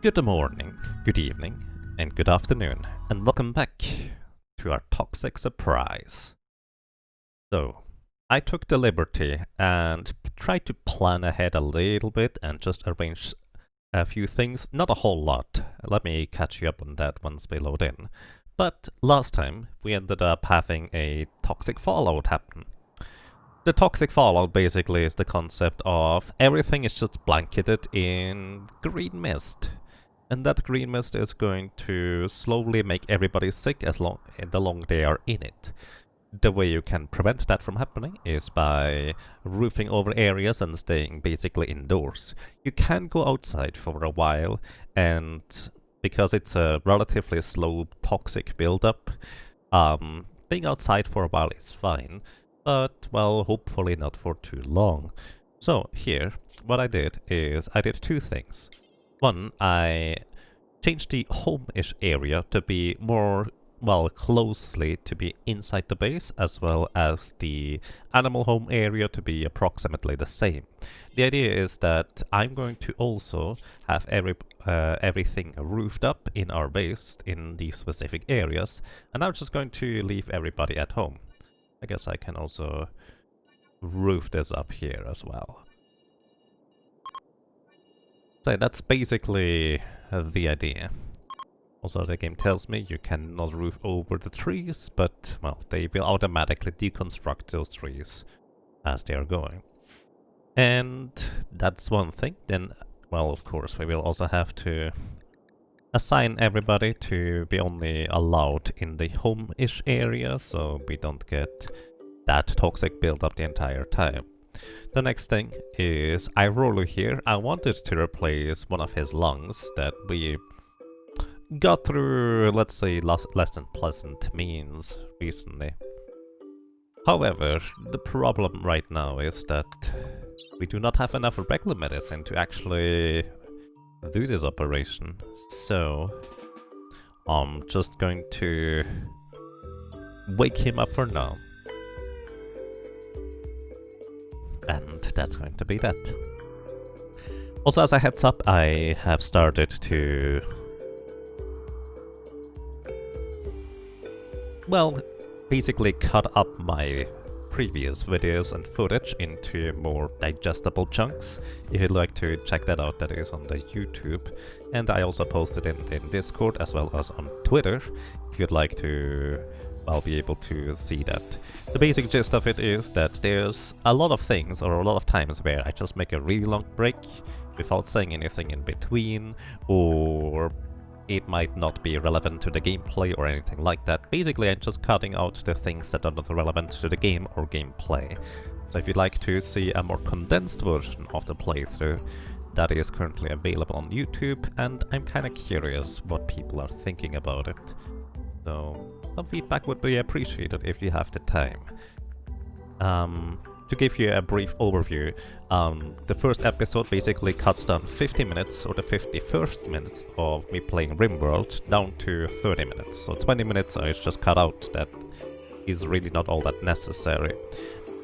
Good morning, good evening, and good afternoon, and welcome back to our toxic surprise. So, I took the liberty and tried to plan ahead a little bit and just arrange a few things, not a whole lot. Let me catch you up on that once we load in. But last time, we ended up having a toxic fallout happen. The toxic fallout basically is the concept of everything is just blanketed in green mist. And that green mist is going to slowly make everybody sick the longer they are in it. The way you can prevent that from happening is by roofing over areas and staying basically indoors. You can go outside for a while, and because it's a relatively slow toxic buildup, being outside for a while is fine, but well, hopefully not for too long. So here, what I did is I did two things. One, I changed the home-ish area to be more, well, closely to be inside the base, as well as the animal home area to be approximately the same. The idea is that I'm going to also have everything roofed up in our base in these specific areas, and I'm just going to leave everybody at home. I guess I can also roof this up here as well. So that's basically the idea. Also, the game tells me you cannot roof over the trees, but, well, they will automatically deconstruct those trees as they are going. And that's one thing. Then, well, of course, we will also have to assign everybody to be only allowed in the home-ish area, so we don't get that toxic build-up the entire time. The next thing is Iroru here. I wanted to replace one of his lungs that we got through, let's say, less than pleasant means recently. However, the problem right now is that we do not have enough regular medicine to actually do this operation. So, I'm just going to wake him up for now. And that's going to be that. Also, as a heads up, I have started to, well, basically cut up my previous videos and footage into more digestible chunks. If you'd like to check that out, that is on the YouTube. And I also posted it in Discord as well as on Twitter, if you'd like to, well, be able to see that. The basic gist of it is that there's a lot of things, or a lot of times, where I just make a really long break without saying anything in between, or it might not be relevant to the gameplay or anything like that. Basically, I'm just cutting out the things that are not relevant to the game or gameplay. So if you'd like to see a more condensed version of the playthrough, that is currently available on YouTube, and I'm kinda curious what people are thinking about it. So some feedback would be appreciated if you have the time. To give you a brief overview, the first episode basically cuts down 50 minutes, or the 51st minutes of me playing Rimworld, down to 30 minutes. So 20 minutes is just cut out. That is really not all that necessary.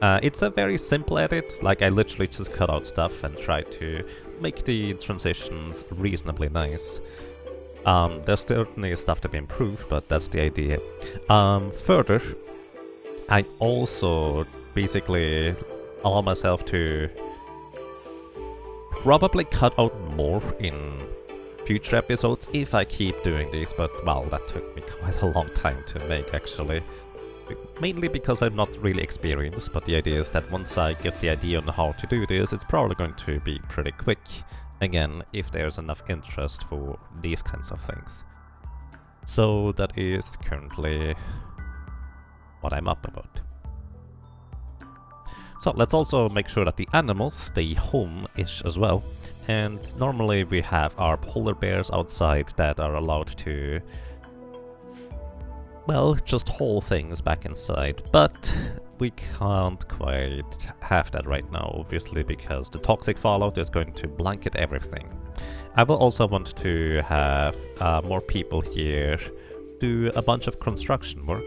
It's a very simple edit, like I literally just cut out stuff and try to make the transitions reasonably nice. There's certainly stuff to be improved, but that's the idea. Further, I also basically allow myself to probably cut out more in future episodes if I keep doing these, but well, that took me quite a long time to make actually. Mainly because I'm not really experienced, but the idea is that once I get the idea on how to do this, it's probably going to be pretty quick. Again, if there's enough interest for these kinds of things. So that is currently what I'm up about. So let's also make sure that the animals stay home-ish as well. And normally we have our polar bears outside that are allowed to, well, just haul things back inside. But we can't quite have that right now, obviously, because the toxic fallout is going to blanket everything. I will also want to have more people here do a bunch of construction work.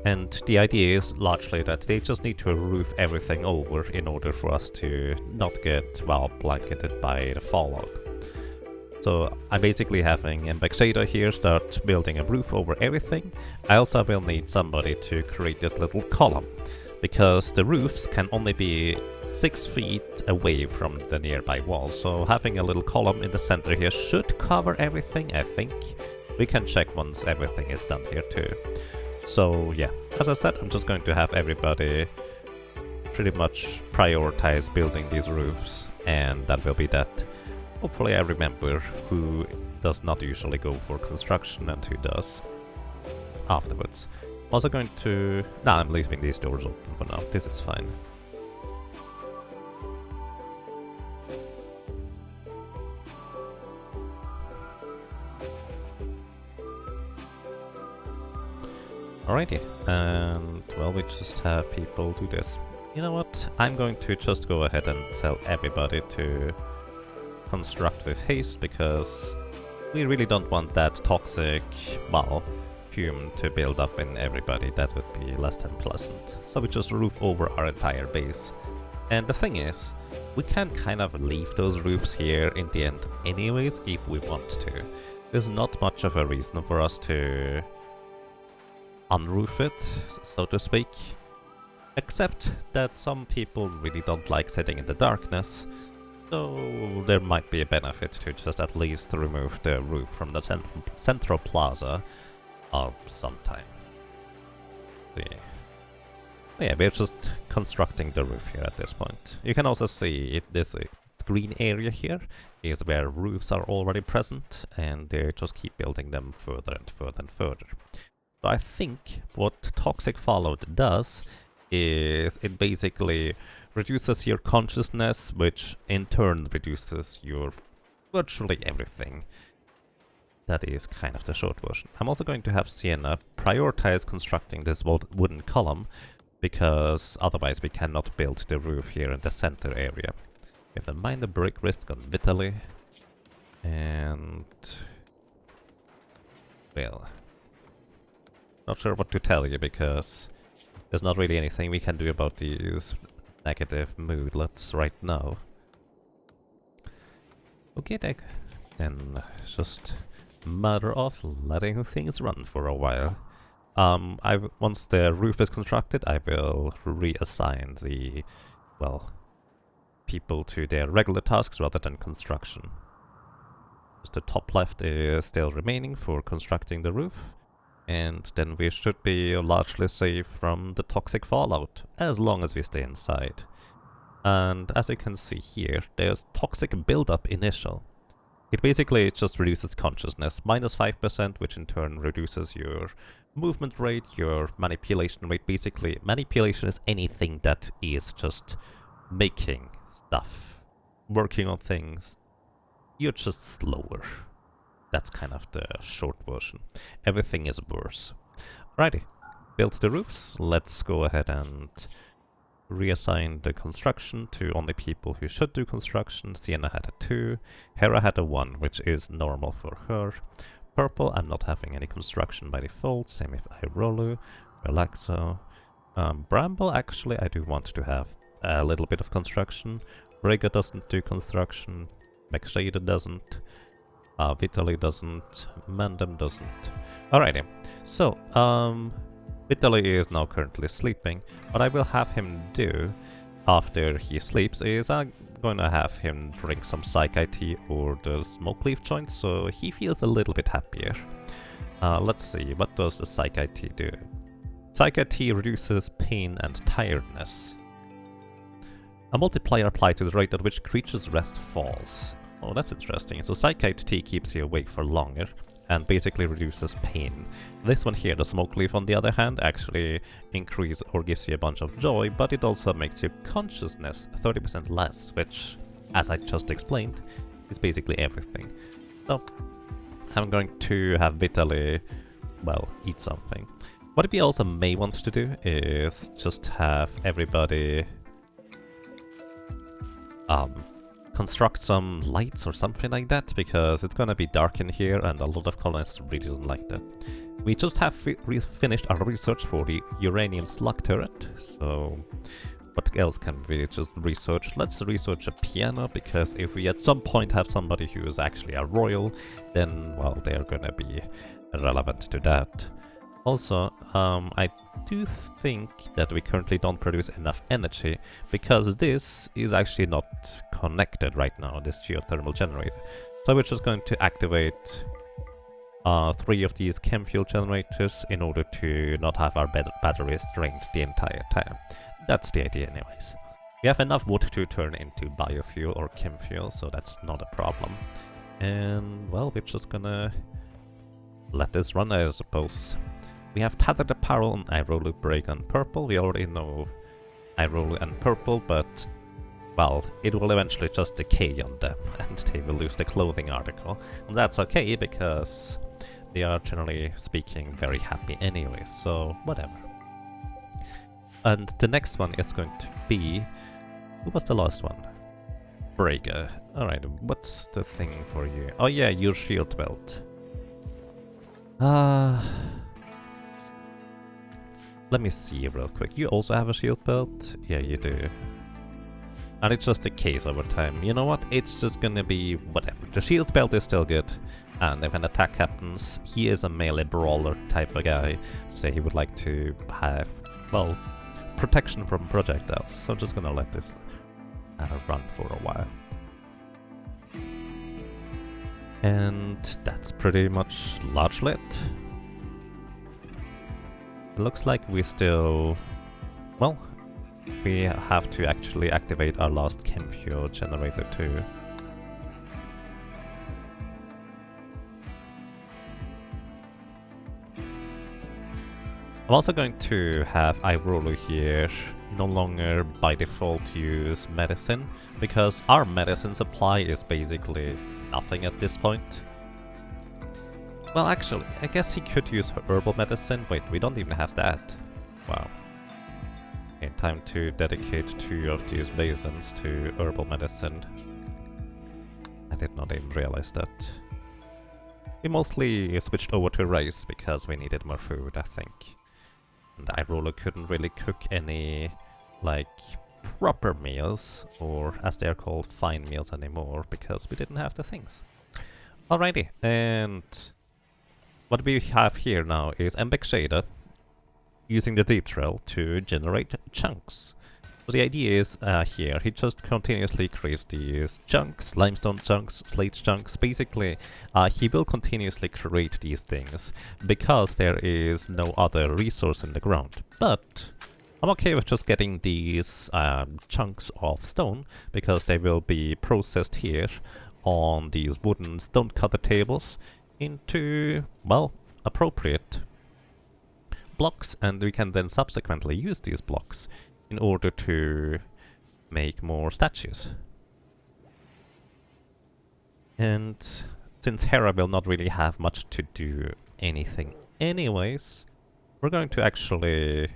And the idea is largely that they just need to roof everything over in order for us to not get, well, blanketed by the fallout. So I'm basically having Mbexada here start building a roof over everything. I also will need somebody to create this little column, because the roofs can only be 6 feet away from the nearby wall. So having a little column in the center here should cover everything, I think. We can check once everything is done here too. So yeah, as I said, I'm just going to have everybody pretty much prioritize building these roofs, and that will be that. Hopefully I remember who does not usually go for construction and who does afterwards. I'm also going to... Nah, I'm leaving these doors open for now. This is fine. Alrighty, and well, we just have people do this. You know what? I'm going to just go ahead and tell everybody to construct with haste, because we really don't want that toxic, well, fume to build up in everybody. That would be less than pleasant. So we just roof over our entire base. And the thing is, we can kind of leave those roofs here in the end anyways if we want to. There's not much of a reason for us to unroof it, so to speak. Except that some people really don't like sitting in the darkness. So there might be a benefit to just at least remove the roof from the central plaza of some time. Yeah, we're just constructing the roof here at this point. You can also see this green area here is where roofs are already present, and they just keep building them further and further and further. So I think what Toxic Fallout does is it basically reduces your consciousness, which in turn reduces your virtually everything. That is kind of the short version. I'm also going to have Sienna prioritize constructing this wooden column, because otherwise we cannot build the roof here in the center area. We have a minor break risk on Vitaly, and... well... not sure what to tell you, because there's not really anything we can do about these negative moodlets right now. Okay, then just matter of letting things run for a while. Once the roof is constructed, I will reassign the, well, people to their regular tasks rather than construction. Just the top left is still remaining for constructing the roof. And then we should be largely safe from the toxic fallout, as long as we stay inside. And as you can see here, there's toxic buildup initial. It basically just reduces consciousness, minus 5%, which in turn reduces your movement rate, your manipulation rate. Basically, manipulation is anything that is just making stuff, working on things. You're just slower. That's kind of the short version. Everything is worse. Alrighty, build the roofs. Let's go ahead and reassign the construction to only people who should do construction. Sienna had a 2. Hera had a 1, which is normal for her. Purple, I'm not having any construction by default. Same with Irolu, Relaxo. Bramble, actually, I do want to have a little bit of construction. Rega doesn't do construction. Mexada doesn't. Vitaly doesn't, Mandem doesn't. Alrighty, so, Vitaly is now currently sleeping. What I will have him do after he sleeps is I'm gonna have him drink some Psyche tea or the smoke leaf joint, so he feels a little bit happier. Let's see, what does the Psyche tea do? Psyche tea reduces pain and tiredness. A multiplier applied to the rate at which creatures' rest falls. Oh, that's interesting. So Psyche tea keeps you awake for longer and basically reduces pain. This one here, the smoke leaf, on the other hand, actually increases or gives you a bunch of joy, but it also makes your consciousness 30% less, which, as I just explained, is basically everything. So, I'm going to have Vitaly, well, eat something. What we also may want to do is just have everybody construct some lights or something like that, because it's gonna be dark in here and a lot of colonists really don't like that. We just have finished our research for the uranium slug turret, so What else can we just research? Let's research a piano, because if we at some point have somebody who is actually a royal, then, well, they're gonna be relevant to that. Also, I do think that we currently don't produce enough energy, because this is actually not connected right now, this geothermal generator. So we're just going to activate 3 of these chem fuel generators in order to not have our batteries drained the entire time. That's the idea anyways. We have enough wood to turn into biofuel or chem fuel, so that's not a problem. And, well, we're just gonna let this run, I suppose. We have tethered apparel on Irolu, Break, and Purple. We already know Irolu and Purple, but, well, it will eventually just decay on them, and they will lose the clothing article. And that's okay, because they are, generally speaking, very happy anyway, so whatever. And the next one is going to be... Who was the last one? Breaker. Alright, what's the thing for you? Oh yeah, your shield belt. Let me see real quick. You also have a shield belt? Yeah, you do. And it's just a case over time. You know what? It's just gonna be whatever. The shield belt is still good. And if an attack happens, he is a melee brawler type of guy. So he would like to have, well, protection from projectiles. So I'm just gonna let this run for a while. And that's pretty much largely it. It looks like we still... Well, we have to actually activate our last chem fuel generator too. I'm also going to have Irolu here no longer by default use medicine, because our medicine supply is basically nothing at this point. Well, actually, I guess he could use herbal medicine. Wait, we don't even have that. Wow. Okay, time to dedicate 2 of these basins to herbal medicine. I did not even realize that. We mostly switched over to rice because we needed more food, I think. And Irolo couldn't really cook any, like, proper meals, or as they're called, fine meals anymore, because we didn't have the things. Alrighty, and what we have here now is Embek Shader using the deep drill to generate chunks. So the idea is here, he just continuously creates these chunks, limestone chunks, slate chunks. Basically, he will continuously create these things because there is no other resource in the ground. But I'm okay with just getting these chunks of stone because they will be processed here on these wooden stone cutter tables into, well, appropriate blocks, and we can then subsequently use these blocks in order to make more statues. And since Hera will not really have much to do anything anyways, we're going to actually...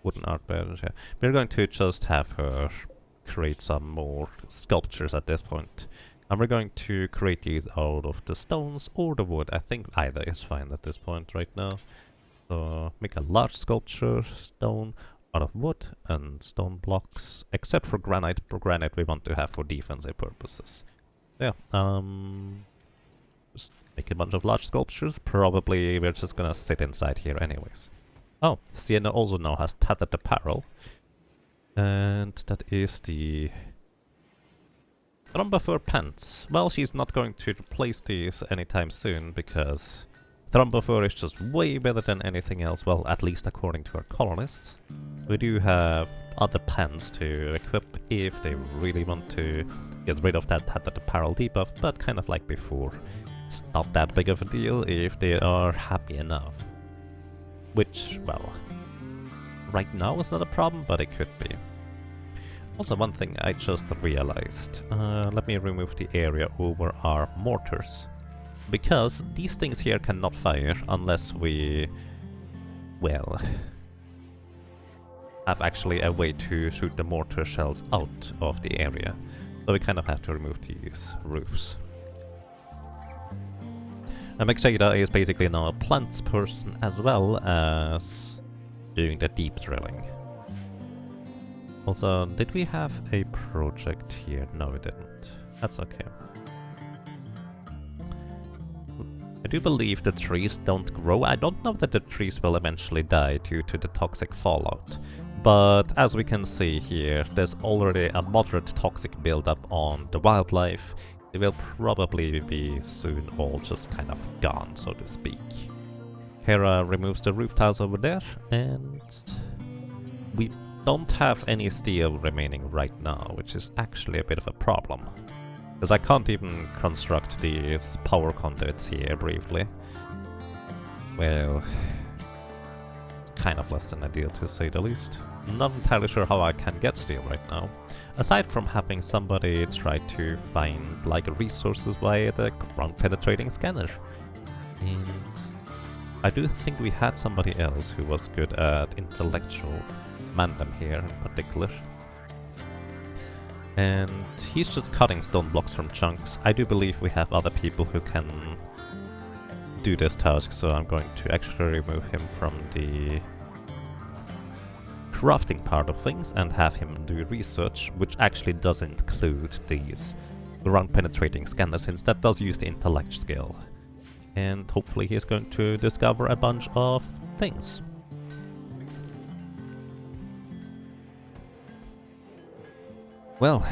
Wooden art bench, yeah. We're going to just have her create some more sculptures at this point. And we're going to create these out of the stones or the wood. I think either is fine at this point right now. So make a large sculpture, stone, out of wood and stone blocks, except for granite. For granite we want to have for defensive purposes. Yeah, just make a bunch of large sculptures. Probably we're just gonna sit inside here anyways. Oh, Sienna also now has tethered apparel. And that is the Thrombopher pants. Well, she's not going to replace these anytime soon because Thrombopher is just way better than anything else, well, at least according to our colonists. We do have other pants to equip if they really want to get rid of that tethered apparel debuff, but kind of like before, it's not that big of a deal if they are happy enough. Which, well, right now is not a problem, but it could be. Also, one thing I just realized. Let me remove the area over our mortars. Because these things here cannot fire unless we, well, have actually a way to shoot the mortar shells out of the area. So we kind of have to remove these roofs. And Mexada is basically now a plants person as well as doing the deep drilling. Also, did we have a project here? No, we didn't. That's okay. I do believe the trees don't grow. I don't know that the trees will eventually die due to the toxic fallout. But as we can see here, there's already a moderate toxic buildup on the wildlife. They will probably be soon all just kind of gone, so to speak. Hera removes the roof tiles over there, and we don't have any steel remaining right now, which is actually a bit of a problem. Because I can't even construct these power conduits here briefly. Well, it's kind of less than ideal to say the least. Not entirely sure how I can get steel right now. Aside from having somebody try to find like resources via the ground penetrating scanner. And I do think we had somebody else who was good at intellectual Mandem here in particular. And he's just cutting stone blocks from chunks. I do believe we have other people who can do this task, so I'm going to actually remove him from the crafting part of things and have him do research, which actually does include these ground penetrating scanners, since that does use the intellect skill. And hopefully he's going to discover a bunch of things. Well,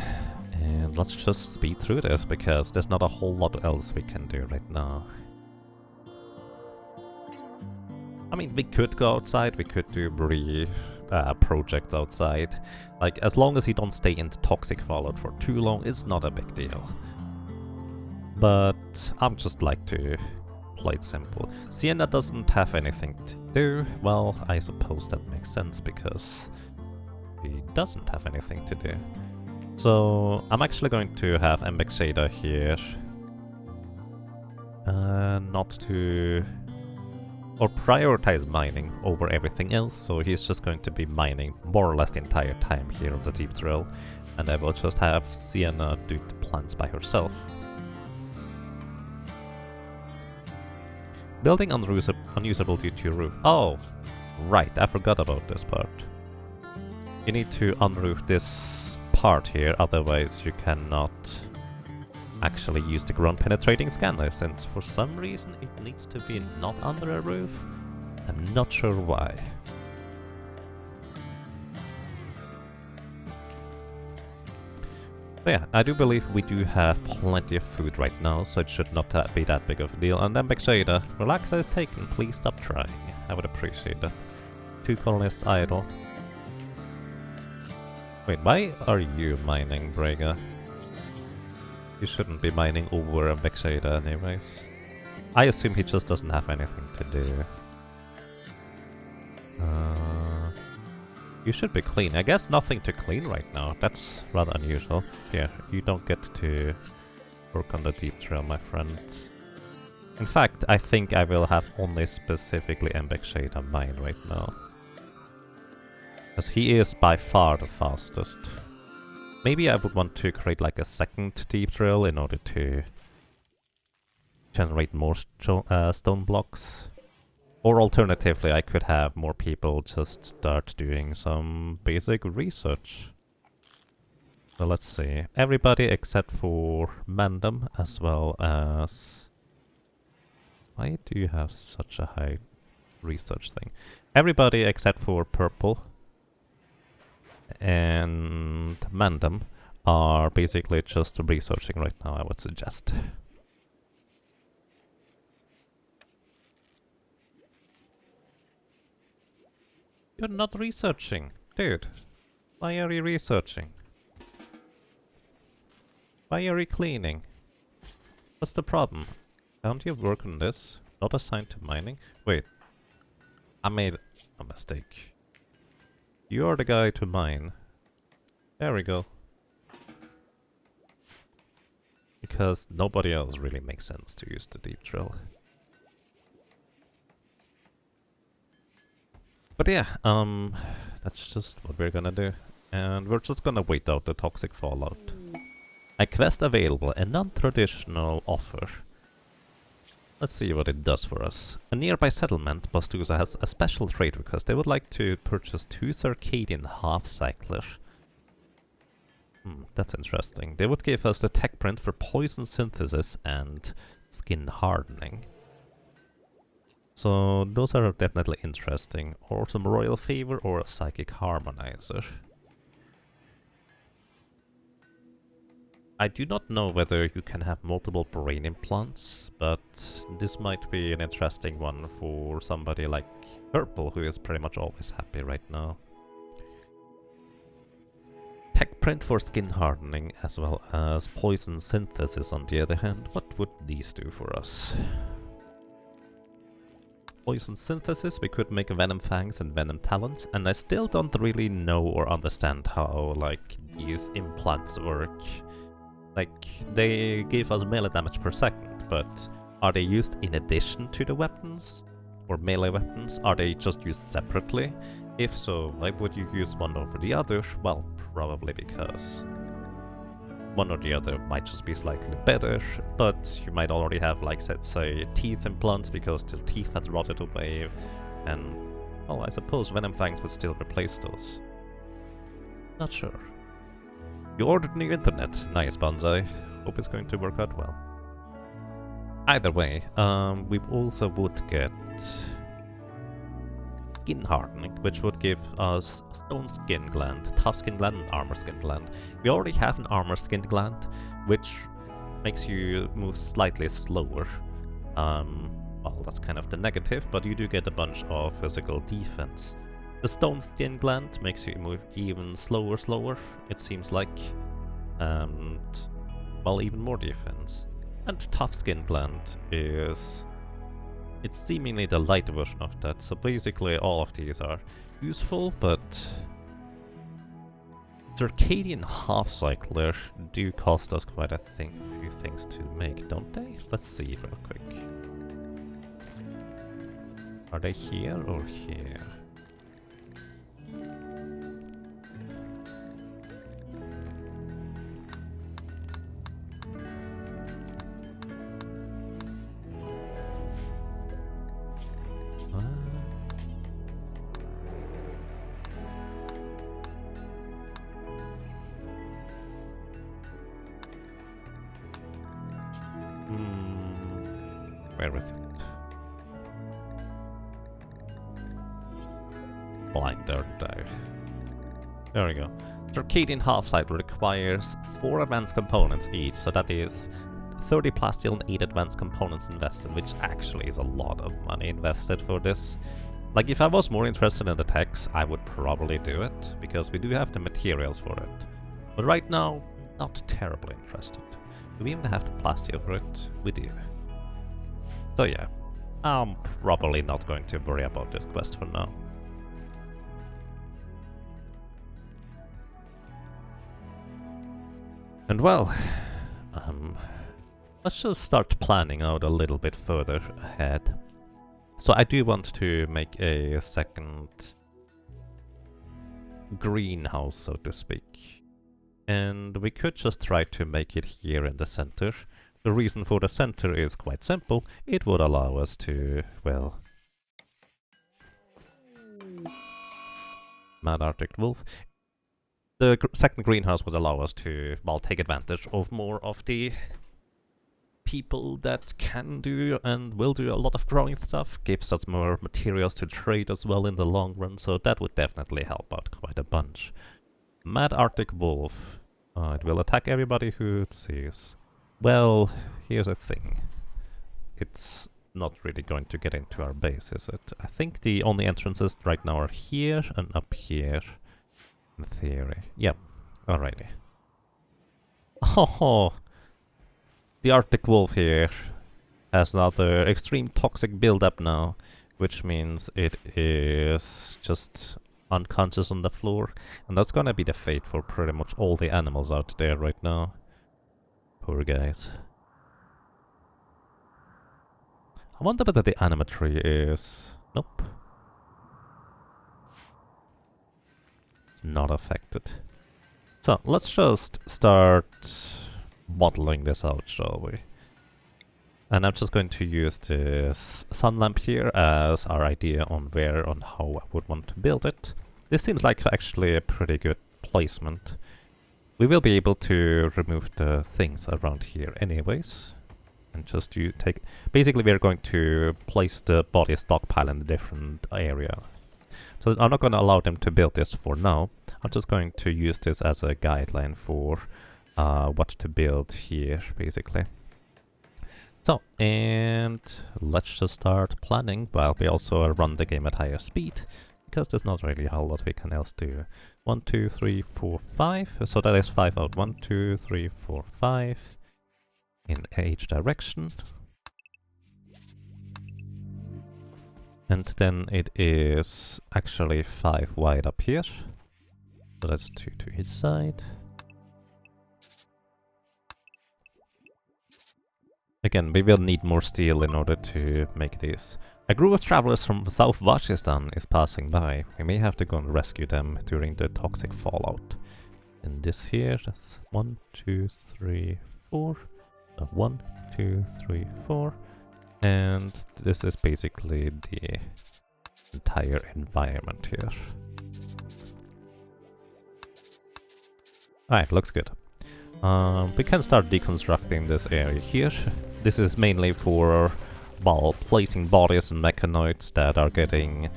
and let's just speed through this, because there's not a whole lot else we can do right now. I mean, we could go outside, we could do brief projects outside. Like, as long as you don't stay in the toxic fallout for too long, it's not a big deal. But I'm just like to play it simple. Sienna doesn't have anything to do. Well, I suppose that makes sense, because she doesn't have anything to do. So I'm actually going to have Mbexada here. Not to... or prioritize mining over everything else, so he's just going to be mining more or less the entire time here on the deep drill, and I will just have Sienna do the plants by herself. Building unusable due to your roof. Oh, right, I forgot about this part. You need to unroof this part here, otherwise you cannot actually use the ground penetrating scanner, since for some reason it needs to be not under a roof. I'm not sure why. But yeah, I do believe we do have plenty of food right now, so it should not be that big of a deal. And then Bexada, relaxa is taken, please stop trying. I would appreciate that. 2 colonists idle. Wait, why are you mining, Brega? You shouldn't be mining over a Bexada anyways. I assume he just doesn't have anything to do. You should be clean. I guess nothing to clean right now. That's rather unusual. Here, you don't get to work on the deep trail, my friend. In fact, I think I will have only specifically Mbexada mine right now. Because he is by far the fastest. Maybe I would want to create like a second deep drill in order to generate more stone blocks. Or alternatively, I could have more people just start doing some basic research. So let's see. Everybody except for Mandem, as well as... Why do you have such a high research thing? Everybody except for Purple and Mandem are basically just researching right now, I would suggest. You're not researching, dude. Why are you researching? Why are you cleaning? What's the problem? Can't you work on this? Not assigned to mining? Wait. I made a mistake. You are the guy to mine. There we go. Because nobody else really makes sense to use the deep drill. But yeah, that's just what we're gonna do. And we're just gonna wait out the toxic fallout. A quest available, a non-traditional offer. Let's see what it does for us. A nearby settlement, Bastusa, has a special trade request. They would like to purchase 2 Circadian half-cyclers. That's interesting. They would give us the tech print for poison synthesis and skin hardening. So those are definitely interesting. Or some royal favor or a psychic harmonizer. I do not know whether you can have multiple brain implants, but this might be an interesting one for somebody like Purple, who is pretty much always happy right now. Tech print for skin hardening as well as poison synthesis on the other hand. What would these do for us? Poison synthesis, we could make venom fangs and venom talons, and I still don't really know or understand how like these implants work. Like, they give us melee damage per second, but are they used in addition to the weapons? Or melee weapons? Are they just used separately? If so, why would you use one over the other? Well, probably because one or the other might just be slightly better, but you might already have, like, let's say, teeth implants because the teeth had rotted away, and, well, I suppose venom fangs would still replace those. Not sure. You ordered new internet. Nice, Bonsai. Hope it's going to work out well. Either way, we also would get skin hardening, which would give us stone skin gland, tough skin gland, and armor skin gland. We already have an armor skin gland, which makes you move slightly slower. Well, that's kind of the negative, but you do get a bunch of physical defense. The stone skin gland makes you move even slower, it seems like, and, well, even more defense. And tough skin gland is... it's seemingly the light version of that, so basically all of these are useful, but... Circadian half-cycler do cost us quite a few things to make, don't they? Let's see real quick. Are they here or here? Where is it? Blind there. There we go. Circadian half-cycle requires 4 advanced components each, so that is 30 plasteel and 8 advanced components invested, which actually is a lot of money invested for this. Like, if I was more interested in the techs, I would probably do it, because we do have the materials for it. But right now, not terribly interested. Do we even have the plasteel for it? We do. So yeah, I'm probably not going to worry about this quest for now. And well, let's just start planning out a little bit further ahead. So I do want to make a second greenhouse, so to speak. And we could just try to make it here in the center. The reason for the center is quite simple. It would allow us to, well... Mad Arctic Wolf. The second greenhouse would allow us to, well, take advantage of more of the people that can do and will do a lot of growing stuff. Gives us more materials to trade as well in the long run, so that would definitely help out quite a bunch. Mad Arctic Wolf. It will attack everybody who it sees. Well, here's the thing. It's not really going to get into our base, is it? I think the only entrances right now are here and up here. In theory. Yep. Alrighty. Oh, the Arctic Wolf here has another extreme toxic build-up now, which means it is just unconscious on the floor, and that's gonna be the fate for pretty much all the animals out there right now. Poor guys. I wonder whether the animatry is... Nope. It's not affected. So, let's just start modeling this out, shall we? And I'm just going to use this sun lamp here as our idea on where and how I would want to build it. This seems like actually a pretty good placement. we will be able to remove the things around here anyways. And just to take... Basically, we're going to place the body stockpile in a different area. So I'm not going to allow them to build this for now. I'm just going to use this as a guideline for what to build here, basically. So, and let's just start planning while we also run the game at higher speed, because there's not really a whole lot we can else do. 1, 2, 3, 4, 5. So that is 5 out. 1, 2, 3, 4, 5 in each direction. And then it is actually 5 wide up here. So that's 2 to each side. Again, we will need more steel in order to make this. A group of travelers from South Wachistan is passing by. We may have to go and rescue them during the toxic fallout. And this here, that's 1, 2, 3, 4. 1, 2, 3, 4. And this is basically the entire environment here. Alright, looks good. We can start deconstructing this area here. This is mainly for, well, placing bodies and mechanoids that are getting,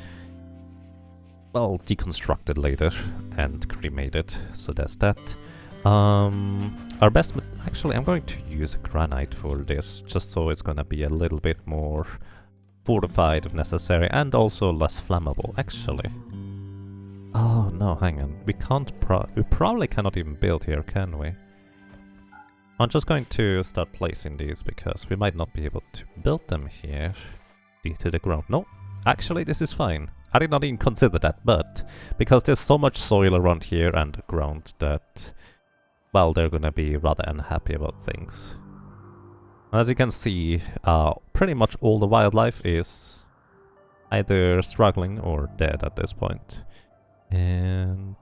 well, deconstructed later and cremated. So that's that. Our best... Actually, I'm going to use granite for this, just so it's gonna be a little bit more fortified if necessary, and also less flammable, actually. Oh, no, hang on. We can't we probably cannot even build here, can we? I'm just going to start placing these, because we might not be able to build them here due to the ground. No, actually, this is fine. I did not even consider that, but because there's so much soil around here and the ground that... well, they're gonna be rather unhappy about things. As you can see, pretty much all the wildlife is either struggling or dead at this point. And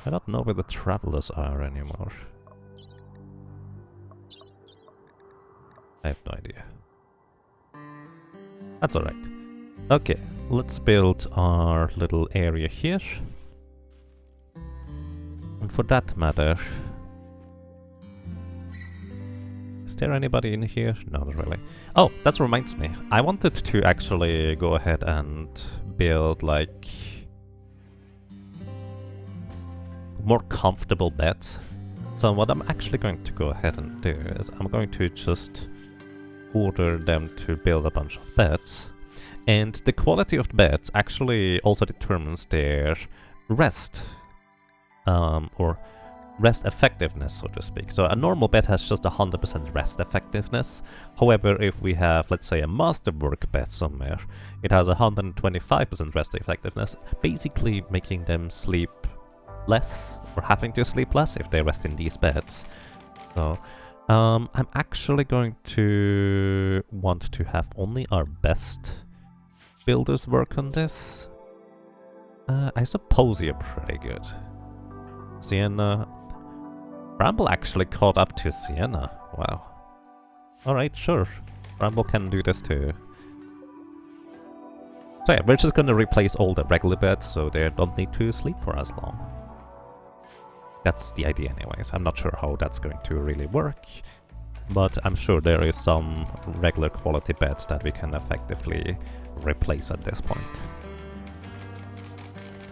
I don't know where the travelers are anymore. I have no idea. That's alright. Okay, let's build our little area here. And for that matter... is there anybody in here? No, not really. Oh, that reminds me. I wanted to actually go ahead and build, like, more comfortable beds. So what I'm actually going to go ahead and do is I'm going to just order them to build a bunch of beds. And the quality of the beds actually also determines their rest. Or rest effectiveness, so to speak. So a normal bed has just 100% rest effectiveness. However, if we have, let's say, a masterwork bed somewhere, it has 125% rest effectiveness, basically making them sleep less, or having to sleep less if they rest in these beds. So, I'm actually going to want to have only our best builders work on this. I suppose you're pretty good. Sienna... Bramble actually caught up to Sienna. Wow. Alright, sure. Bramble can do this too. So yeah, we're just gonna replace all the regular beds so they don't need to sleep for as long. That's the idea anyways. I'm not sure how that's going to really work, but I'm sure there is some regular quality beds that we can effectively replace at this point.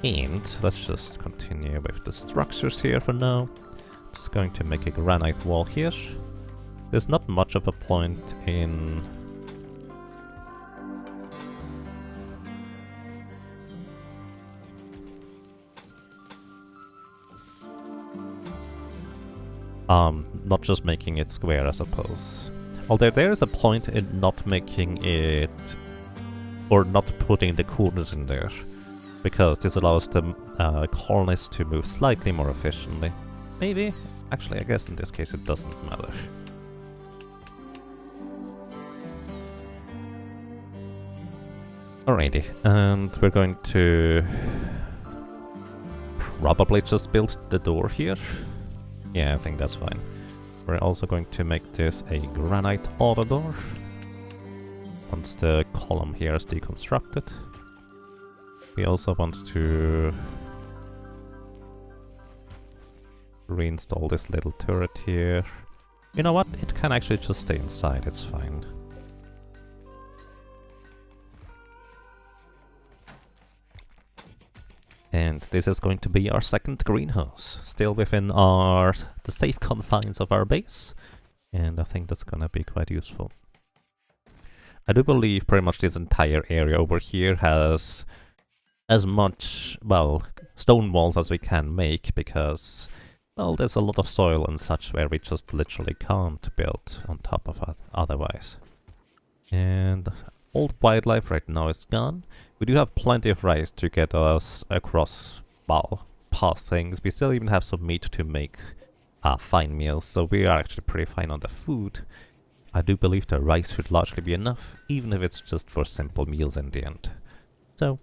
And let's just continue with the structures here for now. Just going to make a granite wall here. There's not much of a point in... not just making it square, I suppose. Although there is a point in not making it... or not putting the corners in there, because this allows the colonists to move slightly more efficiently. Maybe? Actually, I guess in this case it doesn't matter. Alrighty, and we're going to probably just build the door here. Yeah, I think that's fine. We're also going to make this a granite auto door once the column here is deconstructed. We also want to reinstall this little turret here. You know what? It can actually just stay inside, it's fine. And this is going to be our second greenhouse, still within the safe confines of our base, and I think that's gonna be quite useful. I do believe pretty much this entire area over here has as much, well, stone walls as we can make, because, well, there's a lot of soil and such where we just literally can't build on top of it otherwise. And old wildlife right now is gone. We do have plenty of rice to get us across, well, past things. We still even have some meat to make fine meals, so we are actually pretty fine on the food. I do believe the rice should largely be enough, even if it's just for simple meals in the end. So,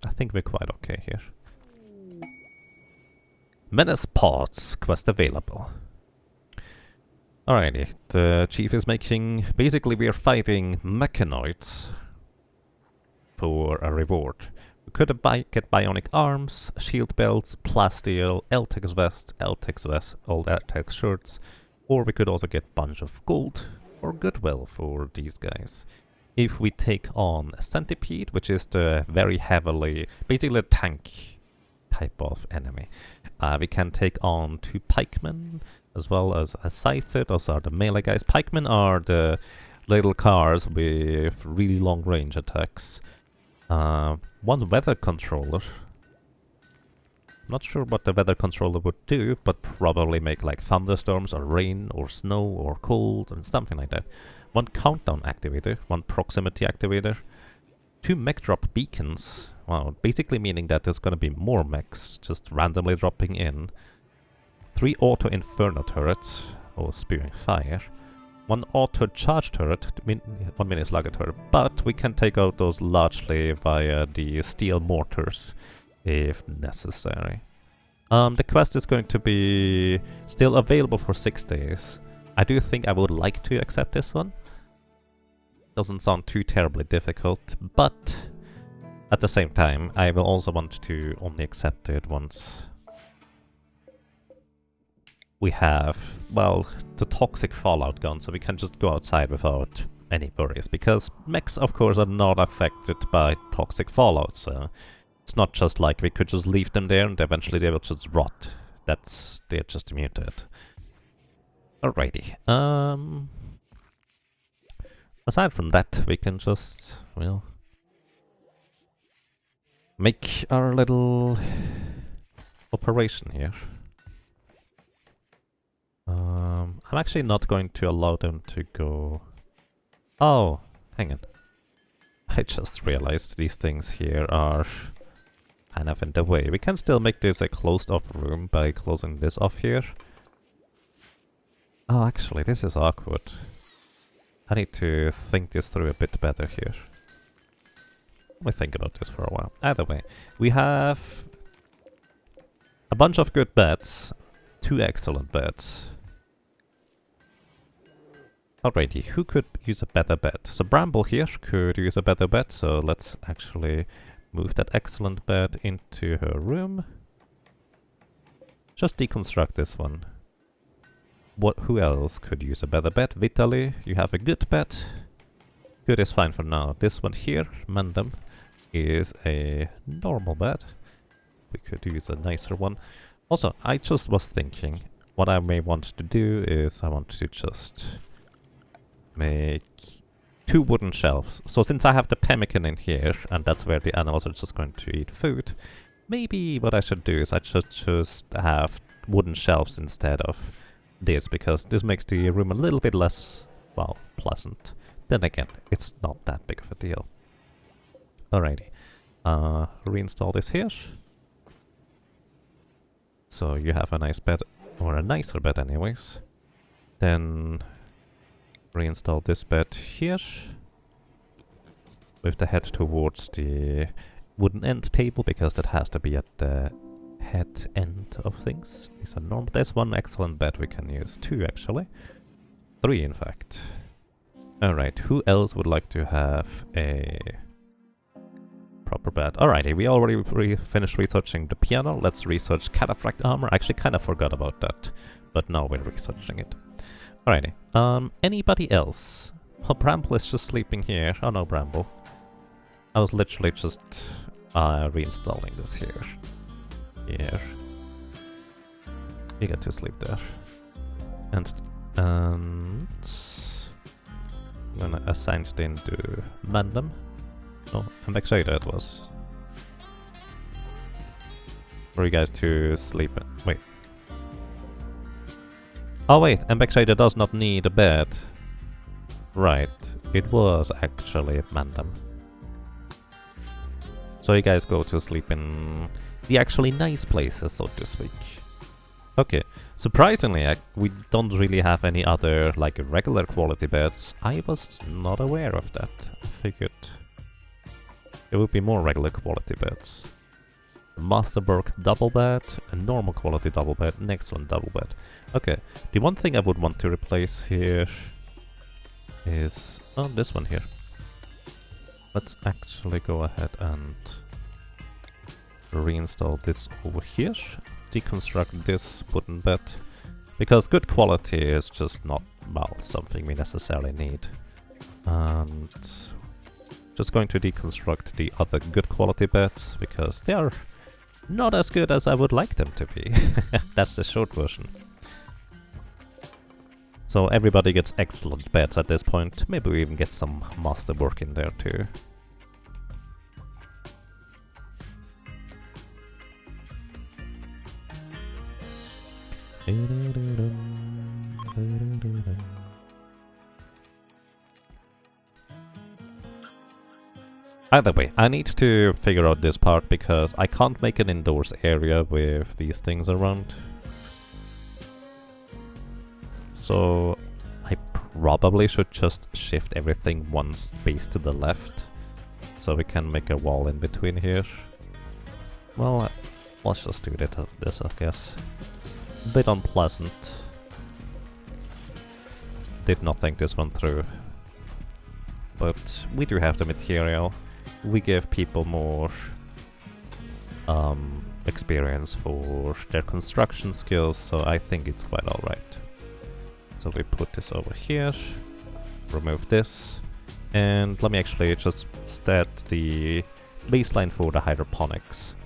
I think we're quite okay here. Menace Pods quest available. Alrighty, the chief is making... Basically, we are fighting mechanoids for a reward. We could get bionic arms, shield belts, plasteel, Eltex vests, old Eltex shirts, or we could also get bunch of gold or goodwill for these guys. If we take on a centipede, which is the very heavily, basically a tank type of enemy, we can take on 2 pikemen, as well as a scyther. Those are the melee guys. Pikemen are the little cars with really long range attacks. 1 weather controller. Not sure what the weather controller would do, but probably make like thunderstorms or rain or snow or cold and something like that. 1 countdown activator, 1 proximity activator, 2 mech drop beacons. Wow, basically meaning that there's gonna be more mechs just randomly dropping in. 3 auto inferno turrets, or spewing fire. 1 auto charge turret, 1 mini slugger turret, but we can take out those largely via the steel mortars if necessary. The quest is going to be still available for 6 days. I do think I would like to accept this one. Doesn't sound too terribly difficult, but at the same time, I will also want to only accept it once we have, well, the toxic fallout gone, so we can just go outside without any worries, because mechs, of course, are not affected by toxic fallout, so it's not just like we could just leave them there and eventually they will just rot. They're just immune to it. Alrighty, aside from that, we can just, well, make our little operation here. I'm actually not going to allow them to go... Oh, hang on. I just realized these things here are kind of in the way. We can still make this a closed-off room by closing this off here. Oh, actually, this is awkward. I need to think this through a bit better here. Let me think about this for a while. Either way, we have a bunch of good beds, 2 excellent beds. Alrighty, who could use a better bed? So Bramble here could use a better bed, so let's actually move that excellent bed into her room. Just deconstruct this one. Who else could use a better bed? Vitaly, you have a good bed. Good is fine for now. This one here, Mandem, is a normal bed. We could use a nicer one. Also, I just was thinking, what I may want to do is I want to just make 2 wooden shelves. So since I have the pemmican in here, and that's where the animals are just going to eat food, maybe what I should do is I should just have wooden shelves instead of this, because this makes the room a little bit less, well, pleasant. Then again, it's not that big of a deal. Alrighty. Reinstall this here. So you have a nice bed, or a nicer bed anyways. Then reinstall this bed here, with the head towards the wooden end table, because that has to be at the head end of things. These are normal. There's 1 excellent bed we can use. 2 actually. 3 in fact. Alright, who else would like to have a proper bed. Alrighty, we already finished researching the piano. Let's research cataphract armor. I actually kind of forgot about that, but now we're researching it. Alrighty. Anybody else? Oh, Bramble is just sleeping here. Oh no, Bramble. I was literally just reinstalling this here. Here. You get to sleep there. And I'm gonna assign it into Mandem. No, I'm excited it was. For you guys to sleep. Wait. Oh wait, Mbexader does not need a bed. Right, it was actually Mandem. So you guys go to sleep in the actually nice places, so to speak. Okay, surprisingly, we don't really have any other, like, regular quality beds. I was not aware of that. I figured there would be more regular quality beds. Masterberg double bed, a normal quality double bed, an excellent double bed. Okay, the one thing I would want to replace here is... oh, this one here. Let's actually go ahead and reinstall this over here. Deconstruct this wooden bed, because good quality is just not, well, something we necessarily need. And just going to deconstruct the other good quality beds, because they are not as good as I would like them to be. That's the short version. So everybody gets excellent beds at this point. Maybe we even get some masterwork in there too. Either way, I need to figure out this part because I can't make an indoors area with these things around. So I probably should just shift everything one space to the left so we can make a wall in between here. Well, let's just do this, I guess. Bit unpleasant. Did not think this one through. But we do have the material. We give people more experience for their construction skills, so I think it's quite alright. So we put this over here, remove this, and let me actually just set the baseline for the hydroponics.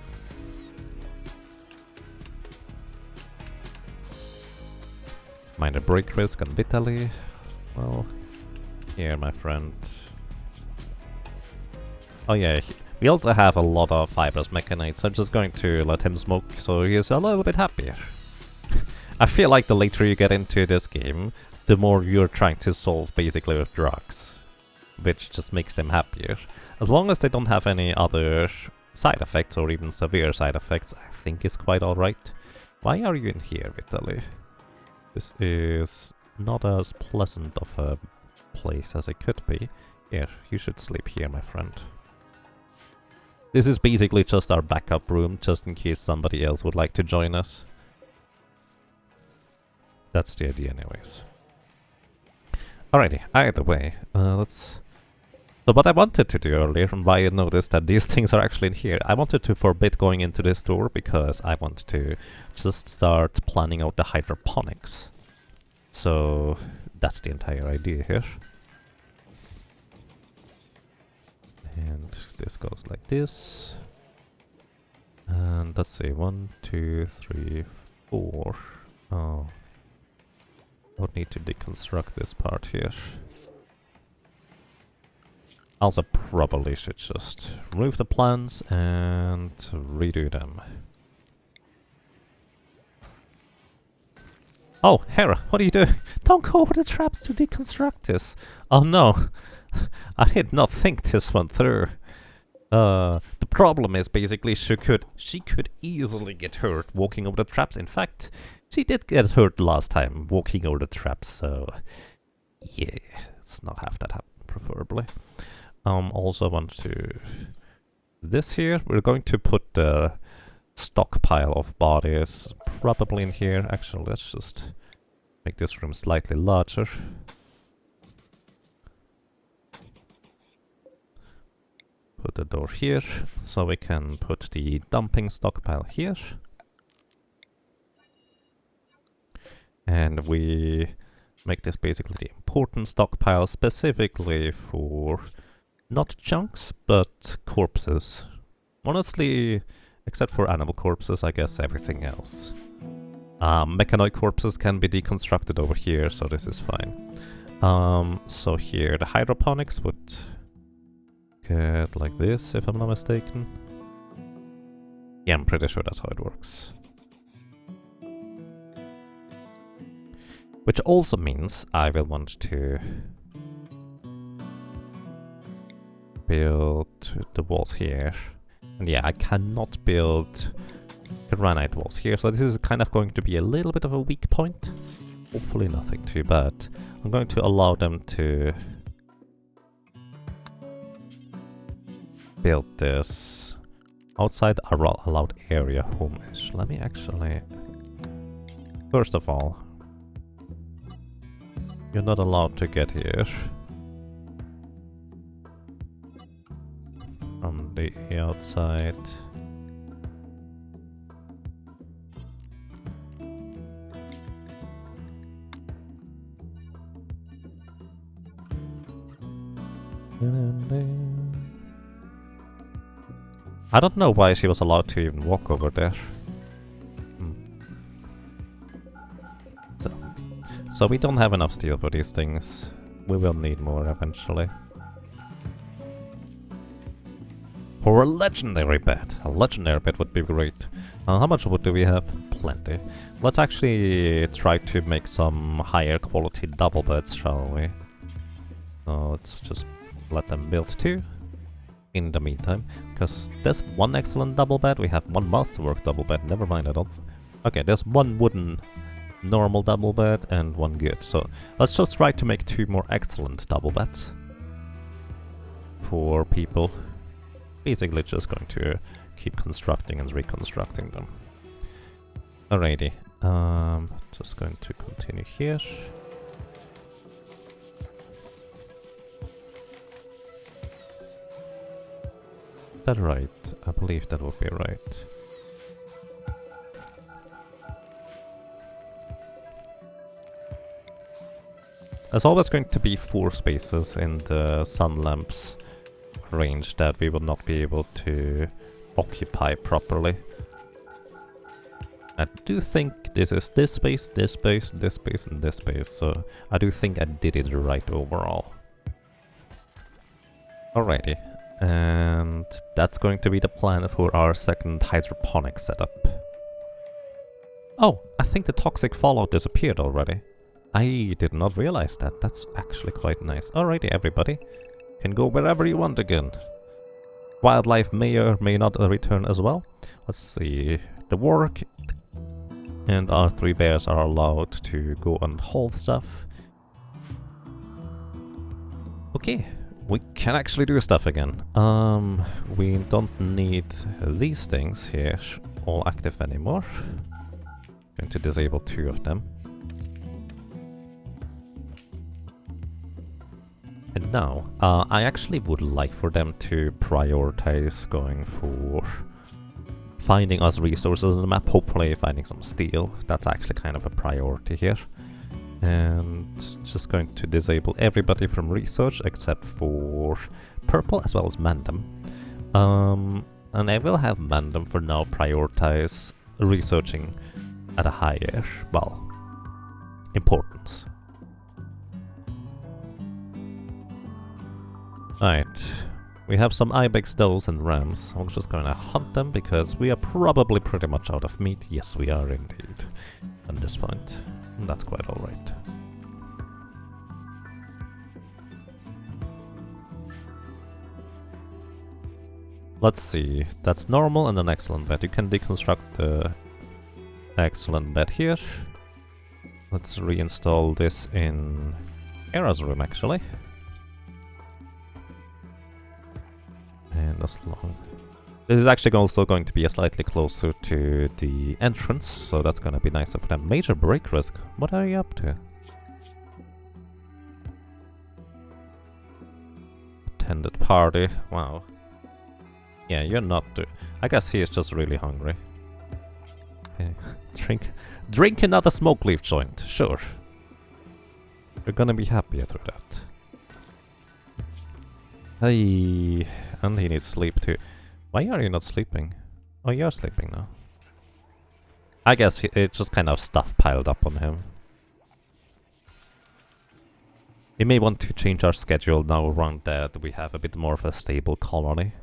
Minor break risk on Vitaly. Well, here, my friend. Oh yeah, we also have a lot of fibrous mechanites. I'm just going to let him smoke so he is a little bit happier. I feel like the later you get into this game, the more you're trying to solve basically with drugs, which just makes them happier. As long as they don't have any other side effects or even severe side effects, I think it's quite alright. Why are you in here, Vitaly? This is not as pleasant of a place as it could be. Here, you should sleep here, my friend. This is basically just our backup room, just in case somebody else would like to join us. That's the idea anyways. Alrighty, either way, let's... So what I wanted to do earlier, and why I noticed that these things are actually in here, I wanted to forbid going into this door because I want to just start planning out the hydroponics. So that's the entire idea here. And this goes like this. And let's see, 1, 2, 3, 4. Oh. I would need to deconstruct this part here. Also probably should just remove the plans and redo them. Oh, Hera, what are you doing? Don't go over the traps to deconstruct this. Oh no, I did not think this one through. The problem is basically she could easily get hurt walking over the traps. In fact, she did get hurt last time walking over the traps, so yeah, let's not have that happen, preferably. Also want to... This here, we're going to put the stockpile of bodies probably in here. Actually, let's just make this room slightly larger. Put a door here, so we can put the dumping stockpile here. And we make this basically the important stockpile specifically for not chunks, but corpses. Honestly, except for animal corpses, I guess everything else. Mechanoid corpses can be deconstructed over here, so this is fine. So here, the hydroponics would get like this, if I'm not mistaken. Yeah, I'm pretty sure that's how it works. Which also means I will want to build the walls here. And yeah, I cannot build granite walls here, so this is kind of going to be a little bit of a weak point. Hopefully nothing too bad. I'm going to allow them to build this outside our allowed area home-ish. Let me actually... First of all, you're not allowed to get here from the outside. I don't know why she was allowed to even walk over there. So we don't have enough steel for these things. We will need more eventually. For a legendary bed. A legendary bed would be great. How much wood do we have? Plenty. Let's actually try to make some higher quality double beds, shall we? So let's just let them build two. In the meantime, because there's one excellent double bed, we have one masterwork double bed, never mind, I don't... Okay, there's one wooden normal double bed and one good, so let's just try to make two more excellent double beds for people. Basically just going to keep constructing and reconstructing them. Alrighty, just going to continue here. Is that right? I believe that would be right. There's always going to be 4 spaces in the sun lamps range that we will not be able to occupy properly. I do think this is this space, this space, this space, and this space, so I do think I did it right overall. Alrighty, and that's going to be the plan for our second hydroponic setup. Oh, I think the toxic fallout disappeared already. I did not realize that. That's actually quite nice. Alrighty, everybody. Can go wherever you want again. Wildlife may or may not return as well. Let's see. The work and our 3 bears are allowed to go and haul stuff. Okay, we can actually do stuff again. We don't need these things here all active anymore. Going to disable 2 of them. And now, I actually would like for them to prioritize going for finding us resources on the map, hopefully finding some steel. That's actually kind of a priority here. And just going to disable everybody from research except for purple as well as Mandem. And I will have Mandem for now prioritize researching at a higher, well, importance. Alright, we have some ibex does and rams. I'm just gonna hunt them because we are probably pretty much out of meat. Yes, we are indeed at this point. And that's quite alright. Let's see, that's normal and an excellent bed. You can deconstruct the excellent bed here. Let's reinstall this in Era's room actually. And as long... This is actually also going to be slightly closer to the entrance, so that's gonna be nicer for them. Major break risk. What are you up to? Attended party. Wow. Yeah, you're not... I guess he is just really hungry. Okay. Drink another smoke leaf joint, sure. You're gonna be happier through that. Hey, and he needs sleep too. Why are you not sleeping? Oh, you're sleeping now. I guess it's just kind of stuff piled up on him. We may want to change our schedule now around that we have a bit more of a stable colony.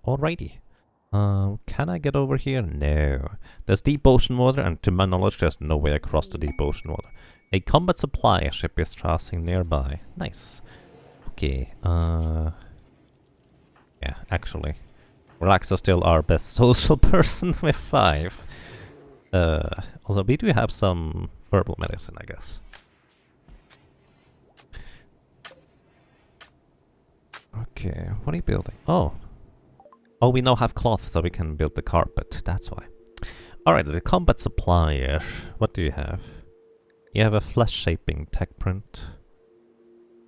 Alrighty. Can I get over here? No. There's deep ocean water, and to my knowledge there's no way across the deep ocean water. A combat supply ship is crossing nearby. Nice. Okay, yeah, actually. Relaxo's still our best social person with 5. Also, we do have some herbal medicine, I guess. Okay, what are you building? Oh, we now have cloth, so we can build the carpet. That's why. Alright, the combat supplier. What do you have? You have a flesh-shaping tech print.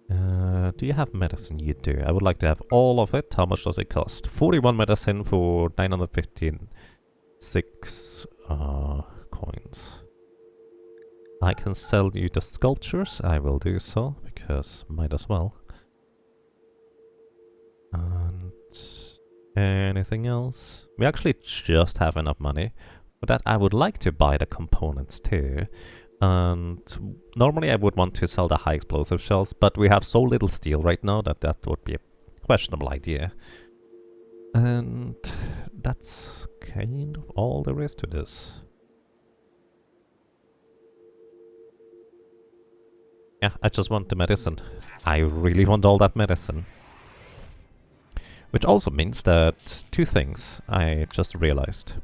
Do you have medicine? You do. I would like to have all of it. How much does it cost? 41 medicine for 915. 6 coins. I can sell you the sculptures. I will do so, because might as well. And anything else? We actually just have enough money. For that, I would like to buy the components too. And normally I would want to sell the high explosive shells, but we have so little steel right now that that would be a questionable idea. And that's kind of all there is to this. Yeah, I just want the medicine. I really want all that medicine. Which also means that 2 things I just realized.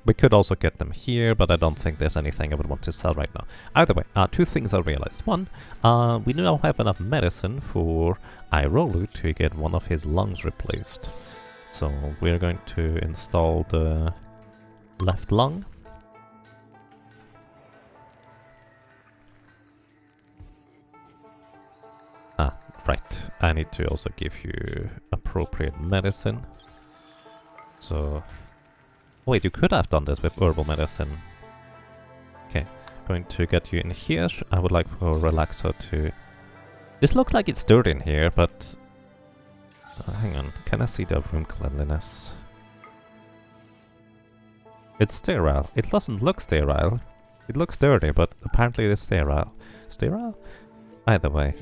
We could also get them here, but I don't think there's anything I would want to sell right now. Either way, 2 things I realized. One, we now have enough medicine for Irolu to get one of his lungs replaced. So we're going to install the left lung. Right, I need to also give you appropriate medicine. So... Wait, you could have done this with herbal medicine. Okay, going to get you in here. I would like for Relaxo to... This looks like it's dirty in here, but... hang on, can I see the room cleanliness? It's sterile. It doesn't look sterile. It looks dirty, but apparently it's sterile. Sterile? Either way,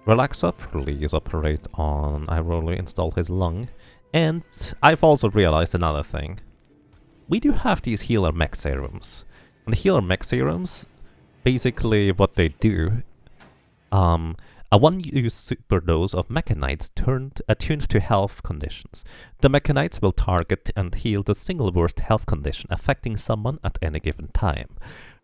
Relaxo, please operate on Irolu, install his lung. And I've also realized another thing. We do have these healer mech serums. And the healer mech serums, basically what they do, a 1-use superdose of mechanites attuned to health conditions. The mechanites will target and heal the single worst health condition affecting someone at any given time.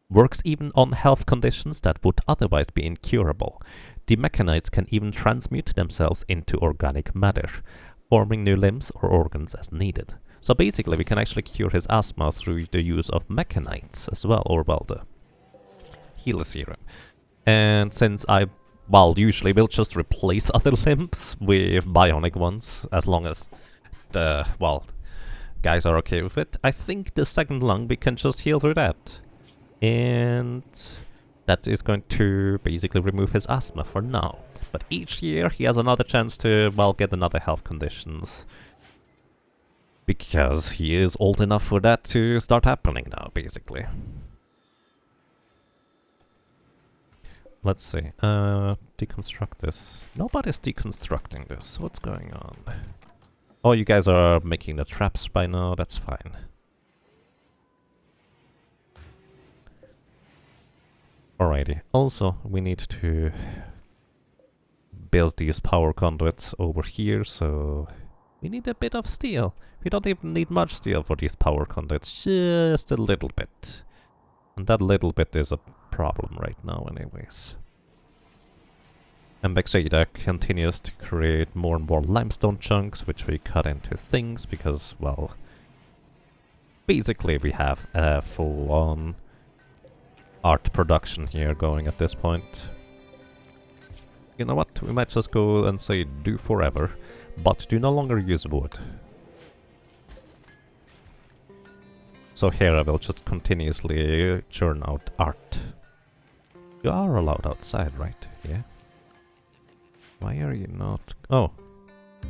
Works even on health conditions that would otherwise be incurable. The mechanites can even transmute themselves into organic matter, forming new limbs or organs as needed. So basically we can actually cure his asthma through the use of mechanites as well, or well, the healer serum. And since usually will just replace other limbs with bionic ones, as long as the, guys are okay with it, I think the second lung we can just heal through that. And that is going to basically remove his asthma for now. But each year he has another chance to, get another health conditions. Because he is old enough for that to start happening now, basically. Let's see. Deconstruct this. Nobody's deconstructing this. What's going on? Oh, you guys are making the traps by now. That's fine. Alrighty. Also, we need to build these power conduits over here, so we need a bit of steel. We don't even need much steel for these power conduits, just a little bit. And that little bit is a problem right now anyways. And Bexada continues to create more and more limestone chunks, which we cut into things because, basically we have a full-on art production here going at this point. You know what? We might just go and say do forever, but do no longer use wood. So here I will just continuously churn out art. You are allowed outside, right? Yeah. Why are you not... Oh,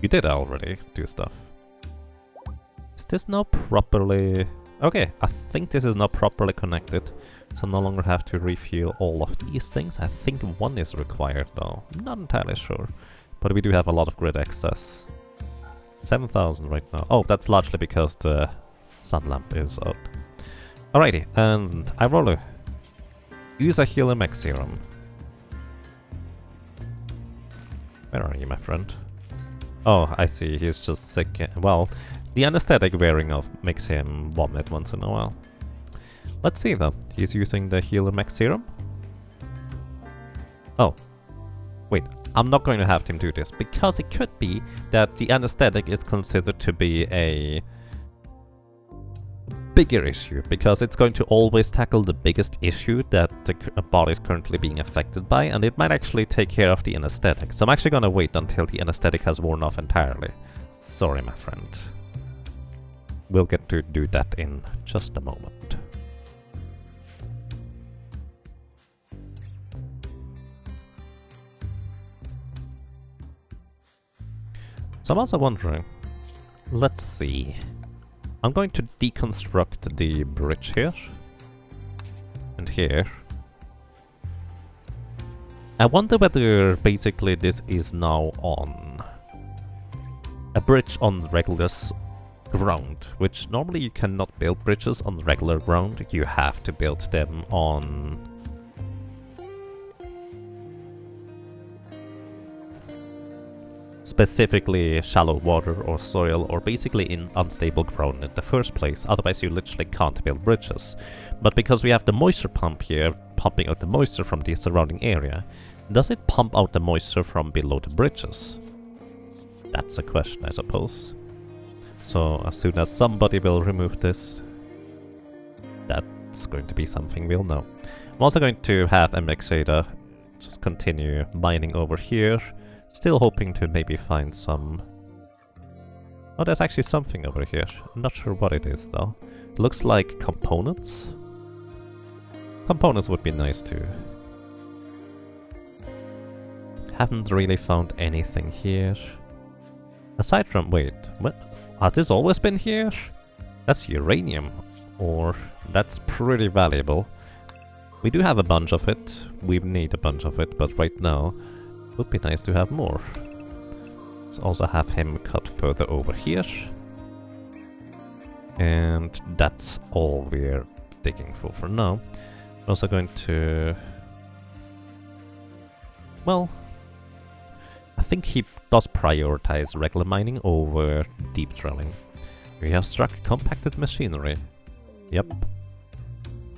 you did already do stuff. Is this now properly... Okay, I think this is not properly connected, so no longer have to refuel all of these things. I think one is required though, I'm not entirely sure. But we do have a lot of grid access. 7,000 right now. Oh, that's largely because the sun lamp is out. Alrighty, and I roll use a healer mech serum. Where are you, my friend? Oh, I see, he's just sick. Well, the anesthetic wearing off makes him vomit once in a while. Let's see though. He's using the healer mech serum. Oh. Wait, I'm not going to have him do this, because it could be that the anesthetic is considered to be a bigger issue, because it's going to always tackle the biggest issue that the body is currently being affected by, and it might actually take care of the anesthetic. So I'm actually going to wait until the anesthetic has worn off entirely. Sorry, my friend. We'll get to do that in just a moment. So I'm also wondering, let's see. I'm going to deconstruct the bridge here and here. I wonder whether basically this is now on a bridge on regular ground, which normally you cannot build bridges on regular ground. You have to build them on specifically shallow water or soil, or basically in unstable ground in the first place, otherwise you literally can't build bridges. But because we have the moisture pump here, pumping out the moisture from the surrounding area, does it pump out the moisture from below the bridges? That's a question, I suppose. So as soon as somebody will remove this, that's going to be something we'll know. I'm also going to have MXADA just continue mining over here. Still hoping to maybe find some... Oh, there's actually something over here. I'm not sure what it is, though. It looks like components. Components would be nice, too. Haven't really found anything here. Aside from... Wait, what? Has this always been here? That's uranium. Or... That's pretty valuable. We do have a bunch of it. We need a bunch of it, but right now... Would be nice to have more. Let's also have him cut further over here. And that's all we're digging for now. We're also going to... Well... I think he does prioritize regular mining over deep drilling. We have struck compacted machinery. Yep.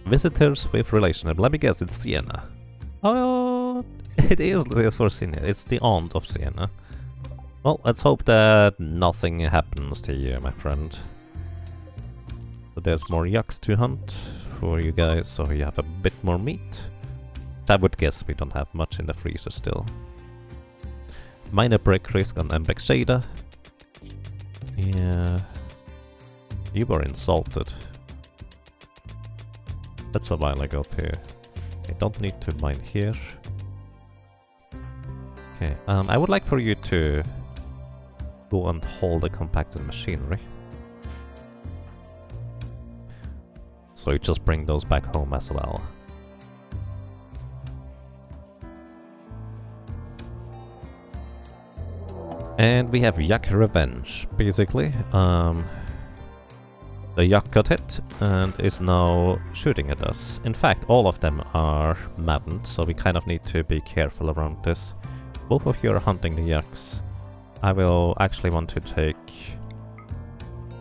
Visitors with relationship. Let me guess, it's Sienna. Oh, it is for Sienna. It's the aunt of Sienna. Well, let's hope that nothing happens to you, my friend. But there's more yucks to hunt for you guys, so you have a bit more meat. I would guess we don't have much in the freezer still. Minor break risk on MXADA. Yeah. You were insulted. That's a while ago too. I don't need to mine here. Okay, I would like for you to go and hold the compacted machinery. So you just bring those back home as well. And we have Yak Revenge, basically. The Yak got hit and is now shooting at us. In fact, all of them are maddened, so we kind of need to be careful around this. Both of you are hunting the Yaks. I will actually want to take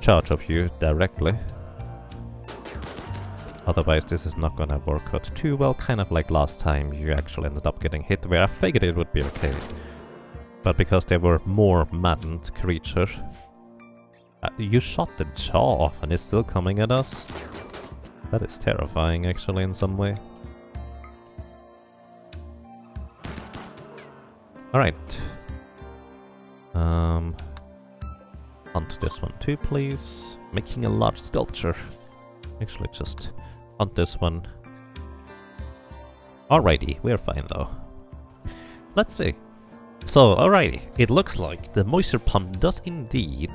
charge of you directly. Otherwise this is not gonna work out too well, kind of like last time you actually ended up getting hit, where I figured it would be okay. But because there were more maddened creatures... you shot the jaw off and it's still coming at us? That is terrifying, actually, in some way. Alright. Hunt this one too, please. Making a large sculpture. Actually, just hunt this one. Alrighty, we're fine though. Let's see. So, alrighty, it looks like the moisture pump does indeed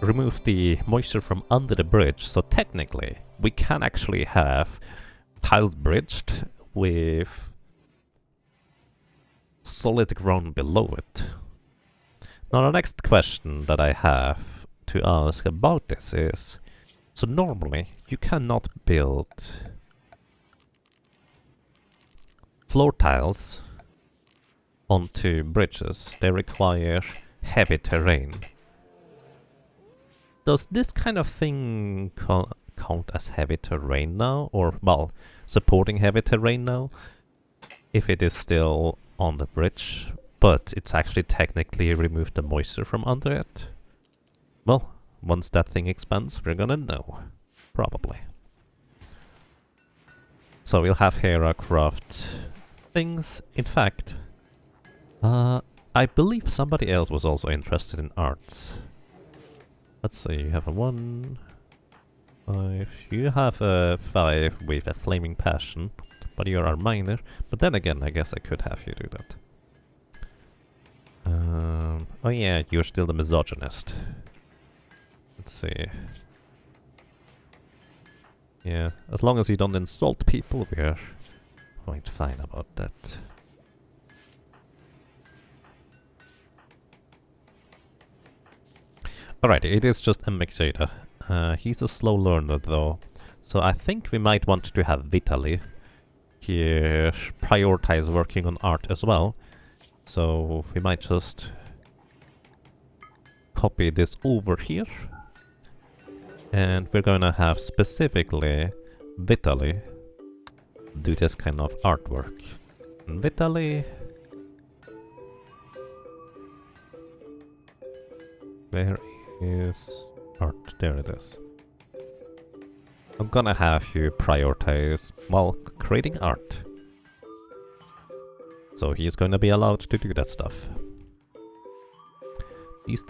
remove the moisture from under the bridge. So technically, we can actually have tiles bridged with solid ground below it. Now the next question that I have to ask about this is, so normally you cannot build floor tiles onto bridges. They require heavy terrain. Does this kind of thing count as heavy terrain now? Or, well, supporting heavy terrain now? If it is still on the bridge, but it's actually technically removed the moisture from under it? Well, once that thing expands, we're gonna know. Probably. So we'll have Hera craft things. In fact, I believe somebody else was also interested in arts. Let's see, you have a 1, 5, you have a 5 with a flaming passion, but you're our miner. But then again, I guess I could have you do that. Oh yeah, you're still the misogynist. Let's see. Yeah, as long as you don't insult people, we're quite fine about that. Alright, it is just a Mixata. He's a slow learner though, so I think we might want to have Vitaly here prioritize working on art as well. So we might just copy this over here, and we're gonna have specifically Vitaly do this kind of artwork. And Vitaly, where is art? There it is. I'm gonna have you prioritize, well, creating art. So he's gonna be allowed to do that stuff. These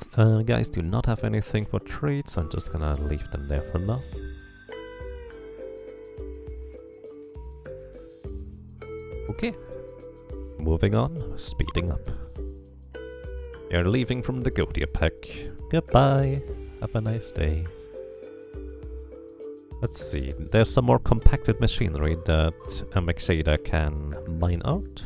guys do not have anything for trades, so I'm just gonna leave them there for now. Okay. Moving on, speeding up. You're leaving from the Godia pack. Goodbye. Have a nice day. Let's see, there's some more compacted machinery that Mixada can mine out.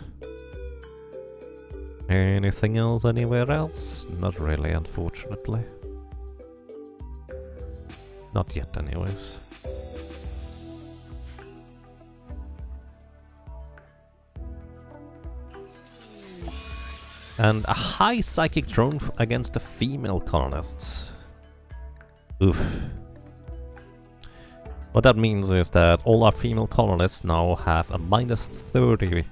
Anything else anywhere else? Not really, unfortunately. Not yet, anyways. And a high psychic drone against the female colonists. Oof. What that means is that all our female colonists now have a -30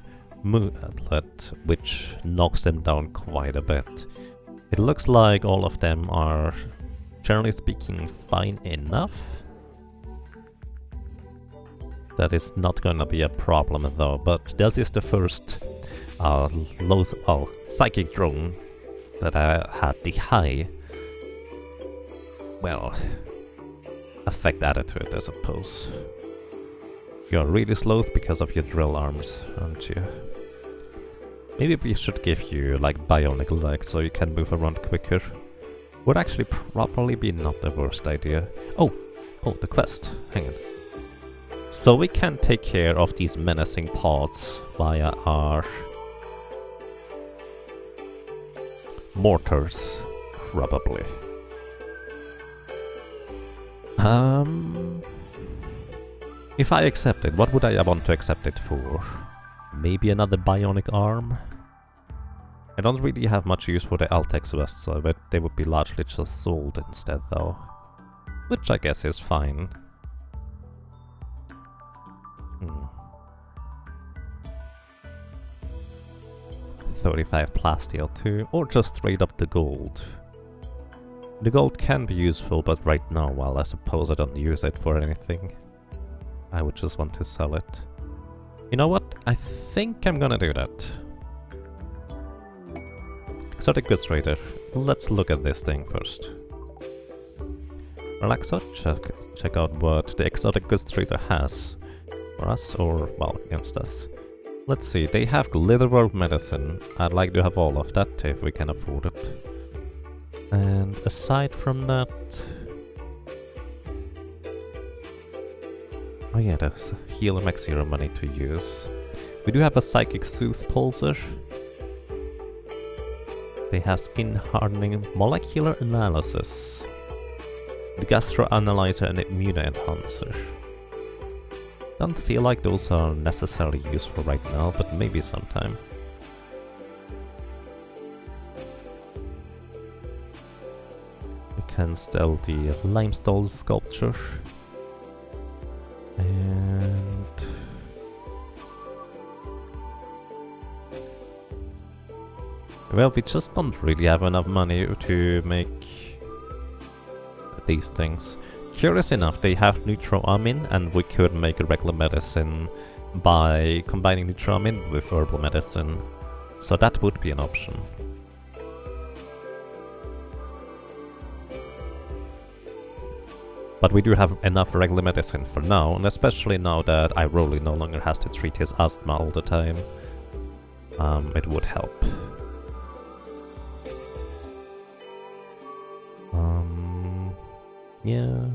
moon athlete, which knocks them down quite a bit. It looks like all of them are, generally speaking, fine enough. That is not gonna be a problem though, but this is the first psychic drone that I had the high, well, affect attitude, I suppose. You're really slow because of your drill arms, aren't you? Maybe we should give you like bionic legs so you can move around quicker. Would actually probably be not the worst idea. Oh, the quest. Hang on. So we can take care of these menacing pods via our mortars, probably. If I accept it, what would I want to accept it for? Maybe another bionic arm? I don't really have much use for the Altex vests, so I bet they would be largely just sold instead though. Which I guess is fine. 35 plasteel too, or just straight up the gold. The gold can be useful, but right now, well, I suppose I don't use it for anything. I would just want to sell it. You know what? I think I'm gonna do that. exotic goods trader. Let's look at this thing first. Relax out, check out what the exotic goods trader has for us, or, well, against us. Let's see, they have Rimworld medicine. I'd like to have all of that if we can afford it. And aside from that... Oh yeah, there's healer max hero money to use. We do have a psychic sooth pulsar. They have skin hardening, molecular analysis, the gastro analyzer, and immune enhancer. Don't feel like those are necessarily useful right now, but maybe sometime. We can sell the limestone sculpture. And... well, we just don't really have enough money to make these things. Curious enough, they have neutroamine, and we could make a regular medicine by combining neutroamine with herbal medicine. So that would be an option. But we do have enough regular medicine for now, and especially now that Iroli no longer has to treat his asthma all the time. It would help. Yeah.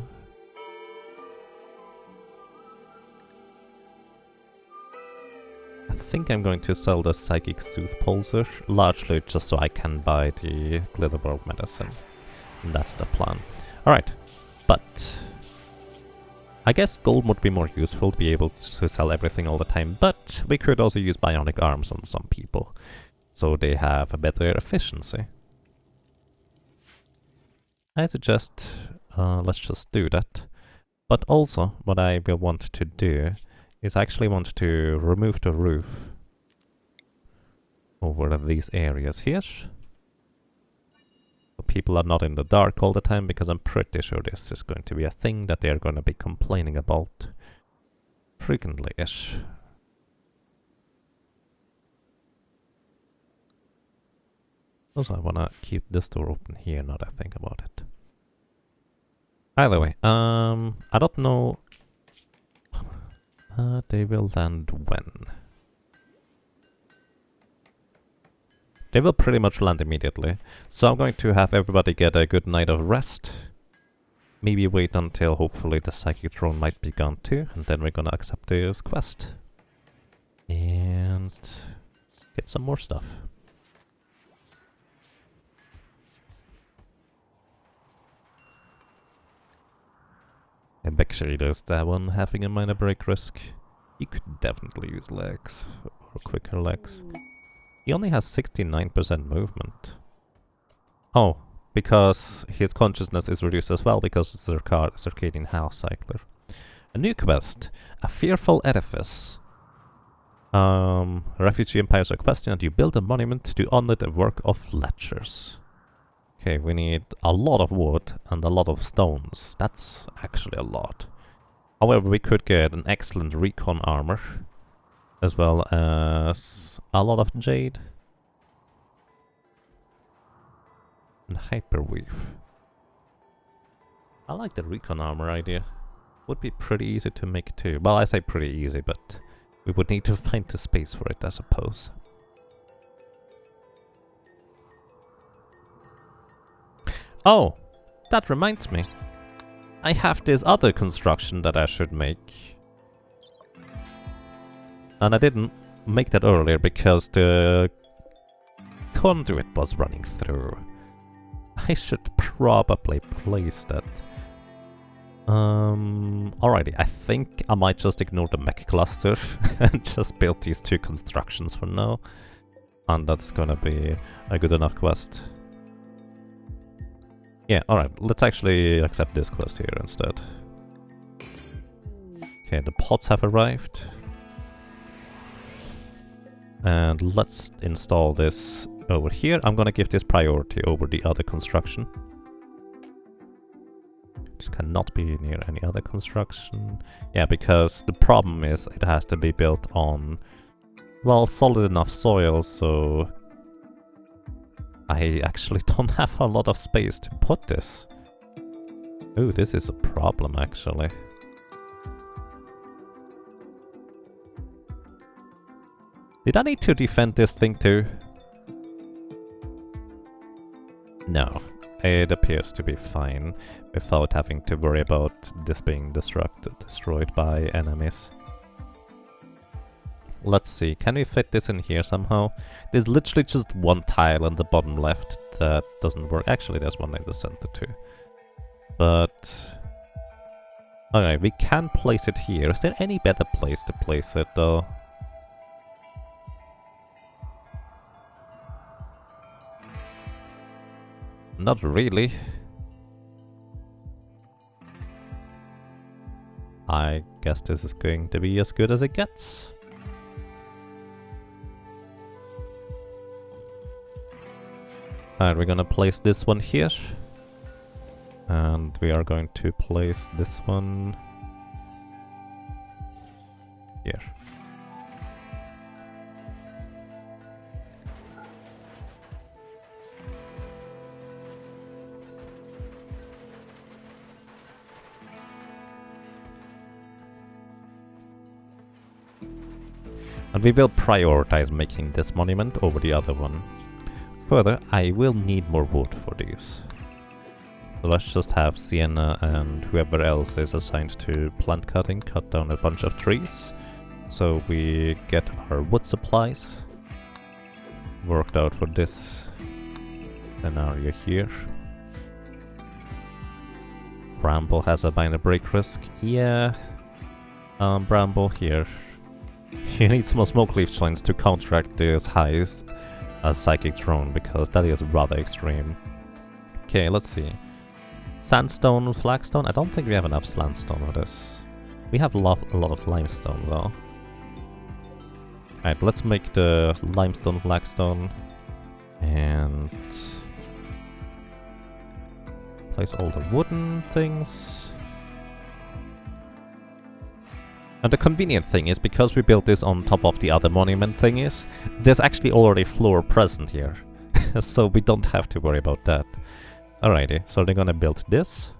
I think I'm going to sell the Psychic Sooth Pulsar, largely just so I can buy the Rimworld medicine. And that's the plan. Alright, but... I guess gold would be more useful to be able to sell everything all the time, but we could also use bionic arms on some people, so they have a better efficiency. I suggest let's just do that. But also, what I will want to do is I actually want to remove the roof over these areas here. So people are not in the dark all the time, because I'm pretty sure this is going to be a thing that they're going to be complaining about frequently-ish. Also, I want to keep this door open here now that I think about it. Either way, I don't know. They will land when? They will pretty much land immediately. So I'm going to have everybody get a good night of rest. Maybe wait until hopefully the psychic drone might be gone too, and then we're gonna accept this quest. And get some more stuff. And Bekshiri does that one, having a minor break risk. He could definitely use legs, or quicker legs. He only has 69% movement. Oh, because his consciousness is reduced as well, because it's a circadian house cycler. A new quest, a fearful edifice. Refugee empires are questioning that you build a monument to honor the work of Fletchers. Okay, we need a lot of wood and a lot of stones. That's actually a lot. However, we could get an excellent recon armor, as well as a lot of jade. And hyperweave. I like the recon armor idea. Would be pretty easy to make too. Well, I say pretty easy, but we would need to find the space for it, I suppose. Oh, that reminds me. I have this other construction that I should make. And I didn't make that earlier because the conduit was running through. I should probably place that. Alrighty, I think I might just ignore the mech cluster and just build these two constructions for now. And that's gonna be a good enough quest. Yeah, alright, let's actually accept this quest here instead. Okay, the pots have arrived. And let's install this over here. I'm gonna give this priority over the other construction. This cannot be near any other construction. Yeah, because the problem is it has to be built on, well, solid enough soil, so I actually don't have a lot of space to put this. Oh, this is a problem actually. Did I need to defend this thing too? No, it appears to be fine without having to worry about this being destroyed by enemies. Let's see, can we fit this in here somehow? There's literally just one tile on the bottom left that doesn't work. Actually, there's one in the center too. But... alright, we can place it here. Is there any better place to place it though? Not really. I guess this is going to be as good as it gets. Alright, we're gonna place this one here. And we are going to place this one here. And we will prioritize making this monument over the other one. Further, I will need more wood for these. So let's just have Sienna and whoever else is assigned to plant cutting cut down a bunch of trees. So we get our wood supplies worked out for this scenario here. Bramble has a minor break risk. Yeah. Bramble here. You need some more smoke leaf joints to counteract this high psychic drone, because that is rather extreme. Okay, let's see. Sandstone, flagstone? I don't think we have enough sandstone for this. We have a lot of limestone though. Alright, let's make the limestone flagstone and place all the wooden things. And the convenient thing is, because we built this on top of the other monument thingies, there's actually already floor present here. So we don't have to worry about that. Alrighty, so they're gonna build this.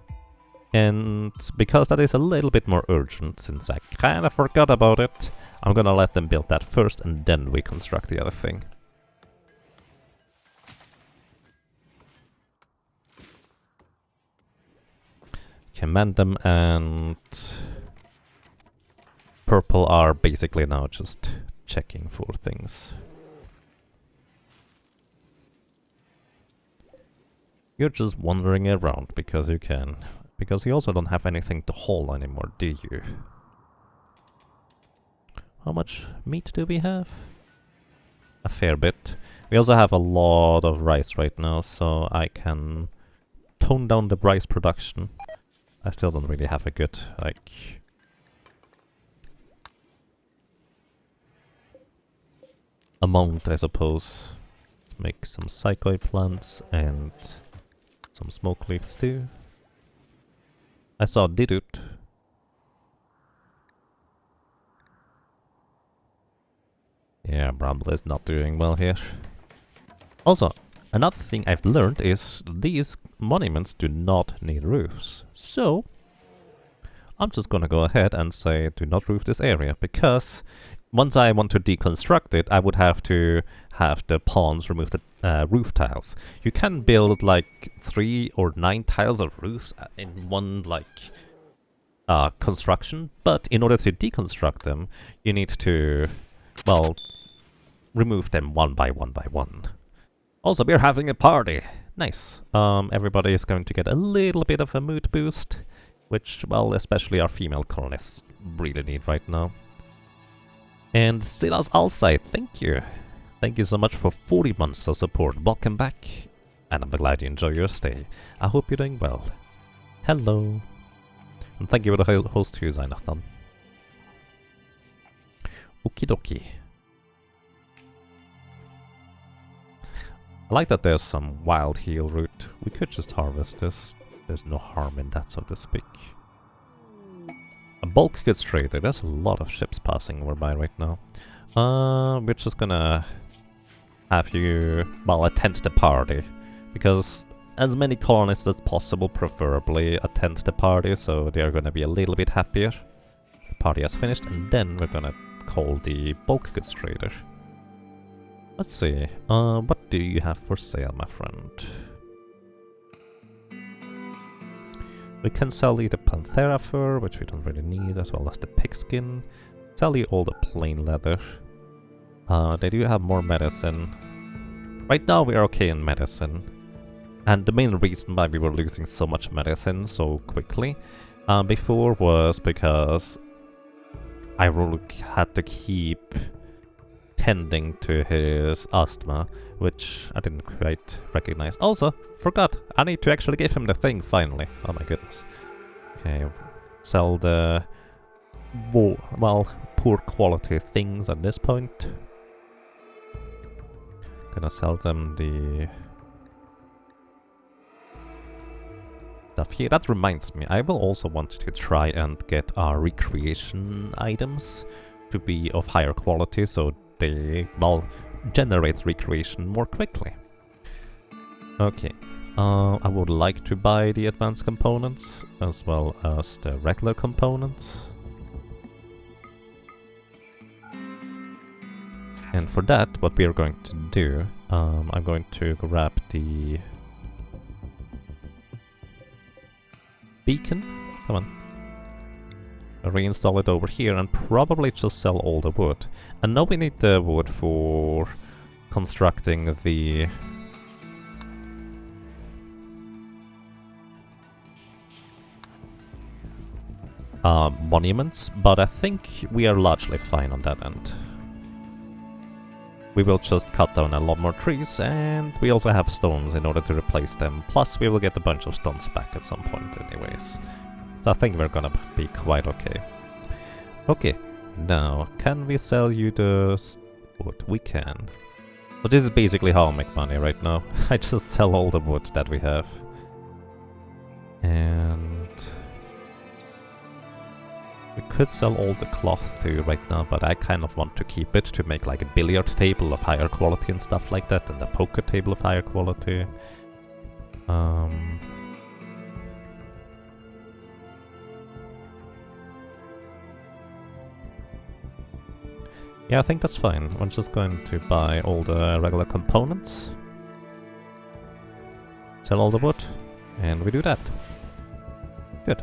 And because that is a little bit more urgent, since I kinda forgot about it, I'm gonna let them build that first and then we construct the other thing. Command them, and purple are basically now just checking for things. You're just wandering around because you can. Because you also don't have anything to haul anymore, do you? How much meat do we have? A fair bit. We also have a lot of rice right now, so I can tone down the rice production. I still don't really have a good, like... amount, I suppose. Let's make some psychoid plants and some smoke leaves too. I saw Didut. Yeah, Bramble is not doing well here. Also, another thing I've learned is these monuments do not need roofs. So, I'm just gonna go ahead and say do not roof this area, because once I want to deconstruct it, I would have to have the pawns remove the roof tiles. You can build like 3 or 9 tiles of roofs in one like construction, but in order to deconstruct them, you need to, well, remove them one by one. Also, we're having a party. Nice. Everybody is going to get a little bit of a mood boost, which, well, especially our female colonists really need right now. And Silas Alside, thank you. Thank you so much for 40 months of support. Welcome back. And I'm glad you enjoy your stay. I hope you're doing well. Hello. And thank you for the host too, Zainathan. Okie dokie. I like that there's some wild heal root. We could just harvest this. There's no harm in that, so to speak. A bulk goods trader. There's a lot of ships passing over by right now. We're just gonna have you, well, attend the party. Because as many colonists as possible preferably attend the party, so they are gonna be a little bit happier. The party has finished, and then we're gonna call the bulk goods trader. Let's see, what do you have for sale, my friend? We can sell you the Panthera fur, which we don't really need, as well as the pigskin. Sell you all the plain leather. They do have more medicine. Right now we are okay in medicine. And the main reason why we were losing so much medicine so quickly before was because I really had to keep tending to his asthma, which I didn't quite recognize. Also, forgot, I need to actually give him the thing finally. Oh my goodness. Okay, sell the well, poor quality things at this point. Gonna sell them the stuff here. That reminds me, I will also want to try and get our recreation items to be of higher quality, so they, well, generate recreation more quickly. Okay, I would like to buy the advanced components as well as the regular components. And for that, what we are going to do, I'm going to grab the beacon. Come on. Reinstall it over here and probably just sell all the wood. And now we need the wood for constructing the monuments, but I think we are largely fine on that end. We will just cut down a lot more trees, and we also have stones in order to replace them. Plus, we will get a bunch of stones back at some point anyways. So I think we're gonna be quite okay. Okay, now, can we sell you the wood? We can. So this is basically how I make money right now. I just sell all the wood that we have. And we could sell all the cloth too right now, but I kind of want to keep it to make like a billiard table of higher quality and stuff like that, and a poker table of higher quality. Yeah, I think that's fine. I'm just going to buy all the regular components, sell all the wood, and we do that. Good.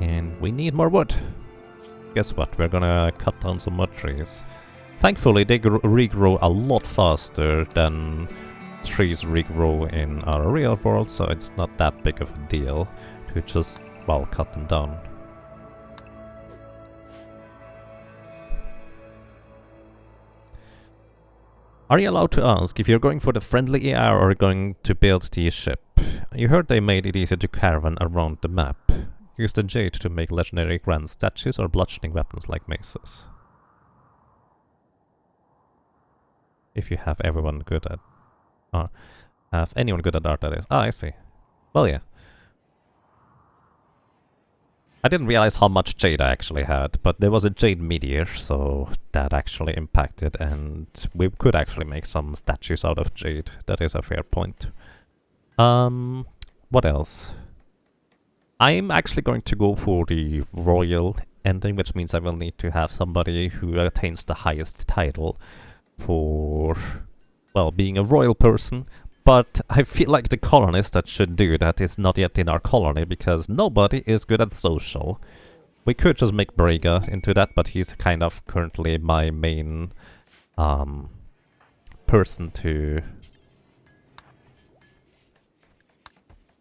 And we need more wood. Guess what? We're gonna cut down some more trees. Thankfully, they regrow a lot faster than trees regrow in our real world, so it's not that big of a deal to just, well, cut them down. Are you allowed to ask if you're going for the friendly AR or going to build the ship? You heard they made it easy to caravan around the map. Use the jade to make legendary grand statues or bludgeoning weapons like maces. If you have everyone good at... have anyone good at art, that is. Ah, I see. Well, yeah. I didn't realize how much jade I actually had, but there was a jade meteor, so that actually impacted, and we could actually make some statues out of jade. That is a fair point. What else? I'm actually going to go for the royal ending, which means I will need to have somebody who attains the highest title for, well, being a royal person. But I feel like the colonist that should do that is not yet in our colony, because nobody is good at social. We could just make Brega into that, but he's kind of currently my main person to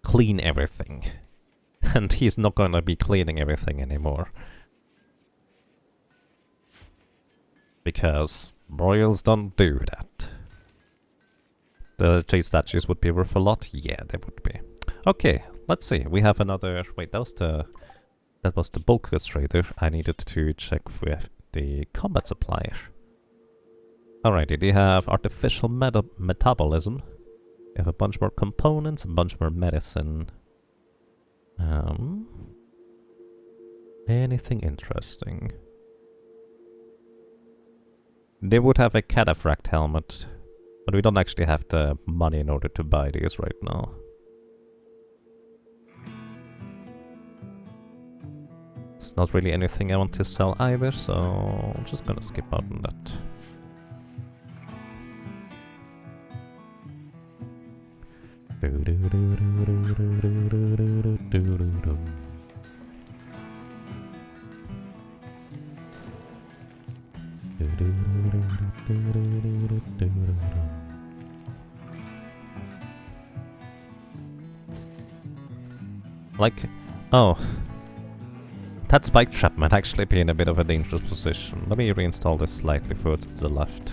clean everything. And he's not going to be cleaning everything anymore. Because royals don't do that. The jade statues would be worth a lot? Yeah, they would be. Okay, let's see. We have another... Wait, that was the bulk goods trader. I needed to check with the combat supplier. Alrighty, they have artificial metabolism. They have a bunch more components, a bunch more medicine. Anything interesting? They would have a cataphract helmet, but we don't actually have the money in order to buy these right now. It's not really anything I want to sell either, so I'm just gonna skip out on that. Like, oh, that spike trap might actually be in a bit of a dangerous position. Let me reinstall this slightly further to the left.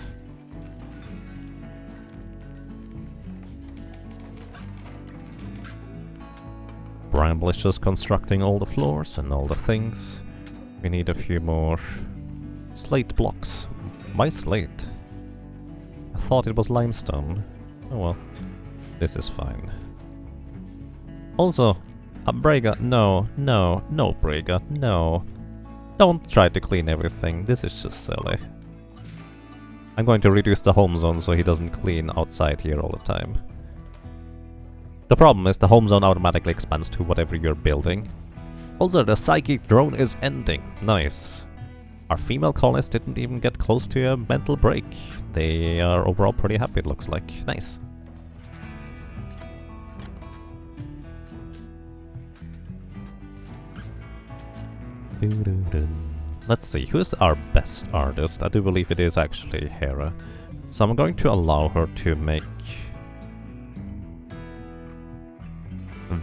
Bramble is just constructing all the floors and all the things. We need a few more slate blocks. Why slate? I thought it was limestone. Oh well, this is fine. Also, Brega, no, Brega, no. Don't try to clean everything, this is just silly. I'm going to reduce the home zone so he doesn't clean outside here all the time. The problem is the home zone automatically expands to whatever you're building. Also, the psychic drone is ending. Nice. Our female colonists didn't even get close to a mental break. They are overall pretty happy, it looks like. Nice. Let's see, who is our best artist? I do believe it is actually Hera. So I'm going to allow her to make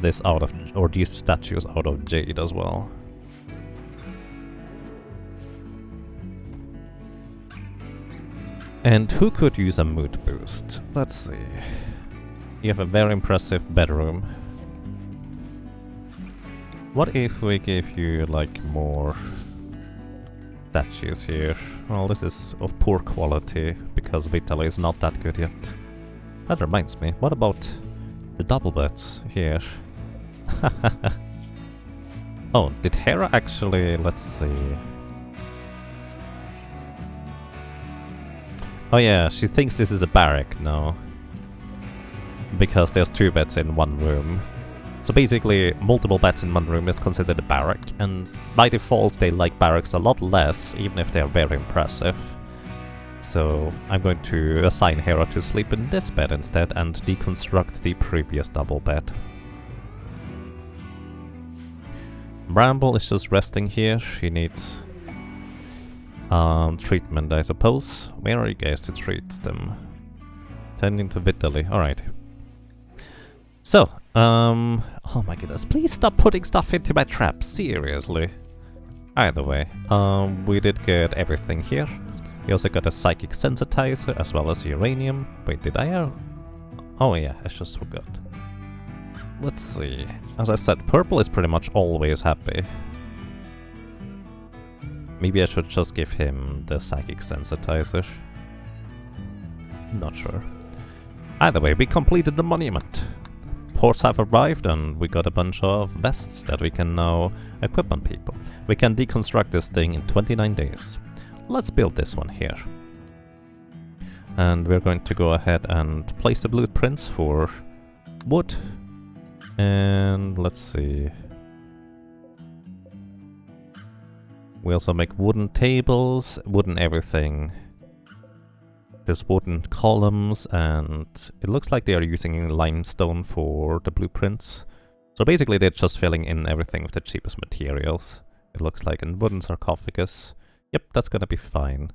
this out of, or these statues out of jade as well. And who could use a mood boost? Let's see. You have a very impressive bedroom. What if we gave you, like, more statues here? Well, this is of poor quality, because Vitali is not that good yet. That reminds me, what about the double beds here? Oh, did Hera actually... let's see... Oh yeah, she thinks this is a barrack now. Because there's 2 beds in one room. So basically, multiple beds in one room is considered a barrack, and by default they like barracks a lot less, even if they're very impressive. So I'm going to assign Hera to sleep in this bed instead and deconstruct the previous double bed. Bramble is just resting here, she needs treatment, I suppose. Where are you guys to treat them? Tending to Vitali, alright. So, oh my goodness, please stop putting stuff into my traps, seriously. Either way, we did get everything here. We also got a psychic sensitizer as well as uranium. Wait, did I have... oh yeah, I just forgot. Let's see. As I said, purple is pretty much always happy. Maybe I should just give him the psychic sensitizer. Not sure. Either way, we completed the monument. Ports have arrived and we got a bunch of vests that we can now equip on people. We can deconstruct this thing in 29 days. Let's build this one here. And we're going to go ahead and place the blueprints for wood. And let's see. We also make wooden tables, wooden everything. There's wooden columns, and it looks like they are using limestone for the blueprints. So basically they're just filling in everything with the cheapest materials. It looks like, and wooden sarcophagus. Yep, that's gonna be fine.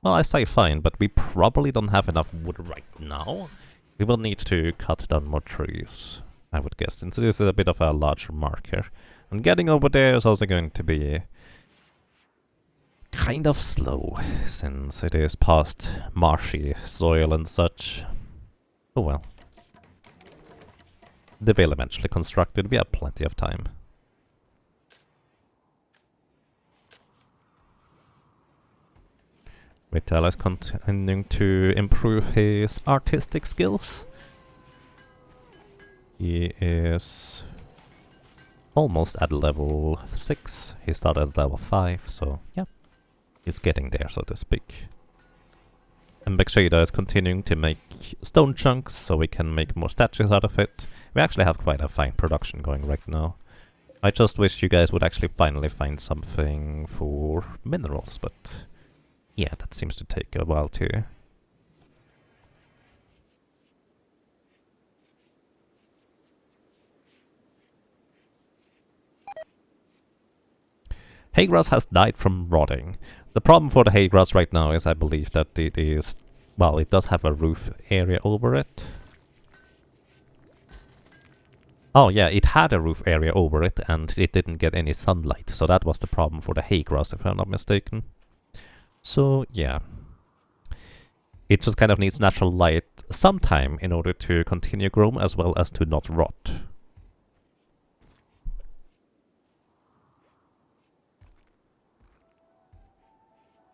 Well, I say fine, but we probably don't have enough wood right now. We will need to cut down more trees, I would guess, since this is a bit of a larger marker. And getting over there is also going to be kind of slow, since it is past marshy soil and such. Oh well. They will eventually construct it, we have plenty of time. Vital is continuing to improve his artistic skills. He is almost at level 6. He started at level 5, so yeah. He's getting there, so to speak. And Bekshida is continuing to make stone chunks so we can make more statues out of it. We actually have quite a fine production going right now. I just wish you guys would actually finally find something for minerals, but yeah, that seems to take a while too. Hay grass has died from rotting. The problem for the hay grass right now is I believe that it is, well, it does have a roof area over it. Oh yeah, it had a roof area over it and it didn't get any sunlight, so that was the problem for the hay grass if I'm not mistaken. So yeah, it just kind of needs natural light sometime in order to continue growing as well as to not rot.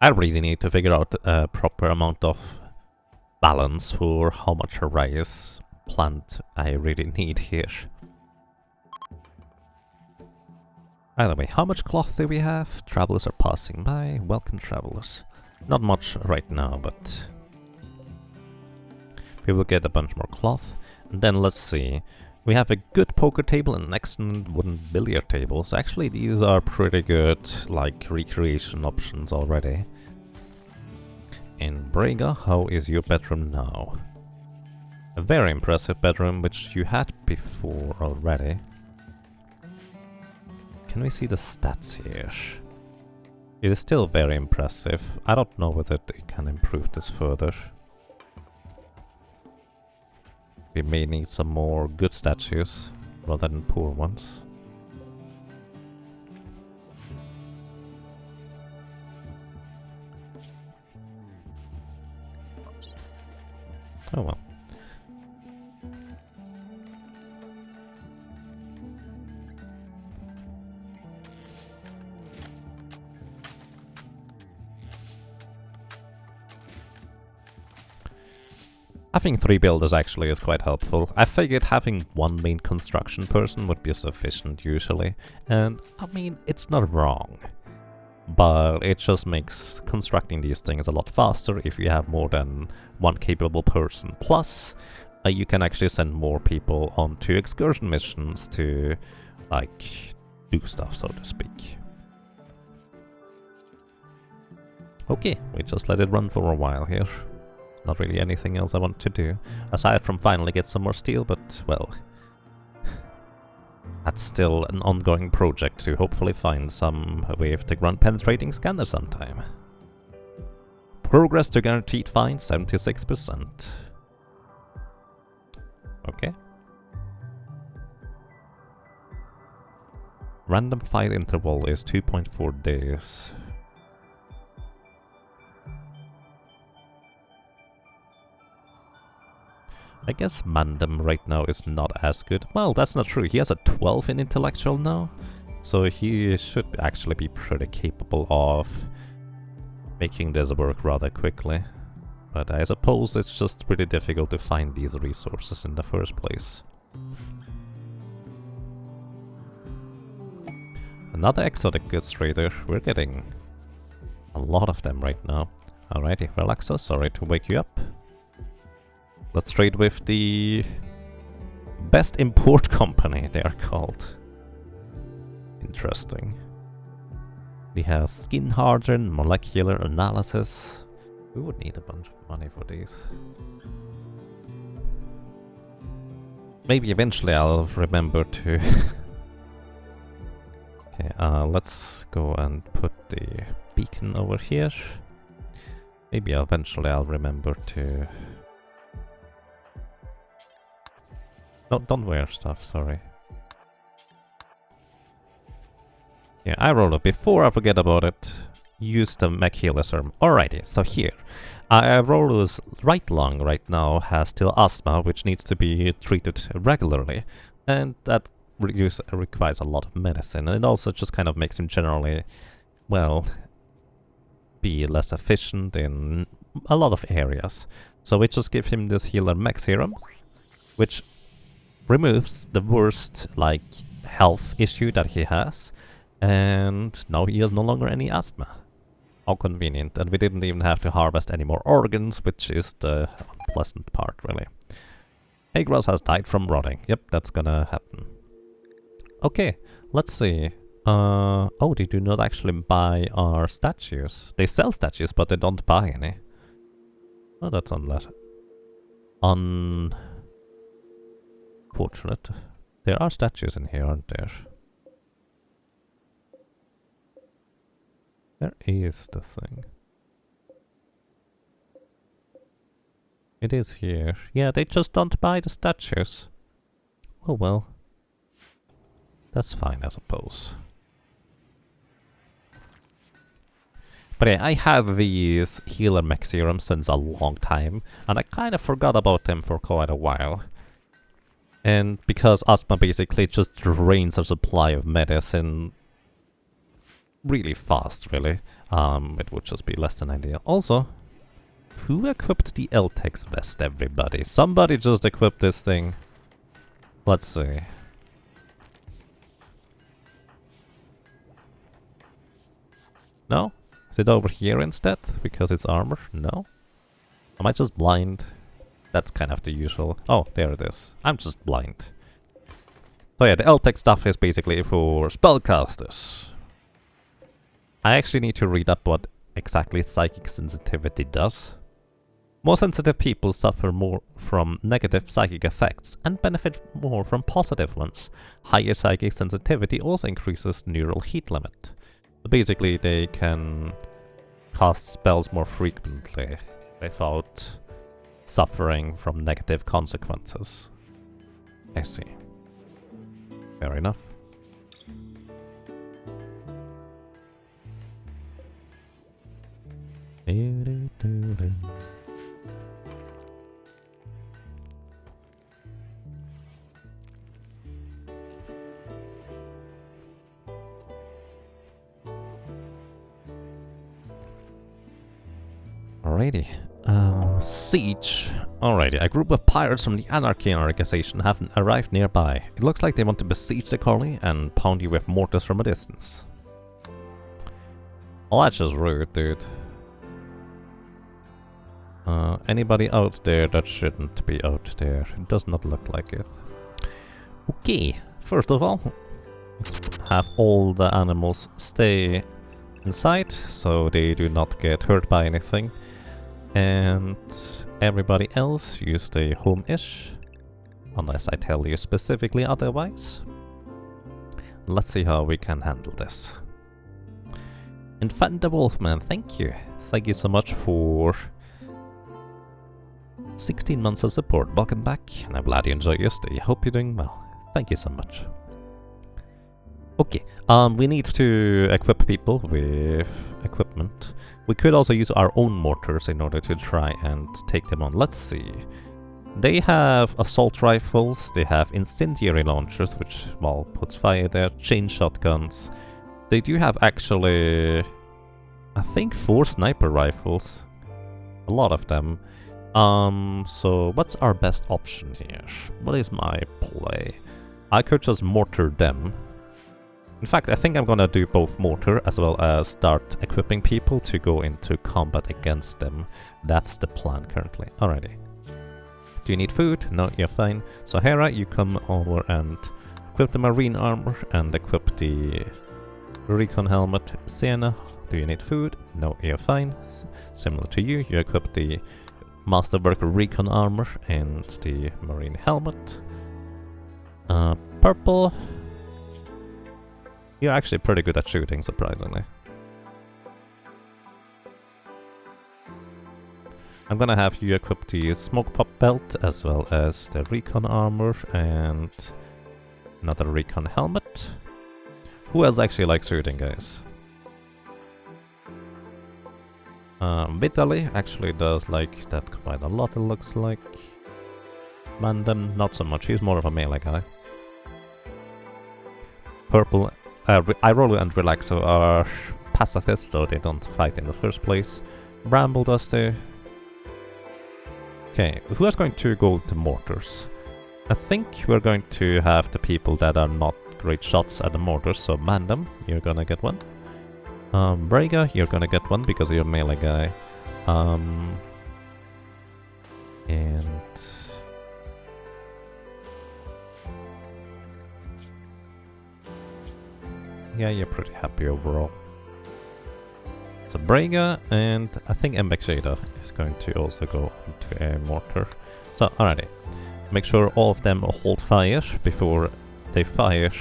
I really need to figure out a proper amount of balance for how much rice plant I really need here. By the way, how much cloth do we have? Travelers are passing by. Welcome, travelers. Not much right now, but we will get a bunch more cloth. And then let's see. We have a good poker table and an excellent wooden billiard table. So actually these are pretty good, like, recreation options already. In Brega, how is your bedroom now? A very impressive bedroom, which you had before already. Can we see the stats here? It is still very impressive. I don't know whether they can improve this further. We may need some more good statues rather than poor ones. Oh well. Having 3 builders actually is quite helpful. I figured having one main construction person would be sufficient usually, and I mean, it's not wrong. But it just makes constructing these things a lot faster if you have more than one capable person. Plus, you can actually send more people onto excursion missions to, like, do stuff, so to speak. Okay, we just let it run for a while here. Not really anything else I want to do, aside from finally get some more steel, but, well, that's still an ongoing project to hopefully find some way of the ground penetrating scanner sometime. Progress to guaranteed find 76%. Okay. Random fight interval is 2.4 days. I guess Mandem right now is not as good. Well, that's not true. He has a 12 in intellectual now, so he should actually be pretty capable of making this work rather quickly. But I suppose it's just really difficult to find these resources in the first place. Another exotic goods trader. We're getting a lot of them right now. Alrighty, Relaxo, sorry to wake you up. Let's trade with the best import company, they are called. Interesting. We have skin harden, molecular analysis. We would need a bunch of money for these. Maybe eventually I'll remember to... Okay, let's go and put the beacon over here. Maybe eventually I'll remember to... No, don't wear stuff, sorry. Yeah, I rolled it before I forget about it. Use the mech healer serum. Alrighty, so here. Rolo's right lung right now has still asthma, which needs to be treated regularly. And that requires a lot of medicine. And it also just kind of makes him generally, well, be less efficient in a lot of areas. So we just give him this healer mech serum, which removes the worst, like, health issue that he has, and now he has no longer any asthma. How convenient. And we didn't even have to harvest any more organs, which is the unpleasant part, really. Hay grass has died from rotting. Yep, that's gonna happen. Okay, let's see. Oh, they do not actually buy our statues. They sell statues, but they don't buy any. Oh, that's unfortunate. There are statues in here, aren't there? There is the thing. It is here. Yeah, they just don't buy the statues. Oh well. That's fine, I suppose. But yeah, I had these healer mech serums since a long time, and I kind of forgot about them for quite a while. And because asthma basically just drains our supply of medicine really fast, really, it would just be less than ideal. Also, who equipped the Eltex vest, everybody? Somebody just equipped this thing. Let's see. No? Is it over here instead? Because it's armor? No? Am I just blind? That's kind of the usual. Oh, there it is. I'm just blind. So yeah, the Eltex stuff is basically for spellcasters. I actually need to read up what exactly psychic sensitivity does. More sensitive people suffer more from negative psychic effects and benefit more from positive ones. Higher psychic sensitivity also increases neural heat limit. So basically they can cast spells more frequently without suffering from negative consequences. I see. Fair enough. Alrighty. Siege. Alrighty, a group of pirates from the Anarchy organization have arrived nearby. It looks like they want to besiege the colony and pound you with mortars from a distance. Well, that's just rude, dude. Anybody out there that shouldn't be out there? It does not look like it. Okay, first of all, let's have all the animals stay inside so they do not get hurt by anything. And everybody else, you stay home-ish, unless I tell you specifically otherwise. Let's see how we can handle this. Infant the Wolfman, thank you. Thank you so much for 16 months of support. Welcome back, and I'm glad you enjoyed your stay. Hope you're doing well. Thank you so much. Okay, we need to equip people with equipment. We could also use our own mortars in order to try and take them on. Let's see. They have assault rifles, they have incendiary launchers, which, well, puts fire there, chain shotguns. They do have actually, I think, 4 sniper rifles. A lot of them. So what's our best option here? What is my play? I could just mortar them. In fact, I think I'm gonna do both mortar as well as start equipping people to go into combat against them. That's the plan currently. Alrighty. Do you need food? No, you're fine. So Hera, you come over and equip the marine armor and equip the recon helmet. Sienna, do you need food? No, you're fine. Similar to you, you equip the masterwork recon armor and the marine helmet. Purple. You're actually pretty good at shooting, surprisingly. I'm gonna have you equip the smoke pop belt as well as the recon armor and another recon helmet. Who else actually likes shooting, guys? Vitaly actually does like that quite a lot, it looks like. Mandem, not so much, he's more of a melee guy. Purple, Irola and Relaxo are pacifists, so they don't fight in the first place. Bramble does too. Okay, who is going to go to mortars? I think we're going to have the people that are not great shots at the mortars, so Mandem, you're gonna get one. Braga, you're gonna get one because you're a melee guy. And... yeah, you're pretty happy overall. So Braga, and I think Mbexada is going to also go into a mortar. So, alrighty. Make sure all of them hold fire before they fire.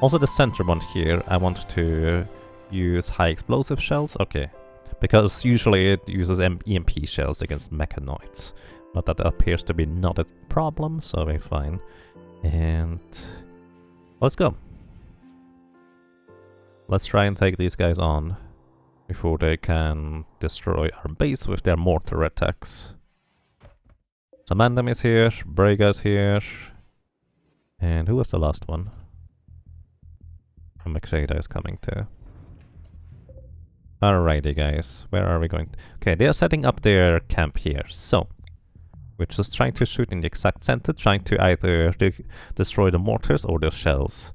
Also the center one here, I want to use high explosive shells. Okay. Because usually it uses EMP shells against mechanoids. But that appears to be not a problem, so we're fine. And... let's go. Let's try and take these guys on before they can destroy our base with their mortar attacks. So Mandam is here, Braga's here, and who was the last one? Mexada is coming too. Alrighty guys, where are we going? Okay, they are setting up their camp here, so we're just trying to shoot in the exact center, trying to either destroy the mortars or the shells.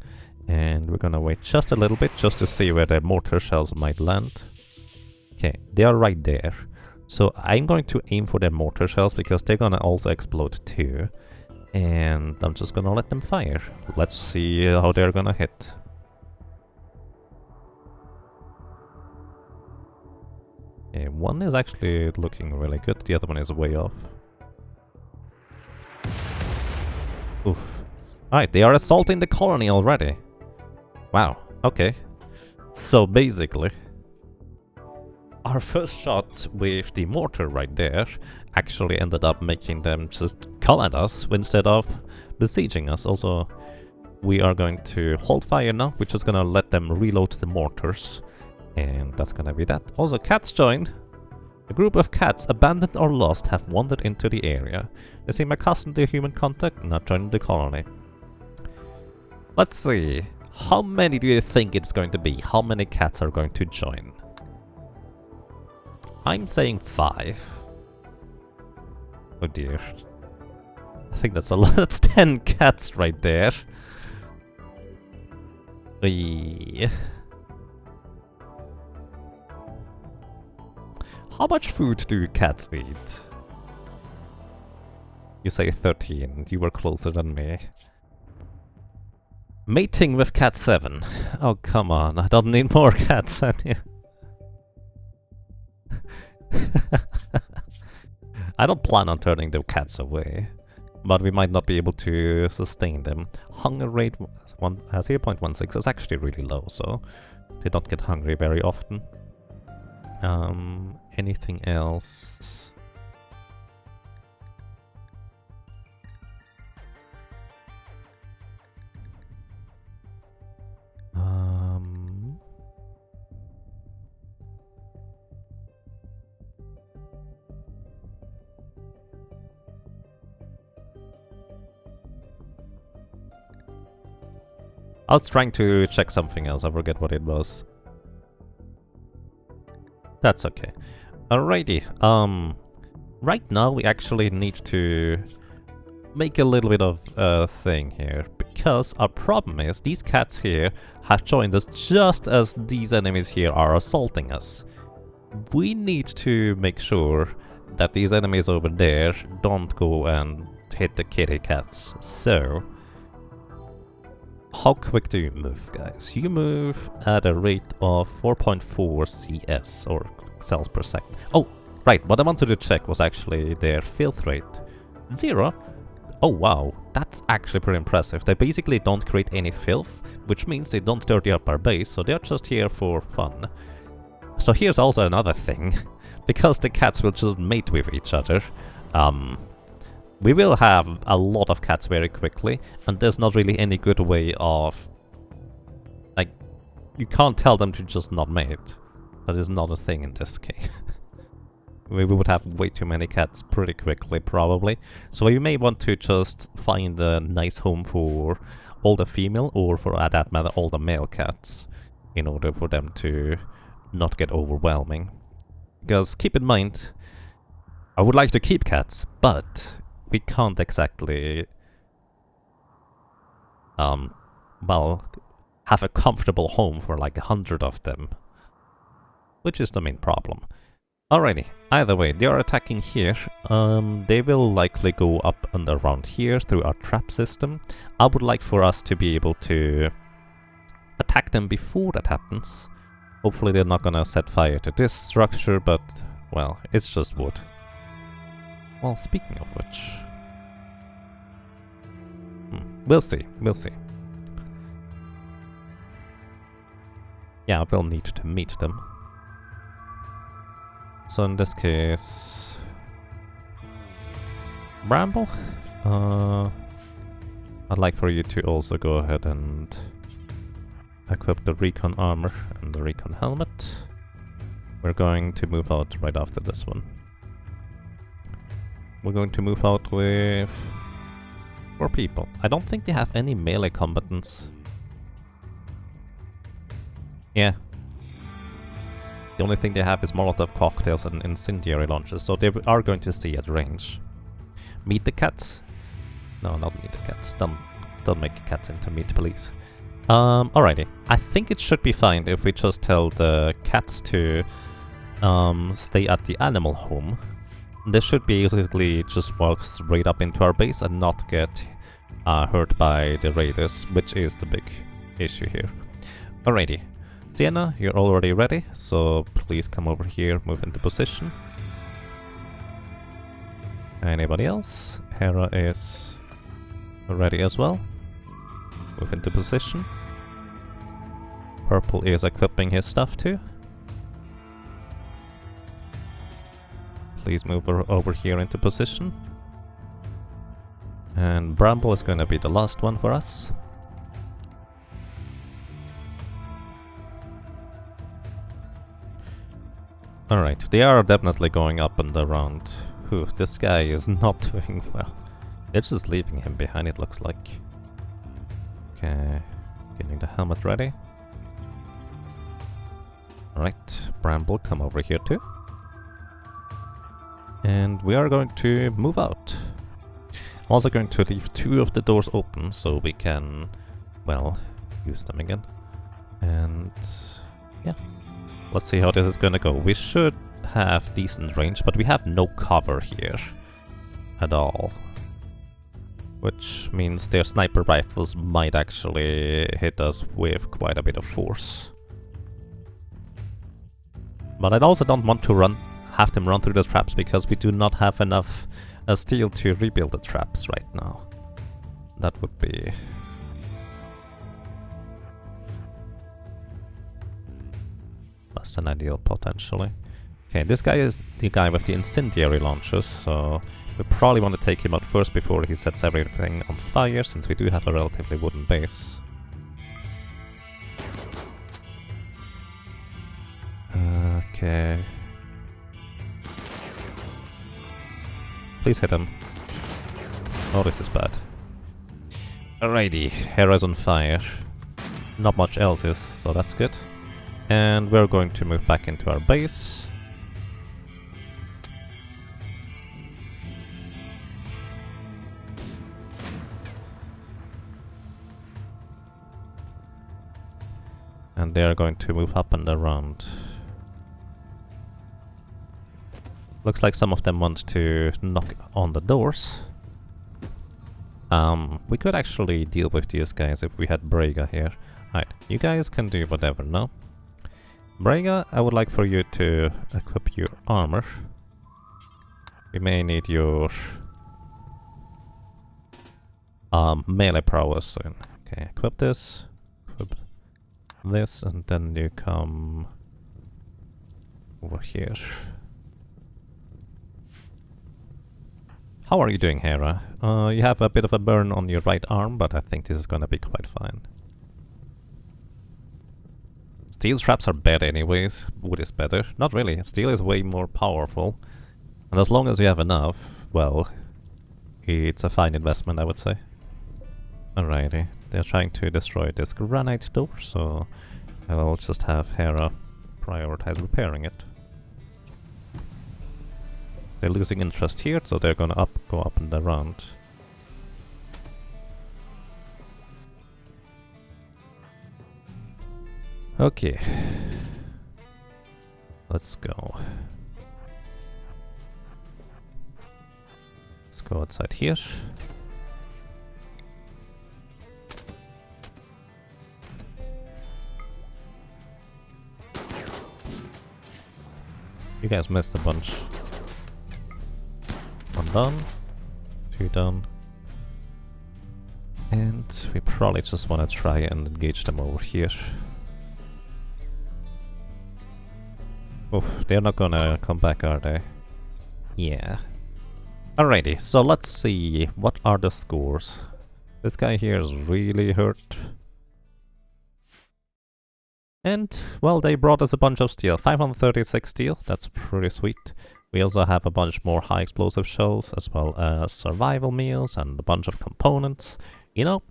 And we're gonna wait just a little bit just to see where the mortar shells might land. Okay, they are right there. So I'm going to aim for the mortar shells because they're gonna also explode too. And I'm just gonna let them fire. Let's see how they're gonna hit. Okay, one is actually looking really good, the other one is way off. Oof. Alright, they are assaulting the colony already. Wow, okay. So basically, our first shot with the mortar right there actually ended up making them just come at us instead of besieging us. Also, we are going to hold fire now, which is gonna let them reload the mortars. And that's gonna be that. Also, cats joined. A group of cats, abandoned or lost, have wandered into the area. They seem accustomed to human contact and are joining the colony. Let's see. How many do you think it's going to be? How many cats are going to join? I'm saying 5. Oh dear. I think that's a lot. That's 10 cats right there. Eee. How much food do cats eat? You say 13. You were closer than me. Mating with cat 7. Oh, come on. I don't need more cats, than you. I don't plan on turning the cats away, but we might not be able to sustain them. Hunger rate 0.16 is actually really low, so they don't get hungry very often. Anything else? I was trying to check something else, I forget what it was. That's okay. Alrighty, right now we actually need to make a little bit of a thing here, because our problem is these cats here have joined us just as these enemies here are assaulting us. We need to make sure that these enemies over there don't go and hit the kitty cats. So, how quick do you move, guys? You move at a rate of 4.4 CS, or cells per second. Oh, right, what I wanted to check was actually their filth rate. 0? Oh wow, that's actually pretty impressive. They basically don't create any filth, which means they don't dirty up our base, so they're just here for fun. So here's also another thing. Because the cats will just mate with each other, we will have a lot of cats very quickly, and there's not really any good way of... like, you can't tell them to just not mate. That is not a thing in this game. We would have way too many cats pretty quickly, probably. So you may want to just find a nice home for all the female, or for that matter, all the male cats, in order for them to not get overwhelming. Because keep in mind, I would like to keep cats, but we can't exactly, well, have a comfortable home for like 100 of them. which is the main problem. Alrighty, either way, they are attacking here. They will likely go up and around here through our trap system. I would like for us to be able to attack them before that happens. Hopefully they're not gonna set fire to this structure, but, well, it's just wood. Well, speaking of which... we'll see, we'll see. Yeah, we'll need to meet them. So in this case... Bramble? I'd like for you to also go ahead and equip the recon armor and the recon helmet. We're going to move out right after this one. We're going to move out with 4 people. I don't think they have any melee combatants. Yeah. The only thing they have is Molotov cocktails and incendiary launchers, so they are going to stay at range. Meet the cats? No, not meet the cats. Don't make cats into meat, please. Alrighty. I think it should be fine if we just tell the cats to stay at the animal home. They should basically just walk straight up into our base and not get hurt by the raiders, which is the big issue here. Alrighty. Sienna, you're already ready, so please come over here, move into position. Anybody else? Hera is ready as well. Move into position. Purple is equipping his stuff too. Please move over here into position. And Bramble is gonna be the last one for us. Alright, they are definitely going up and around. Whew, this guy is not doing well. They're just leaving him behind, it looks like. Okay, getting the helmet ready. Alright, Bramble, come over here too. And we are going to move out. I'm also going to leave 2 of the doors open so we can, well, use them again. And yeah. Let's see how this is gonna go. We should have decent range, but we have no cover here at all. Which means their sniper rifles might actually hit us with quite a bit of force. But I also don't want to have them run through the traps because we do not have enough steel to rebuild the traps right now. That would be... less than ideal, potentially. Okay, this guy is the guy with the incendiary launchers, so we probably want to take him out first before he sets everything on fire, since we do have a relatively wooden base. Okay. Please hit him. Oh, this is bad. Alrighty, Hera's on fire. Not much else is, so that's good. And we're going to move back into our base. And they are going to move up and around. Looks like some of them want to knock on the doors. We could actually deal with these guys if we had Brega here. Alright, you guys can do whatever now. Brega, I would like for you to equip your armor. We may need your melee prowess soon. Okay, equip this, equip this, and then you come over here. How are you doing, Hera? You have a bit of a burn on your right arm, but I think this is gonna be quite fine. Steel traps are bad anyways. Wood is better. Not really. Steel is way more powerful. And as long as you have enough, well, it's a fine investment, I would say. Alrighty. They're trying to destroy this granite door, so I'll just have Hera prioritize repairing it. They're losing interest here, so they're gonna go up and around. Okay. Let's go. Let's go outside here. You guys missed a bunch. One done. Two done. And we probably just want to try and engage them over here. Oof, they're not gonna come back, are they? Yeah. Alrighty, so let's see. What are the scores? This guy here is really hurt. And, well, they brought us a bunch of steel. 536 steel, that's pretty sweet. We also have a bunch more high explosive shells, as well as survival meals and a bunch of components. You know,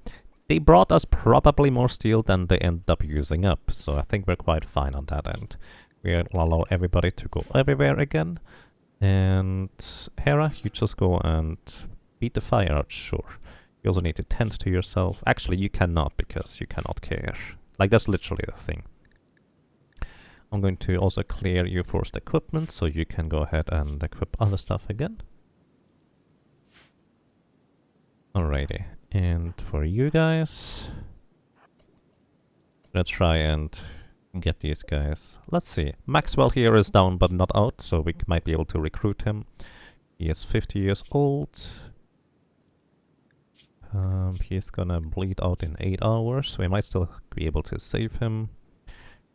they brought us probably more steel than they ended up using up, so I think we're quite fine on that end. We'll allow everybody to go everywhere again. And Hera, you just go and beat the fire out, sure. You also need to tend to yourself. Actually, you cannot, because you cannot care. Like, that's literally the thing. I'm going to also clear your forced equipment, so you can go ahead and equip other stuff again. Alrighty, and for you guys, let's try and get these guys. Let's see, Maxwell here is down but not out, so we might be able to recruit him. He is 50 years old. He's gonna bleed out in 8 hours, so we might still be able to save him.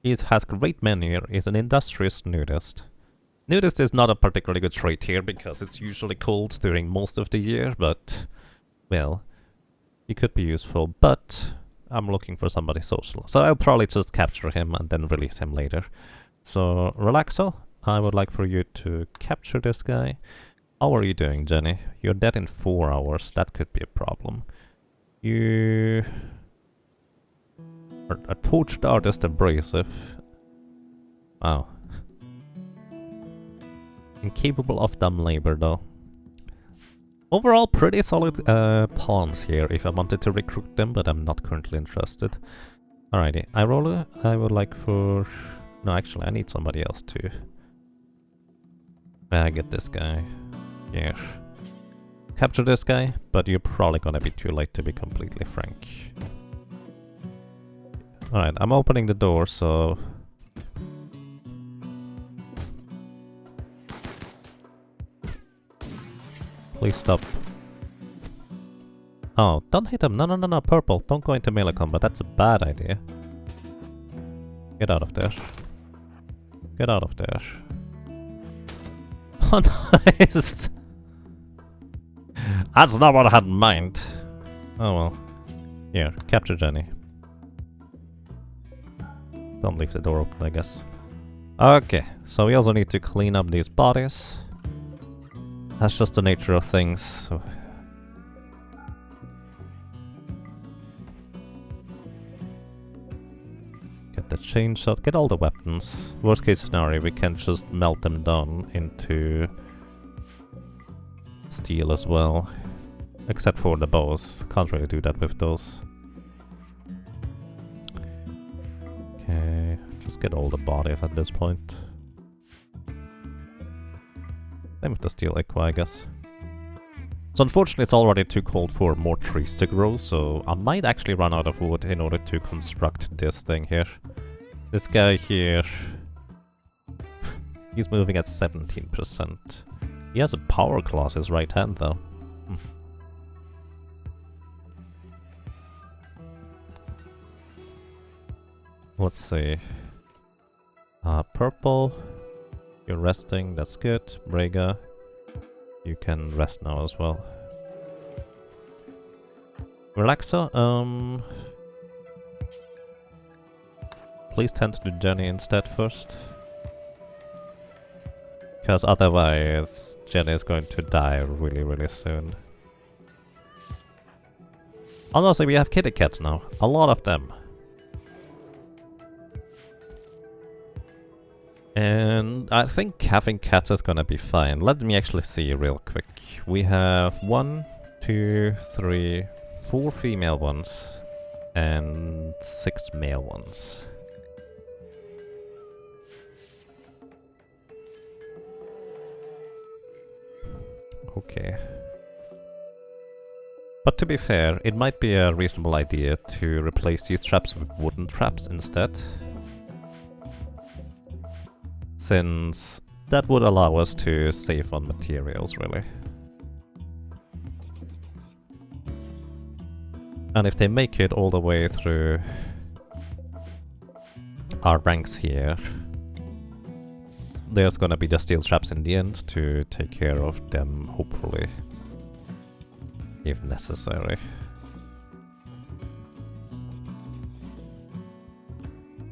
He has great manure, is an industrious nudist. Nudist is not a particularly good trait here, because it's usually cold during most of the year, but, well, he could be useful, but I'm looking for somebody social. So I'll probably just capture him and then release him later. So, Relaxo, I would like for you to capture this guy. How are you doing, Jenny? You're dead in 4 hours, that could be a problem. You... A tortured artist abrasive. Wow. Incapable of dumb labor though. Overall pretty solid pawns here if I wanted to recruit them, but I'm not currently interested. Alrighty, iRoller, I would like for... No, actually I need somebody else to... get this guy. Yeah. Capture this guy, but you're probably gonna be too late to be completely frank. Alright, I'm opening the door, so... Please stop. Oh, don't hit him. No, purple. Don't go into melee combat. That's a bad idea. Get out of there. Get out of there. Oh, nice! That's not what I had in mind. Oh well. Here, capture Jenny. Don't leave the door open, I guess. Okay, so we also need to clean up these bodies. That's just the nature of things, so... Get the chainsaw, get all the weapons. Worst case scenario, we can just melt them down into... steel as well. Except for the bows. Can't really do that with those. Okay, just get all the bodies at this point. Same with the steel equa, I guess. So unfortunately it's already too cold for more trees to grow, so I might actually run out of wood in order to construct this thing here. This guy here... he's moving at 17%. He has a power class his right hand though. Let's see. Purple. You're resting, that's good. Brega. You can rest now as well. Relaxo, please tend to Jenny instead first. Because otherwise Jenny is going to die really soon. Honestly, we have kitty cats now. A lot of them. And I think having cats is gonna be fine. Let me actually see real quick. We have 1, 2, 3, 4 female ones and 6 male ones. Okay. But to be fair, it might be a reasonable idea to replace these traps with wooden traps instead. Since that would allow us to save on materials, really. And if they make it all the way through our ranks here, there's gonna be the steel traps in the end to take care of them, hopefully, if necessary.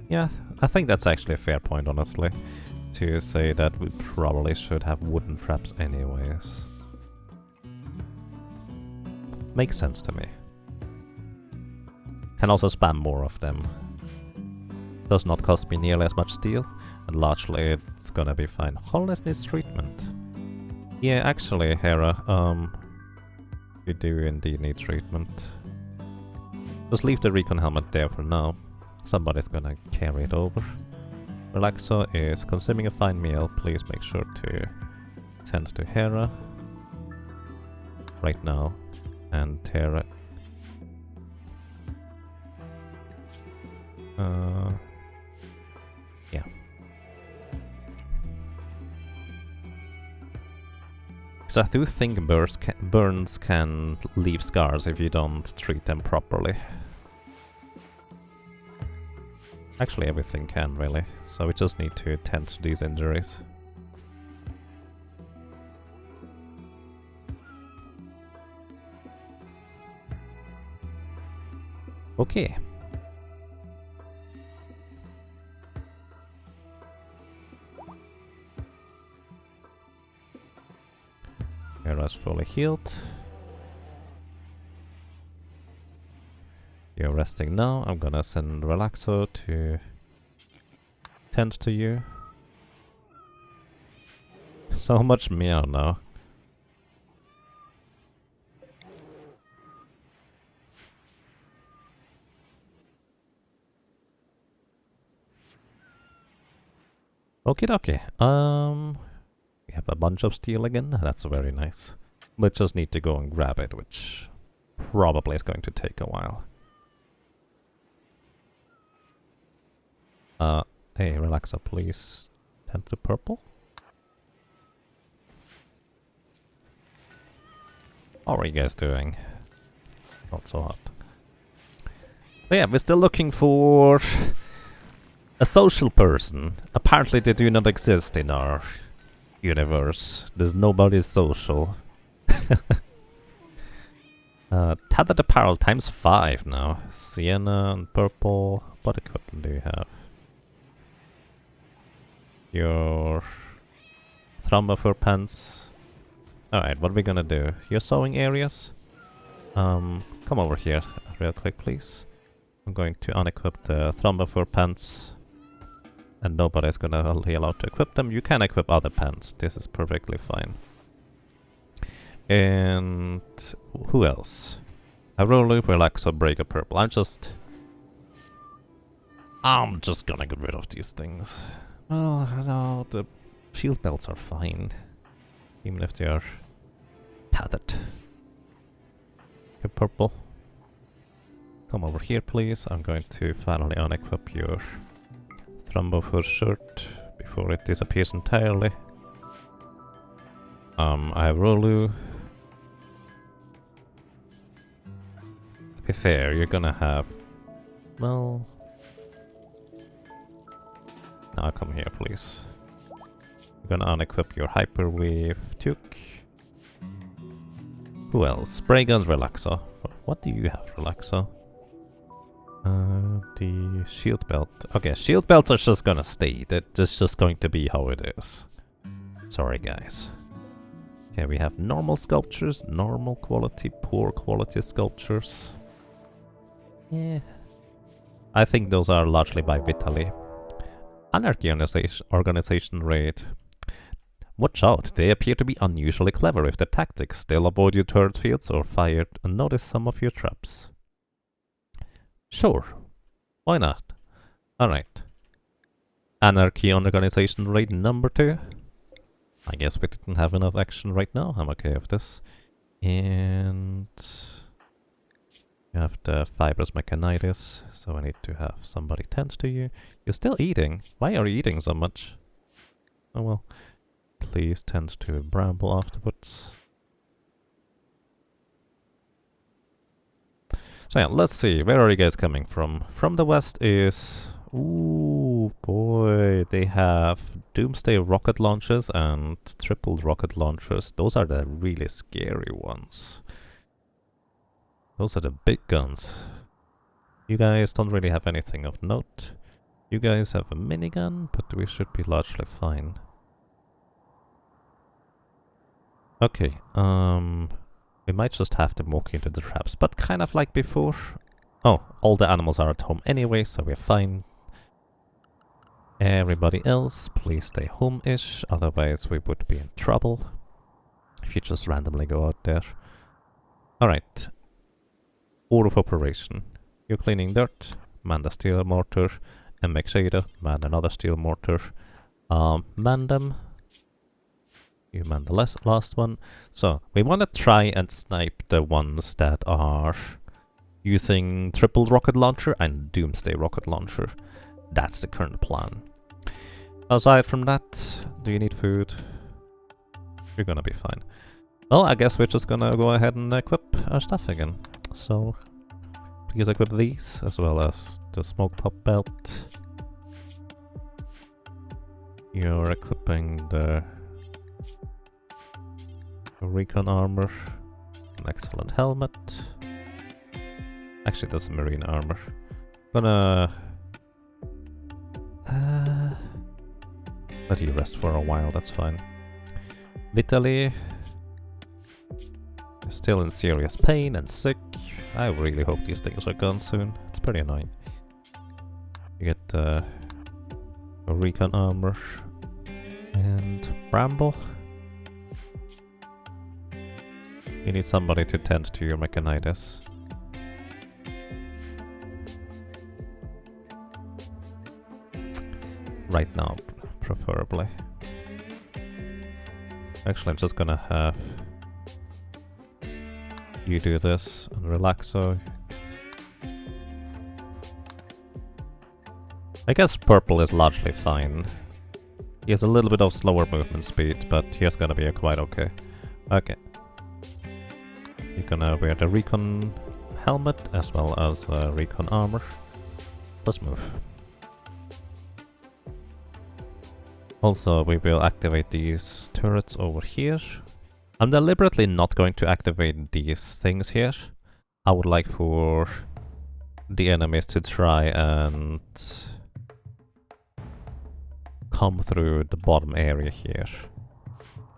Yeah, I think that's actually a fair point, honestly, to say that we probably should have wooden traps anyways. Makes sense to me. Can also spam more of them. Does not cost me nearly as much steel, and largely it's gonna be fine. Holness needs treatment. Yeah, actually, Hera, you do indeed need treatment. Just leave the recon helmet there for now. Somebody's gonna carry it over. Relaxo is consuming a fine meal. Please make sure to tend to Hera right now. And Hera... yeah. So I do think burns can leave scars if you don't treat them properly. Actually, everything can, really. So we just need to tend to these injuries. Okay. Hera's fully healed. You're resting now. I'm gonna send Relaxo to tend to you. So much meow now. Okie dokie. We have a bunch of steel again. That's very nice. We just need to go and grab it, which probably is going to take a while. Hey, Relaxo, please tend to purple. How are you guys doing? Not so hot. But yeah, we're still looking for a social person. Apparently they do not exist in our universe. There's nobody social. Tethered apparel times 5 now. Sienna and purple. What equipment do you have? Your Thrumbofur pants. Alright, what are we gonna do? Your sewing areas? Come over here real quick, please. I'm going to unequip the Thrumbofur pants. And nobody's gonna be allowed to equip them. You can equip other pants. This is perfectly fine. And who else? Arolu, Relaxo, Breaker, Purple. I'm just gonna get rid of these things. Oh, no, the shield belts are fine. Even if they are tethered. Okay, Purple. Come over here, please. I'm going to finally unequip your Thrumbofur shirt before it disappears entirely. I have Rolu. To be fair, you're gonna have... well... now come here, please. You're gonna unequip your Hyperweave Tuke. Who else? Spray guns, Relaxo. What do you have, Relaxo? The shield belt. Okay, shield belts are just gonna stay. That's just going to be how it is. Sorry, guys. Okay, we have normal sculptures, normal quality, poor quality sculptures. Yeah. I think those are largely by Vitaly. Anarchy organization raid. Watch out, they appear to be unusually clever with their tactics. They'll avoid your turret fields or fire and notice some of your traps. Sure. Why not? Alright. Anarchy organization raid number 2. I guess we didn't have enough action right now. I'm okay with this. And you have the fibrous mechanitis, so I need to have somebody tend to you. You're still eating. Why are you eating so much? Oh well. Please tend to bramble afterwards. So yeah, let's see. Where are you guys coming from? From the west is... Ooh, boy. They have Doomsday rocket launchers and triple rocket launchers. Those are the really scary ones. Those are the big guns. You guys don't really have anything of note. You guys have a minigun, but we should be largely fine. Okay, we might just have to walk into the traps, but kind of like before. Oh, all the animals are at home anyway, so we're fine. Everybody else, please stay home-ish, otherwise we would be in trouble if you just randomly go out there. Alright. Order of operation. You're cleaning dirt, man the steel mortar, and make shader, man another steel mortar. Man them. You man the last one. So, we want to try and snipe the ones that are using triple rocket launcher and Doomsday rocket launcher. That's the current plan. Aside from that, do you need food? You're gonna be fine. Well, I guess we're just gonna go ahead and equip our stuff again. So, please equip these, as well as the smoke pop belt. You're equipping the recon armor, an excellent helmet. Actually, that's marine armor. Gonna let you rest for a while, that's fine. Vitaly is still in serious pain and sick. I really hope these things are gone soon. It's pretty annoying. You get a recon armor and bramble. You need somebody to tend to your mechanitis. Right now, preferably. Actually, I'm just gonna have you do this and relaxo. I guess purple is largely fine. He has a little bit of slower movement speed, but he's gonna be quite okay. Okay. You're gonna wear the recon helmet as well as recon armor. Let's move. Also, we will activate these turrets over here. I'm deliberately not going to activate these things here. I would like for the enemies to try and come through the bottom area here.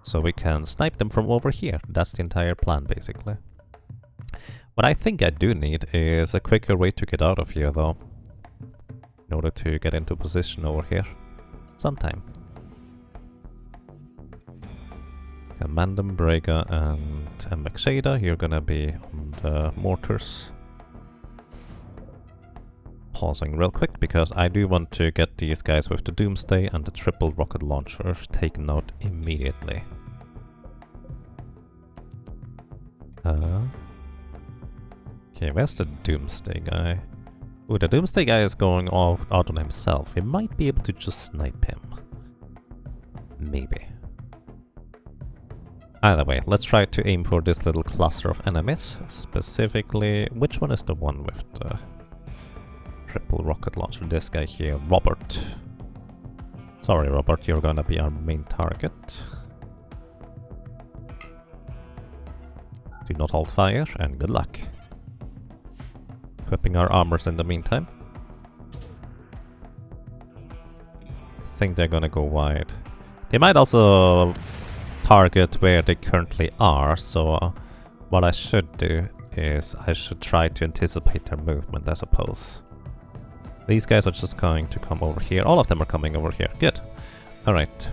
So we can snipe them from over here. That's the entire plan, basically. What I think I do need is a quicker way to get out of here, though. In order to get into position over here. Sometime. Mandem, Brega, and Mbexada, you're gonna be on the mortars. Pausing real quick, because I do want to get these guys with the Doomsday and the triple rocket launchers taken out immediately. Okay, where's the Doomsday guy? Ooh, the Doomsday guy is going out on himself. We might be able to just snipe him. Maybe. Either way, let's try to aim for this little cluster of enemies. Specifically, which one is the one with the triple rocket launcher? This guy here, Robert. Sorry, Robert, you're gonna be our main target. Do not hold fire, and good luck. Equipping our armors in the meantime. I think they're gonna go wide. They might also target where they currently are, so what I should do is I should try to anticipate their movement, I suppose. These guys are just going to come over here. All of them are coming over here. Good. Alright.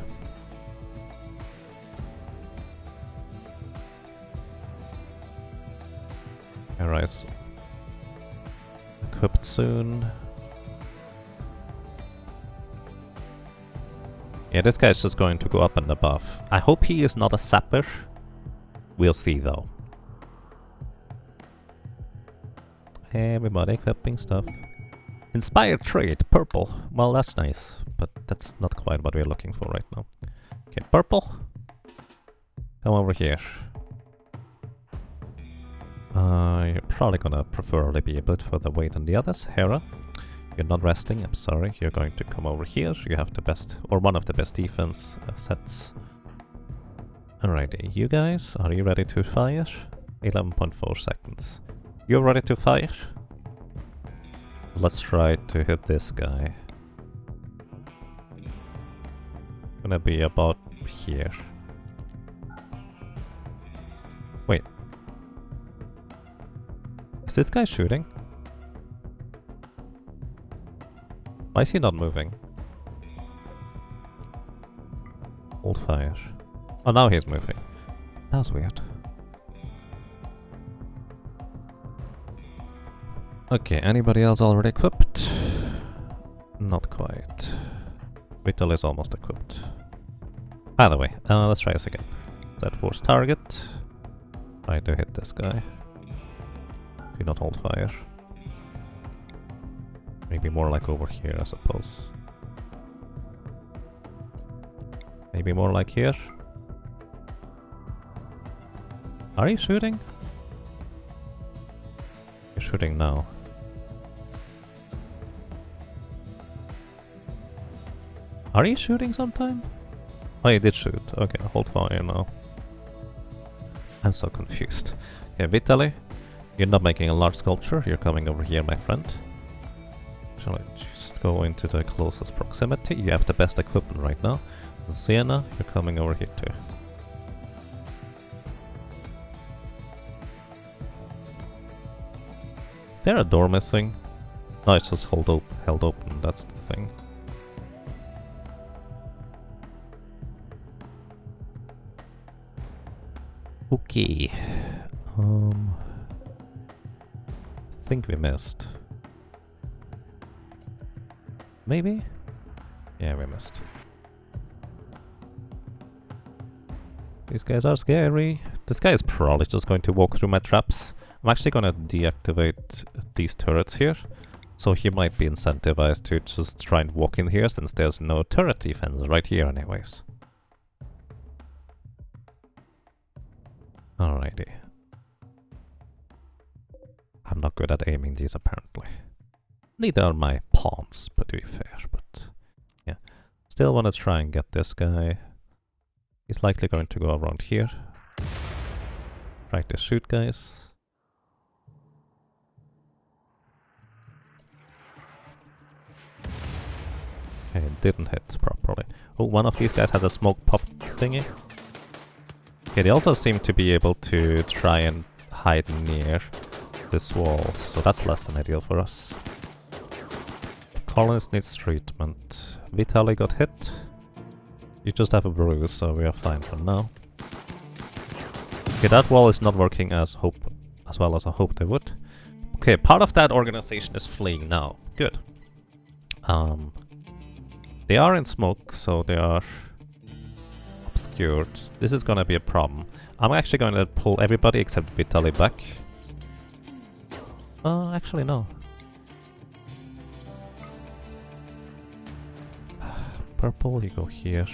Alright. Equipped soon. Yeah, this guy's just going to go up and above. I hope he is not a sapper. We'll see though. Everybody equipping stuff. Inspired trait, purple. Well, that's nice, but that's not quite what we're looking for right now. Okay, purple. Come over here. You're probably gonna preferably be a bit further away than the others. Hera, you're not resting, I'm sorry. You're going to come over here. You have the best, or one of the best defense sets. Alrighty, you guys, are you ready to fire? 11.4 seconds. You're ready to fire? Let's try to hit this guy. Gonna be about here. Wait. Is this guy shooting? Why is he not moving? Hold fire. Oh, now he's moving. That was weird. Okay, anybody else already equipped? Not quite. Vital is almost equipped. By the way, let's try this again. Set force target. Try to hit this guy. Do not hold fire. Maybe more like over here, I suppose. Maybe more like here. Are you shooting? You're shooting now. Are you shooting sometime? Oh, you did shoot. Okay, hold fire now. I'm so confused. Okay, Vitaly, you're not making a large sculpture. You're coming over here, my friend. Shall I just go into the closest proximity? You have the best equipment right now. Xena, you're coming over here too. Is there a door missing? No, it's just held open, that's the thing. Okay. Think we missed. Maybe? Yeah, we missed. These guys are scary. This guy is probably just going to walk through my traps. I'm actually gonna deactivate these turrets here. So he might be incentivized to just try and walk in here since there's no turret defense right here anyways. Alrighty. I'm not good at aiming these apparently. Neither are my pawns, but to be fair, but yeah. Still want to try and get this guy. He's likely going to go around here. Try to shoot guys. Okay, it didn't hit properly. Oh, one of these guys had a smoke pop thingy. Okay, they also seem to be able to try and hide near this wall, so that's less than ideal for us. Colonist needs treatment. Vitaly got hit. You just have a bruise, so we are fine for now. Okay, that wall is not working as well as I hoped it would. Okay, part of that organization is fleeing now. Good. They are in smoke, so they are obscured. This is gonna be a problem. I'm actually going to pull everybody except Vitaly back. Actually no. Purple, you go here.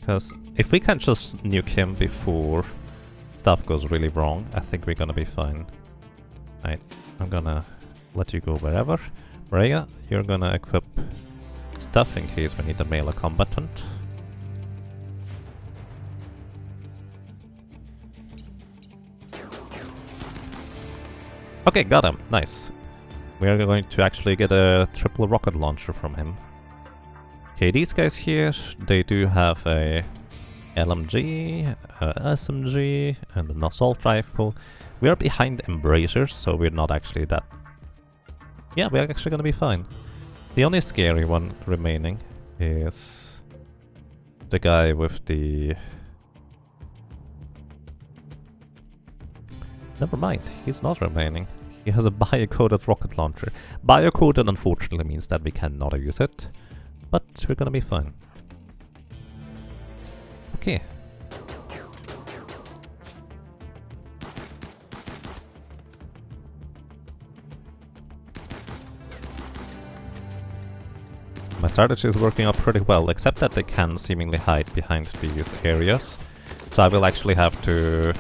Because if we can just nuke him before stuff goes really wrong, I think we're gonna be fine. Right, I'm gonna let you go wherever. Rhea, you're gonna equip stuff in case we need a melee combatant. Okay, got him. Nice. We are going to actually get a triple rocket launcher from him. Okay, these guys here, they do have a LMG, a SMG, and an assault rifle. We are behind embracers, so we're not actually that... Yeah, we're actually gonna be fine. The only scary one remaining is the guy with the... Never mind, he's not remaining. He has a bio-coded rocket launcher. Bio-coded unfortunately means that we cannot use it, but we're gonna be fine. Okay. My strategy is working out pretty well, except that they can seemingly hide behind these areas. So I will actually have to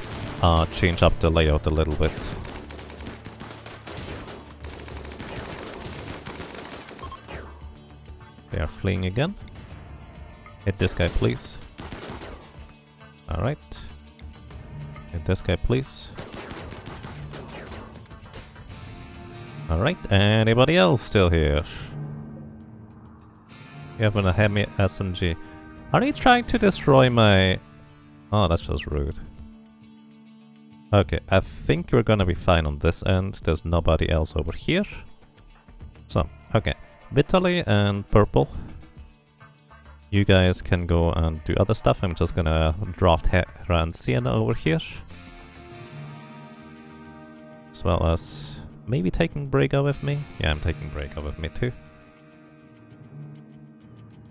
change up the layout a little bit. They are fleeing again. Hit this guy, please. Alright. Hit this guy, please. Alright, anybody else still here? You have a heavy SMG. Are you trying to destroy my... Oh, that's just rude. Okay, I think we're gonna be fine on this end. There's nobody else over here. So, okay. Vitaly and Purple. You guys can go and do other stuff. I'm just gonna draft Hera and Sienna over here. As well as maybe taking Brega with me. Yeah, I'm taking Brega with me too.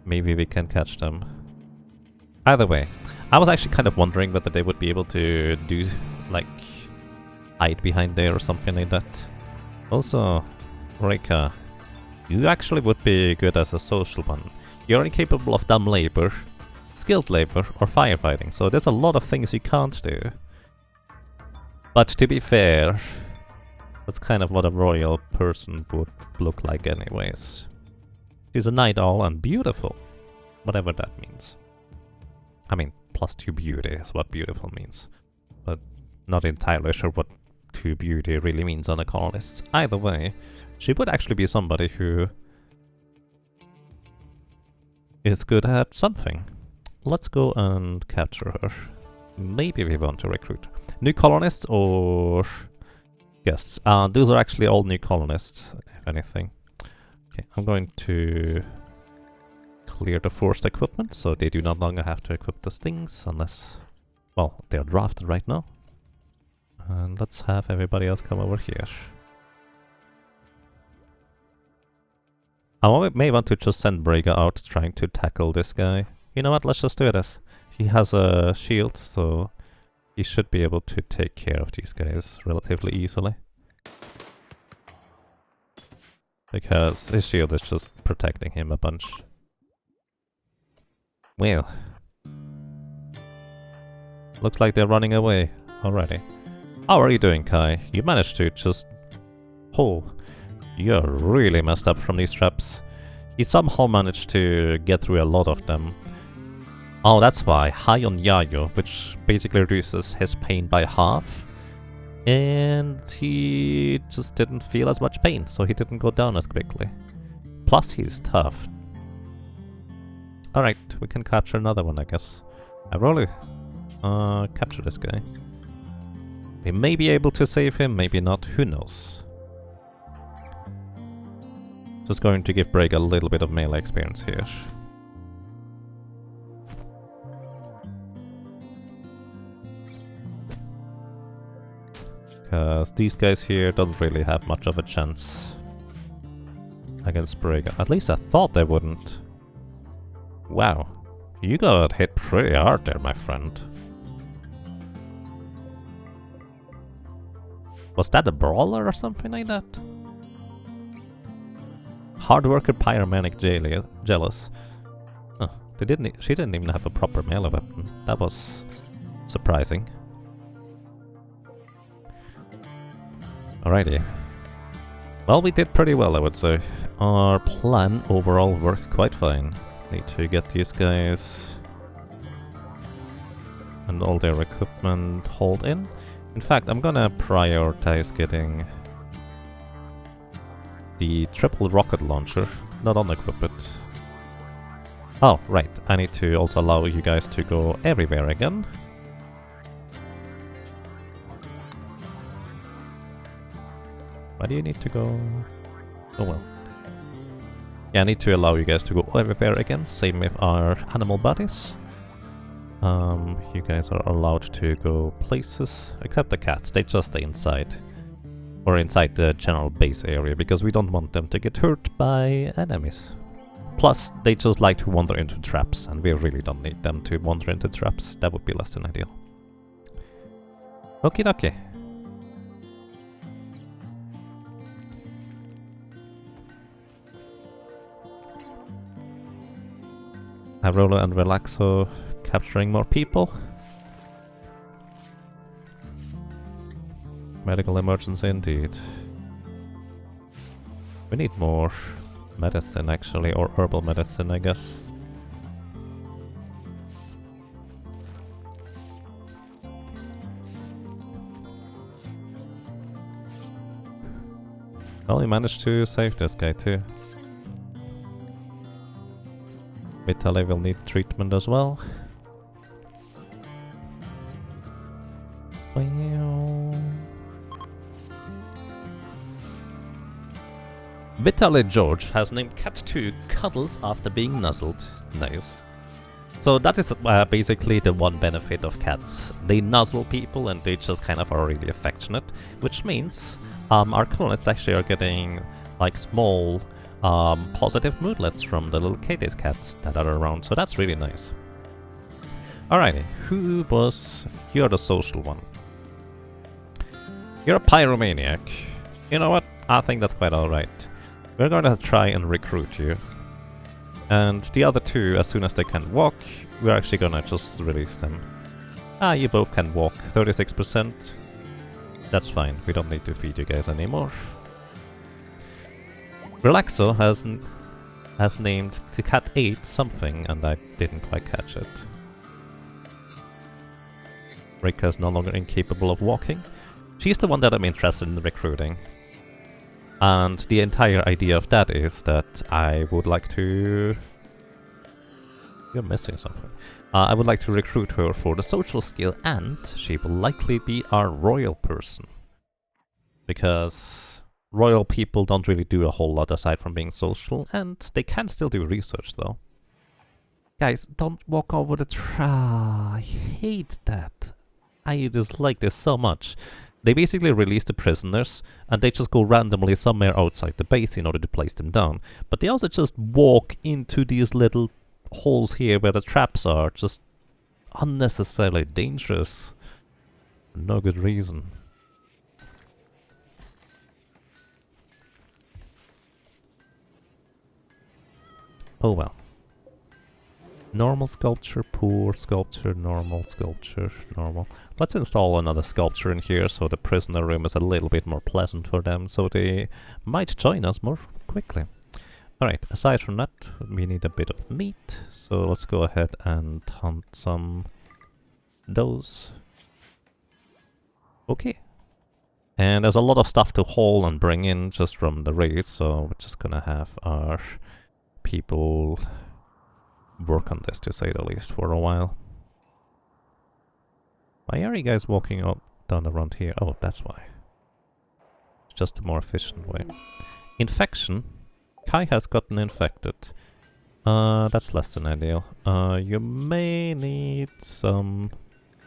Maybe we can catch them. Either way, I was actually kind of wondering whether they would be able to do, like, hide behind there or something like that. Also, Reika, you actually would be good as a social one. You're incapable of dumb labor, skilled labor, or firefighting, so there's a lot of things you can't do. But to be fair, that's kind of what a royal person would look like anyways. She's a night owl and beautiful, whatever that means. I mean, +2 beauty is what beautiful means, but not entirely sure what 2 beauty really means on the colonists. Either way, she would actually be somebody who is good at something. Let's go and capture her. Maybe we want to recruit new colonists, or... Yes, those are actually all new colonists, if anything. Okay, I'm going to clear the forced equipment, so they do not longer have to equip those things, unless, well, they are drafted right now. And let's have everybody else come over here. I may want to just send Brega out trying to tackle this guy. You know what, let's just do this. He has a shield, so he should be able to take care of these guys relatively easily. Because his shield is just protecting him a bunch. Well. Looks like they're running away already. How are you doing, Kai? You managed to just... Oh, you're really messed up from these traps. He somehow managed to get through a lot of them. Oh, that's why. High on Yayo, which basically reduces his pain by half. And he just didn't feel as much pain, so he didn't go down as quickly. Plus, he's tough. Alright, we can capture another one, I guess. I really capture this guy. We may be able to save him, maybe not, who knows. Just going to give Brega a little bit of melee experience here. Because these guys here don't really have much of a chance against Brega. At least I thought they wouldn't. Wow, you got hit pretty hard there, my friend. Was that a brawler or something like that? Hard worker pyromanic jealous. Oh, she didn't even have a proper melee weapon. That was surprising. Alrighty. Well, we did pretty well, I would say. Our plan overall worked quite fine. Need to get these guys and all their equipment hauled in. In fact, I'm gonna prioritize getting the triple rocket launcher, not unequip it. Oh, right, I need to also allow you guys to go everywhere again. Why do you need to go? Oh well. Yeah, I need to allow you guys to go everywhere again, same with our animal bodies. You guys are allowed to go places, except the cats, they just stay inside. or inside the general base area, because we don't want them to get hurt by enemies. Plus, they just like to wander into traps, and we really don't need them to wander into traps. That would be less than ideal. Okie dokie. Arola and Relaxo capturing more people. Medical emergency indeed. We need more medicine actually, or herbal medicine I guess. Well, we managed to save this guy too. Vitaly will need treatment as well. Vitaly George has named Cat 2 Cuddles after being nuzzled. Nice. So that is basically the one benefit of cats. They nuzzle people and they just kind of are really affectionate, which means our colonists actually are getting like small positive moodlets from the little Katie's cats that are around, so that's really nice. Alrighty, you're the social one. You're a pyromaniac. You know what? I think that's quite alright. We're gonna try and recruit you. And the other two, as soon as they can walk, we're actually gonna just release them. Ah, you both can walk. 36%. That's fine. We don't need to feed you guys anymore. Relaxo has named the cat 8 something, and I didn't quite catch it. Rika is no longer incapable of walking. She's the one that I'm interested in recruiting. And the entire idea of that is that I would like to... You're missing something. I would like to recruit her for the social skill, and she will likely be our royal person. Because royal people don't really do a whole lot aside from being social, and they can still do research though. Guys, don't walk over the I hate that. I dislike this so much. They basically release the prisoners, and they just go randomly somewhere outside the base in order to place them down. But they also just walk into these little holes here where the traps are, just unnecessarily dangerous. For no good reason. Oh well. Normal sculpture, poor sculpture, normal sculpture, normal. Let's install another sculpture in here so the prisoner room is a little bit more pleasant for them, so they might join us more quickly. Alright, aside from that, we need a bit of meat, so let's go ahead and hunt some those. Okay. And there's a lot of stuff to haul and bring in just from the raid, so we're just gonna have our people work on this, to say the least, for a while. Why are you guys walking up down around here? Oh, that's why. It's just a more efficient way. Infection. Kai has gotten infected. That's less than ideal. You may need some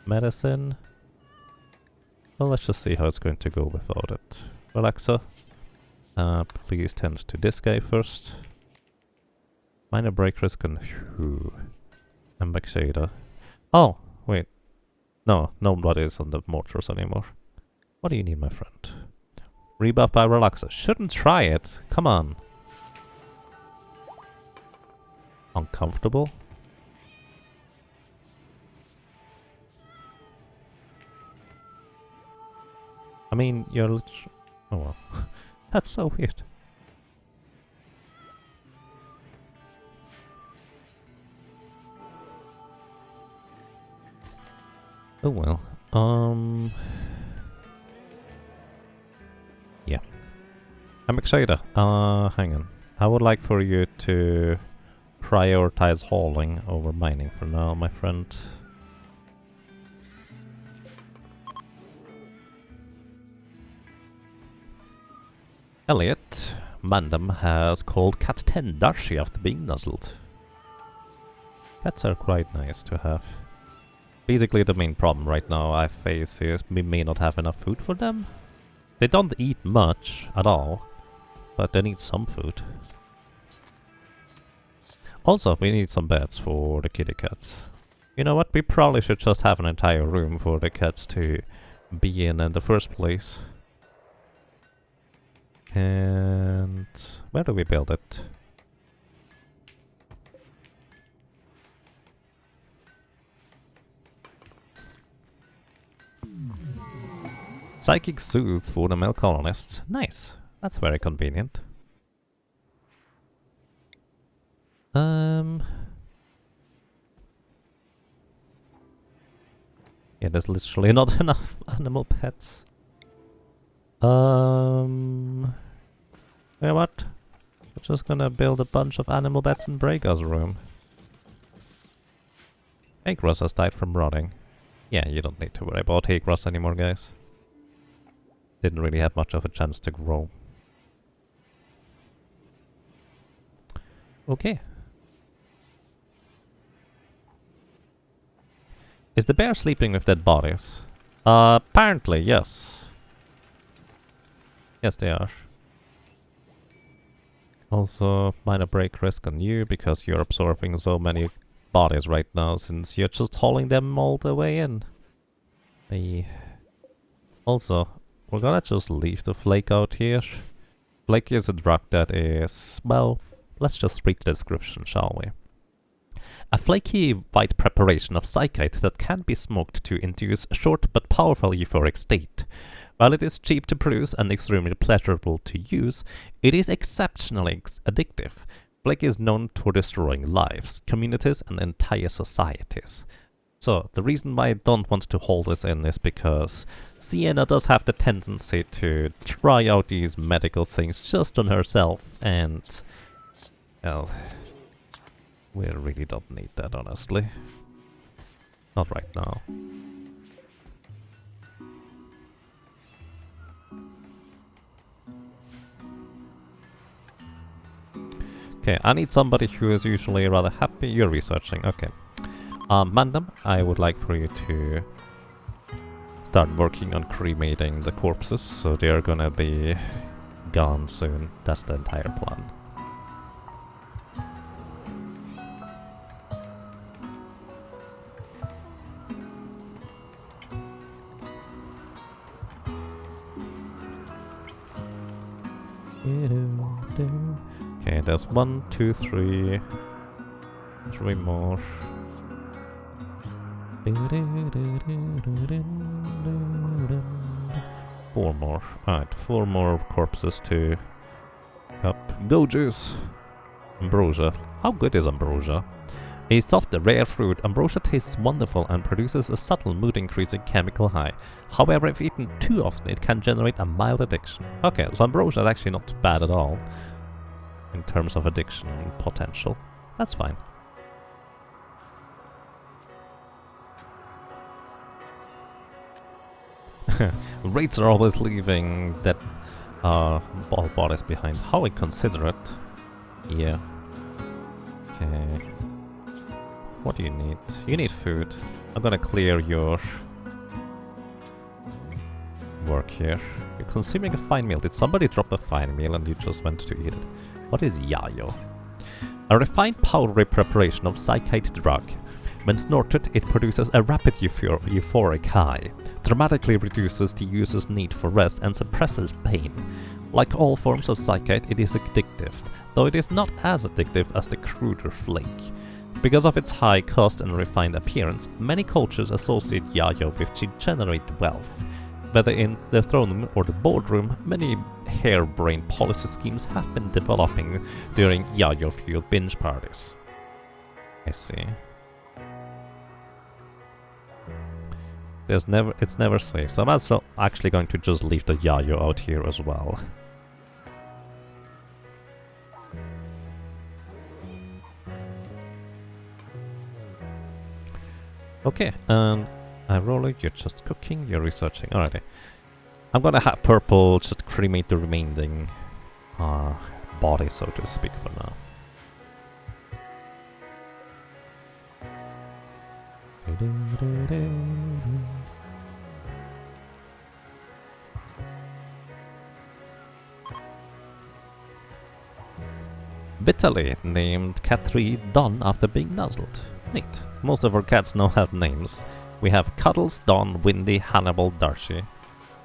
medicine. Well, let's just see how it's going to go without it. Relaxa. Please tend to this guy first. Minor break risk and Ambexada. Oh, wait. No, nobody is on the mortars anymore. What do you need, my friend? Rebuff by Relaxa. Shouldn't try it. Come on. Uncomfortable? I mean, you're... Oh well. That's so weird. Oh well, yeah. I'm excited. Hang on. I would like for you to prioritize hauling over mining for now, my friend. Elliot, Mandam has called Cat 10 Darcy after being nuzzled. Cats are quite nice to have. Basically, the main problem right now I face is we may not have enough food for them. They don't eat much at all, but they need some food. Also, we need some beds for the kitty cats. You know what? We probably should just have an entire room for the cats to be in the first place. And where do we build it? Psychic soothe for the male colonists. Nice. That's very convenient. Yeah, there's literally not enough animal pets. You know what? We're just gonna build a bunch of animal beds in Breaker's room. Agros has died from rotting. Yeah, you don't need to worry about Agros anymore, guys. Didn't really have much of a chance to grow. Okay. Is the bear sleeping with dead bodies? Apparently, yes. Yes, they are. Also, minor break risk on you because you're absorbing so many bodies right now since you're just hauling them all the way in. Also, we're gonna just leave the flake out here. Flake is a drug that is, well, let's just read the description, shall we? A flaky white preparation of psychite that can be smoked to induce a short but powerful euphoric state. While it is cheap to produce and extremely pleasurable to use, it is exceptionally addictive. Flake is known for destroying lives, communities, and entire societies. So, the reason why I don't want to hold this in is because Sienna does have the tendency to try out these medical things just on herself, and, well, we really don't need that, honestly. Not right now. Okay, I need somebody who is usually rather happy. You're researching, okay. Mandam, I would like for you to start working on cremating the corpses, so they're gonna be gone soon. That's the entire plan. Okay, there's 1, 2, 3. 3 more. 4 more. Alright, 4 more corpses to up. Go juice! Ambrosia. How good is ambrosia? A soft, rare fruit, ambrosia tastes wonderful and produces a subtle mood-increasing chemical high. However, if eaten too often, it can generate a mild addiction. Okay, so ambrosia is actually not bad at all in terms of addiction potential. That's fine. Raids are always leaving dead bodies behind. How inconsiderate. Yeah. Okay. What do you need? You need food. I'm gonna clear your work here. You're consuming a fine meal. Did somebody drop a fine meal and you just went to eat it? What is yayo? A refined powdery preparation of psychite drug. When snorted, it produces a rapid euphoric high, dramatically reduces the user's need for rest and suppresses pain. Like all forms of psychite, it is addictive, though it is not as addictive as the cruder flake. Because of its high cost and refined appearance, many cultures associate yayo with degenerate wealth. Whether in the throne room or the boardroom, many harebrained policy schemes have been developing during yayo-fueled binge parties. I see. It's never safe, so I'm also actually going to just leave the yayo out here as well. Okay, and Roller, you're just cooking, you're researching. Alrighty. I'm gonna have Purple just cremate the remaining body, so to speak, for now. Vitaly named cat 3 Don after being nuzzled. Neat. Most of our cats now have names. We have Cuddles, Don, Windy, Hannibal, Darcy.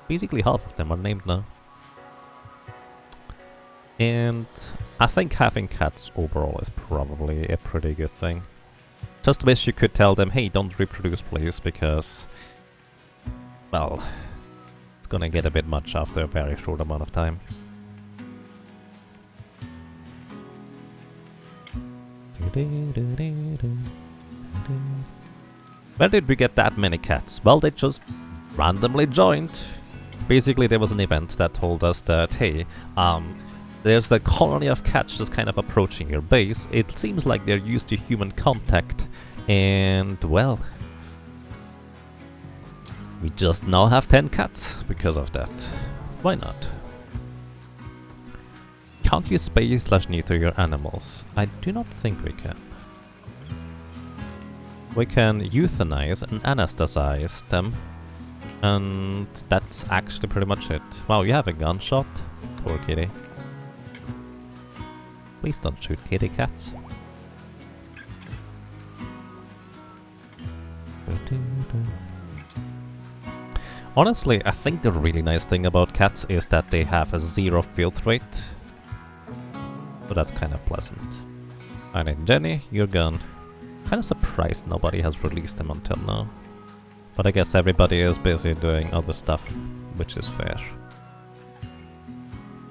Basically half of them are named now. And I think having cats overall is probably a pretty good thing. Just wish you could tell them, hey, don't reproduce please, because, well, it's gonna get a bit much after a very short amount of time. Where did we get that many cats? Well, they just randomly joined. Basically, there was an event that told us that, hey, there's a colony of cats just kind of approaching your base. It seems like they're used to human contact. And, well, we just now have 10 cats because of that. Why not? Can't you spay/neuter your animals? I do not think we can. We can euthanize and anesthetize them. And that's actually pretty much it. Wow, you have a gunshot? Poor kitty. Please don't shoot kitty cats. Honestly, I think the really nice thing about cats is that they have a 0 filth rate. So that's kind of pleasant. Alright, Jenny, you're gone. Kind of surprised nobody has released them until now. But I guess everybody is busy doing other stuff, which is fair.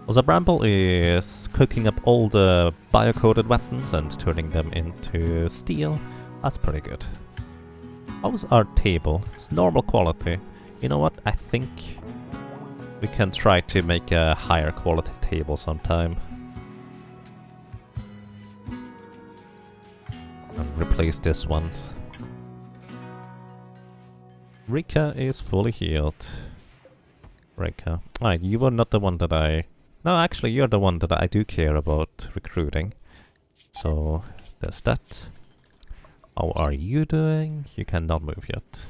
Also, Bramble is cooking up all the bio-coated weapons and turning them into steel. That's pretty good. How's our table? It's normal quality. You know what? I think we can try to make a higher quality table sometime. And replace this one. Rika is fully healed. Rika. Alright, you were not the one that I... No, actually, you're the one that I do care about recruiting. So, there's that. How are you doing? You cannot move yet.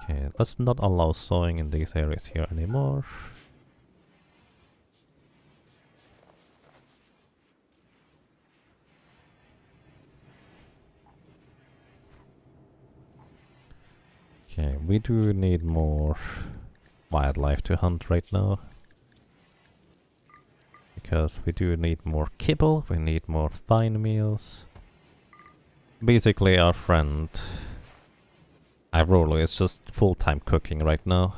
Okay, let's not allow sewing in these areas here anymore. Okay, we do need more wildlife to hunt right now. Because we do need more kibble, we need more fine meals. Basically our friend Ivrolo is just full-time cooking right now.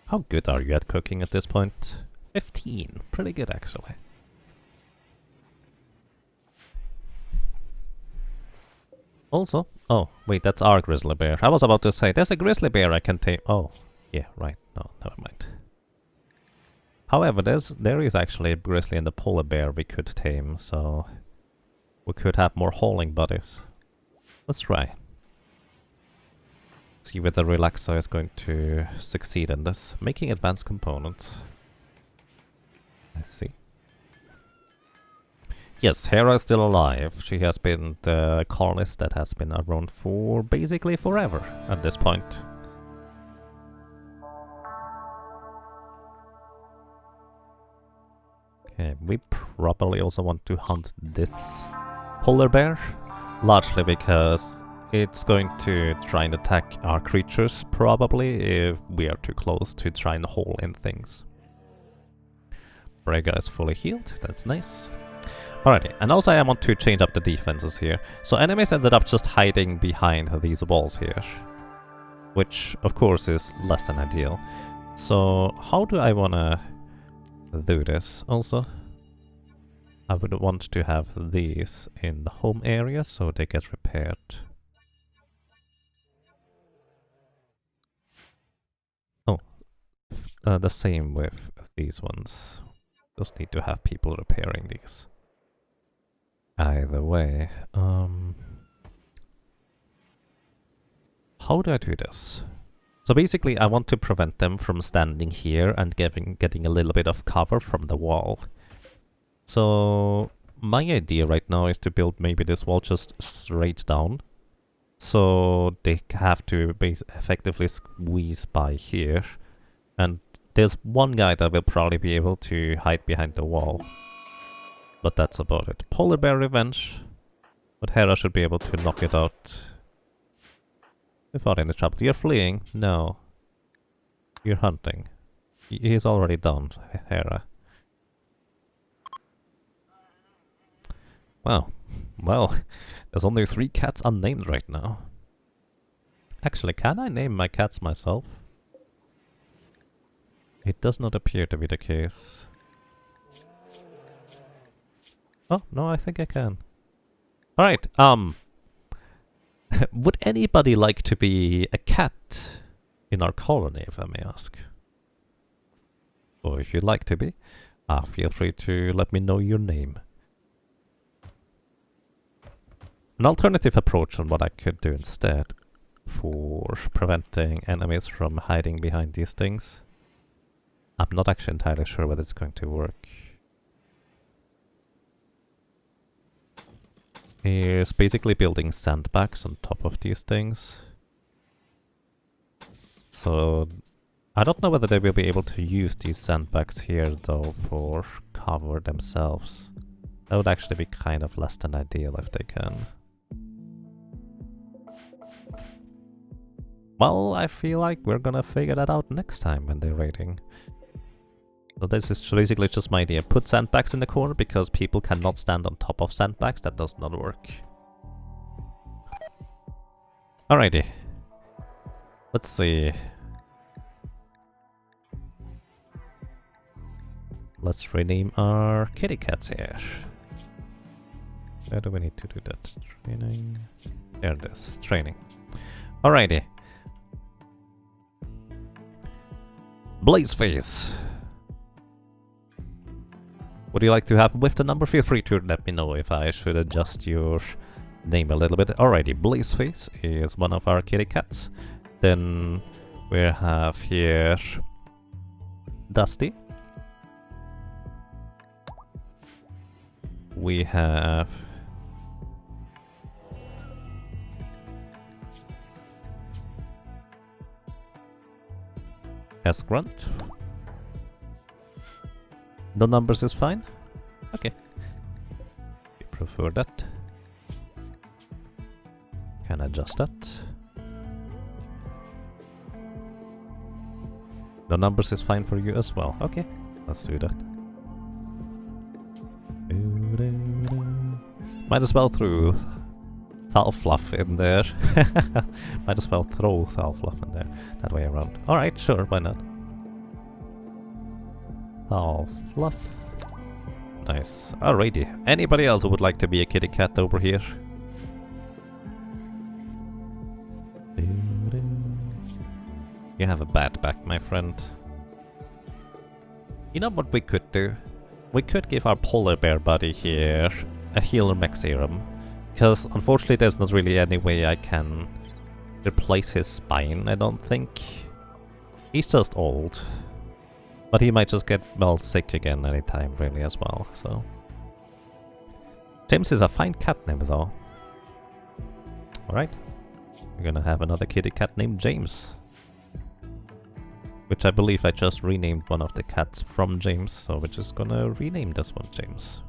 How good are you at cooking at this point? 15, pretty good actually. Also, oh, wait, that's our grizzly bear. I was about to say, there's a grizzly bear I can tame. Oh, yeah, right. No, never mind. However, there is actually a grizzly and a polar bear we could tame, so we could have more hauling buddies. Let's try. See whether Relaxo is going to succeed in this. Making advanced components. I see. Yes, Hera is still alive. She has been the colonist that has been around for basically forever at this point. Okay, we probably also want to hunt this polar bear, largely because it's going to try and attack our creatures, probably, if we are too close to try and haul in things. Brega is fully healed, that's nice. Alrighty, and also I want to change up the defenses here. So enemies ended up just hiding behind these walls here, which of course is less than ideal. So how do I wanna do this? Also, I would want to have these in the home area so they get repaired. Oh, the same with these ones. Just need to have people repairing these. Either way, how do I do this? So basically I want to prevent them from standing here and getting a little bit of cover from the wall. So my idea right now is to build maybe this wall just straight down. So they have to effectively squeeze by here. And There's one guy that will probably be able to hide behind the wall. But that's about it. Polar bear revenge. But Hera should be able to knock it out without any trouble. You're fleeing? No. You're hunting. He's already done, Hera. Wow. Well, there's only 3 cats unnamed right now. Actually, can I name my cats myself? It does not appear to be the case. Oh, no, I think I can. Alright, would anybody like to be a cat in our colony, if I may ask? Or if you'd like to be, feel free to let me know your name. An alternative approach on what I could do instead for preventing enemies from hiding behind these things. I'm not actually entirely sure whether it's going to work. Is basically building sandbags on top of these things. So I don't know whether they will be able to use these sandbags here though for cover themselves. That would actually be kind of less than ideal if they can. Well, I feel like we're gonna figure that out next time when they're raiding. So this is basically just my idea. Put sandbags in the corner because people cannot stand on top of sandbags. That does not work. Alrighty. Let's see. Let's rename our kitty cats here. Where do we need to do that? Training. There it is. Training. Alrighty. Blazeface. Would you like to have with the number? Feel free to let me know if I should adjust your name a little bit. Alrighty, Blazeface is one of our kitty cats. Then we have here Dusty. We have S-Grunt. No numbers is fine? Okay. We prefer that. Can adjust that. No numbers is fine for you as well. Okay, let's do that. Might as well throw Thal Fluff in there. Might as well throw Thal Fluff in there. That way around. Alright, sure, why not? Thal Fluff. Nice. Alrighty. Anybody else who would like to be a kitty cat over here? You have a bad back, my friend. You know what we could do? We could give our polar bear buddy here a healer mech serum. Because unfortunately there's not really any way I can replace his spine, I don't think. He's just old. But he might just get, well, sick again anytime really as well, so. James is a fine cat name though. Alright. We're gonna have another kitty cat named James. Which I believe I just renamed one of the cats from James, so we're just gonna rename this one James.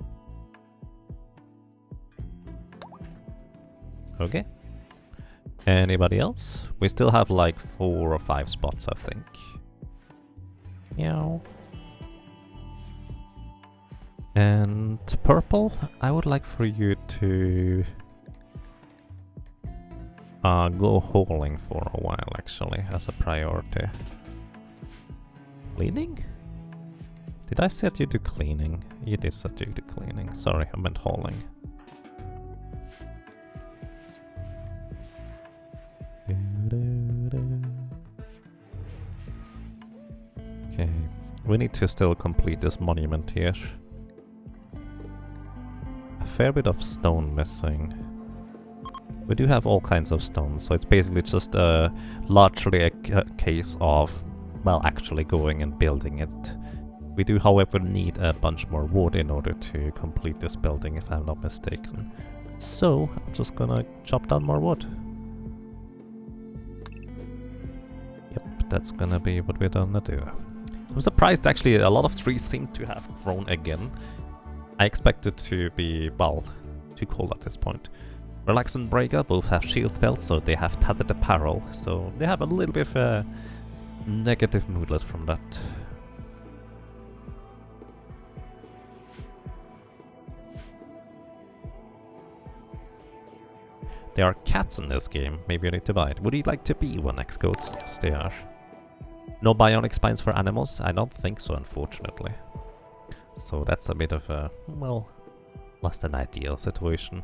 Okay. Anybody else? We still have like 4 or 5 spots, I think. Meow. And purple, I would like for you to go hauling for a while actually, as a priority. Cleaning? Did I set you to cleaning? You did set you to cleaning. Sorry, I meant hauling. Okay, we need to still complete this monument here. A fair bit of stone missing. We do have all kinds of stones, so it's basically just largely a case of, well, actually going and building it. We do, however, need a bunch more wood in order to complete this building, if I'm not mistaken. So, I'm just gonna chop down more wood. Yep, that's gonna be what we're gonna do. I'm surprised actually a lot of trees seem to have grown again. I expect it to be, well, too cold at this point. Relax and Breaker both have shield belts, so they have tattered apparel, so they have a little bit of a negative moodlet from that. There are cats in this game, maybe you need to buy it. Would you like to be one, X-Codes? Yes, they are. No bionic spines for animals? I don't think so, unfortunately. So that's a bit of a, well, less than ideal situation.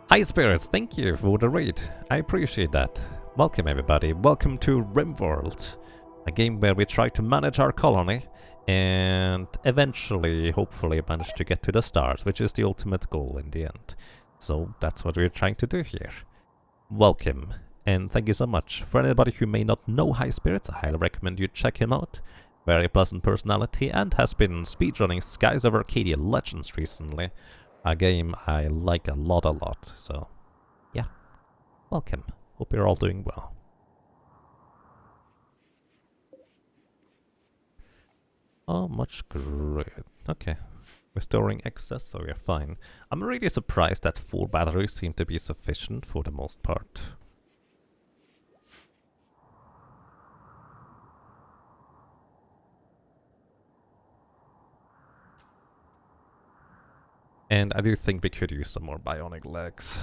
Hi Spirits, thank you for the raid. I appreciate that. Welcome everybody, welcome to Rimworld. A game where we try to manage our colony and eventually, hopefully, manage to get to the stars, which is the ultimate goal in the end. So that's what we're trying to do here. Welcome, and thank you so much. For anybody who may not know High Spirits, I highly recommend you check him out. Very pleasant personality and has been speedrunning Skies of Arcadia Legends recently. A game I like a lot, so yeah. Welcome, hope you're all doing well. Oh, much great. Okay. Restoring excess, so we're fine. I'm really surprised that 4 batteries seem to be sufficient for the most part. And I do think we could use some more bionic legs.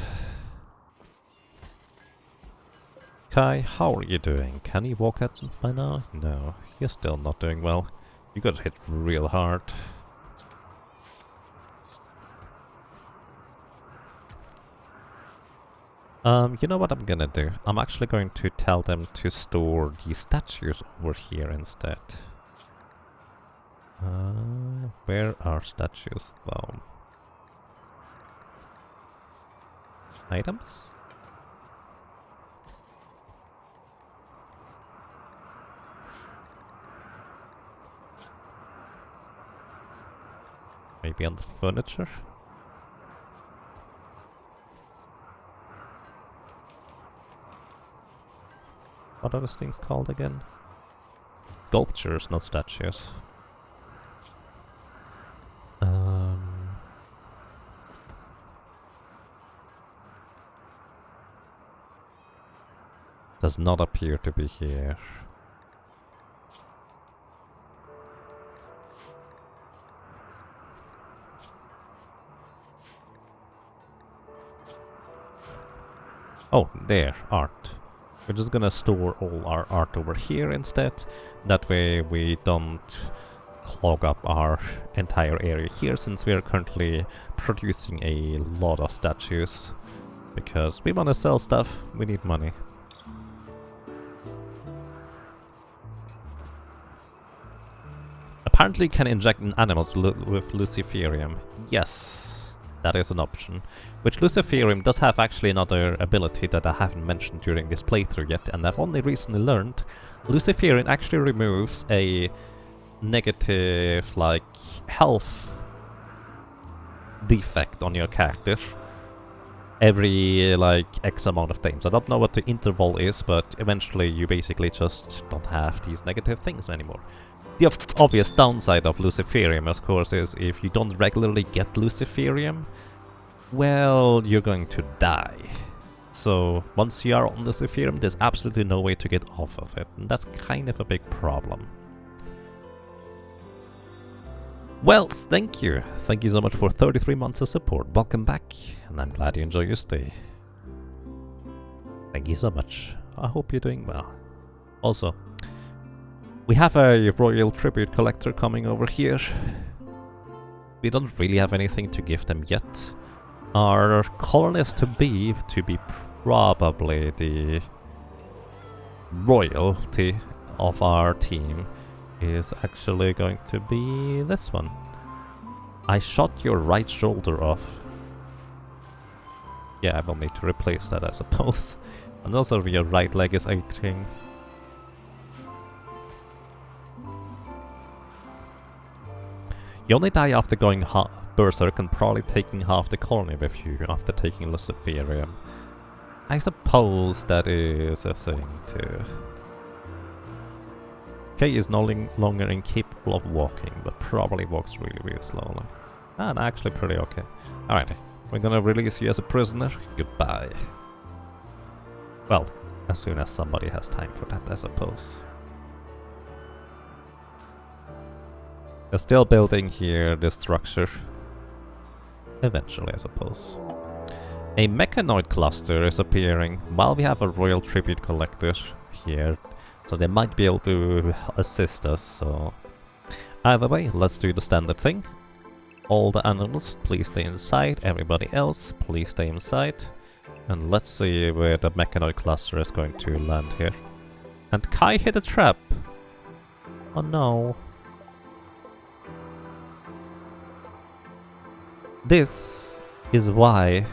Kai, how are you doing? Can you walk at by now? No, you're still not doing well. You got hit real hard. You know what I'm gonna do? I'm actually going to tell them to store the statues over here instead. Where are statues though? Items? Maybe on the furniture? What are those things called again? Sculptures, not statues. Does not appear to be here. Oh, there, art. We're just gonna store all our art over here instead. That way we don't clog up our entire area here, since we are currently producing a lot of statues. Because we want to sell stuff, we need money. Apparently you can inject in animals with Luciferium. Yes, that is an option. Which Luciferium does have actually another ability that I haven't mentioned during this playthrough yet, and I've only recently learned. Luciferium actually removes a negative, like, health defect on your character every, like, X amount of times. I don't know what the interval is, but eventually you basically just don't have these negative things anymore. The obvious downside of Luciferium, of course, is if you don't regularly get Luciferium, well, you're going to die. So, once you are on Luciferium, there's absolutely no way to get off of it, and that's kind of a big problem. Well, thank you. Thank you so much for 33 months of support. Welcome back, and I'm glad you enjoy your stay. Thank you so much. I hope you're doing well. Also, we have a royal tribute collector coming over here. We don't really have anything to give them yet. Our colonists to be probably the royalty of our team is actually going to be this one. I shot your right shoulder off. Yeah, I will need to replace that, I suppose. And also your right leg is aching. You only die after going berserk and probably taking half the colony with you after taking Luciferium. I suppose that is a thing too. Kay is no longer incapable of walking, but probably walks really, really slowly. And actually pretty okay. Alrighty, we're gonna release you as a prisoner. Goodbye. Well, as soon as somebody has time for that, I suppose. They're still building here this structure. Eventually, I suppose. A mechanoid cluster is appearing while we have a royal tribute collector here. So they might be able to assist us, so... Either way, let's do the standard thing. All the animals, please stay inside. Everybody else, please stay inside. And let's see where the mechanoid cluster is going to land here. And Kai hit a trap! Oh no. This is why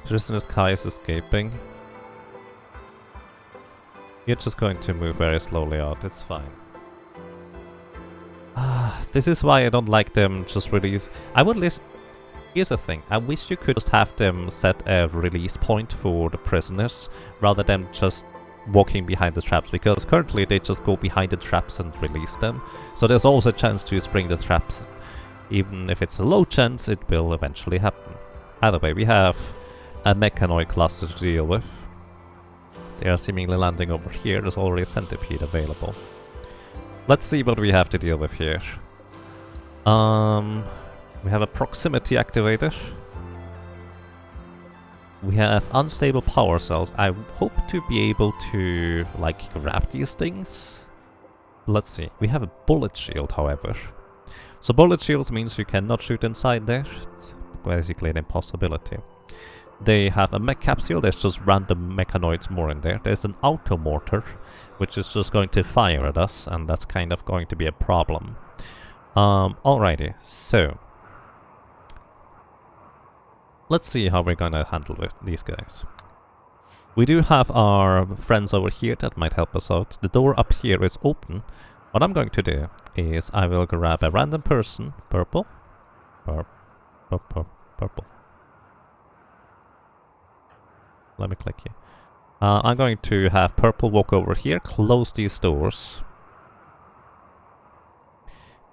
Prisoner Kai is escaping. You're just going to move very slowly out, it's fine. This is why I don't like them just release. I would list. Here's the thing, I wish you could just have them set a release point for the prisoners rather than just walking behind the traps, because currently they just go behind the traps and release them. So there's always a chance to spring the traps. Even if it's a low chance, it will eventually happen. Either way, we have a mechanoid cluster to deal with. They are seemingly landing over here. There's already a centipede available. Let's see what we have to deal with here. We have a proximity activator. We have unstable power cells. I hope to be able to, like, grab these things. Let's see. We have a bullet shield, however. So bullet shields means you cannot shoot inside there. It's basically an impossibility. They have a mech capsule. There's just random mechanoids more in there. There's an auto mortar, which is just going to fire at us, and that's kind of going to be a problem. Alrighty, so let's see how we're gonna handle with these guys. We do have our friends over here that might help us out. The door up here is open. What I'm going to do is I will grab a random person, purple, purple. Let me click here. I'm going to have purple walk over here, close these doors.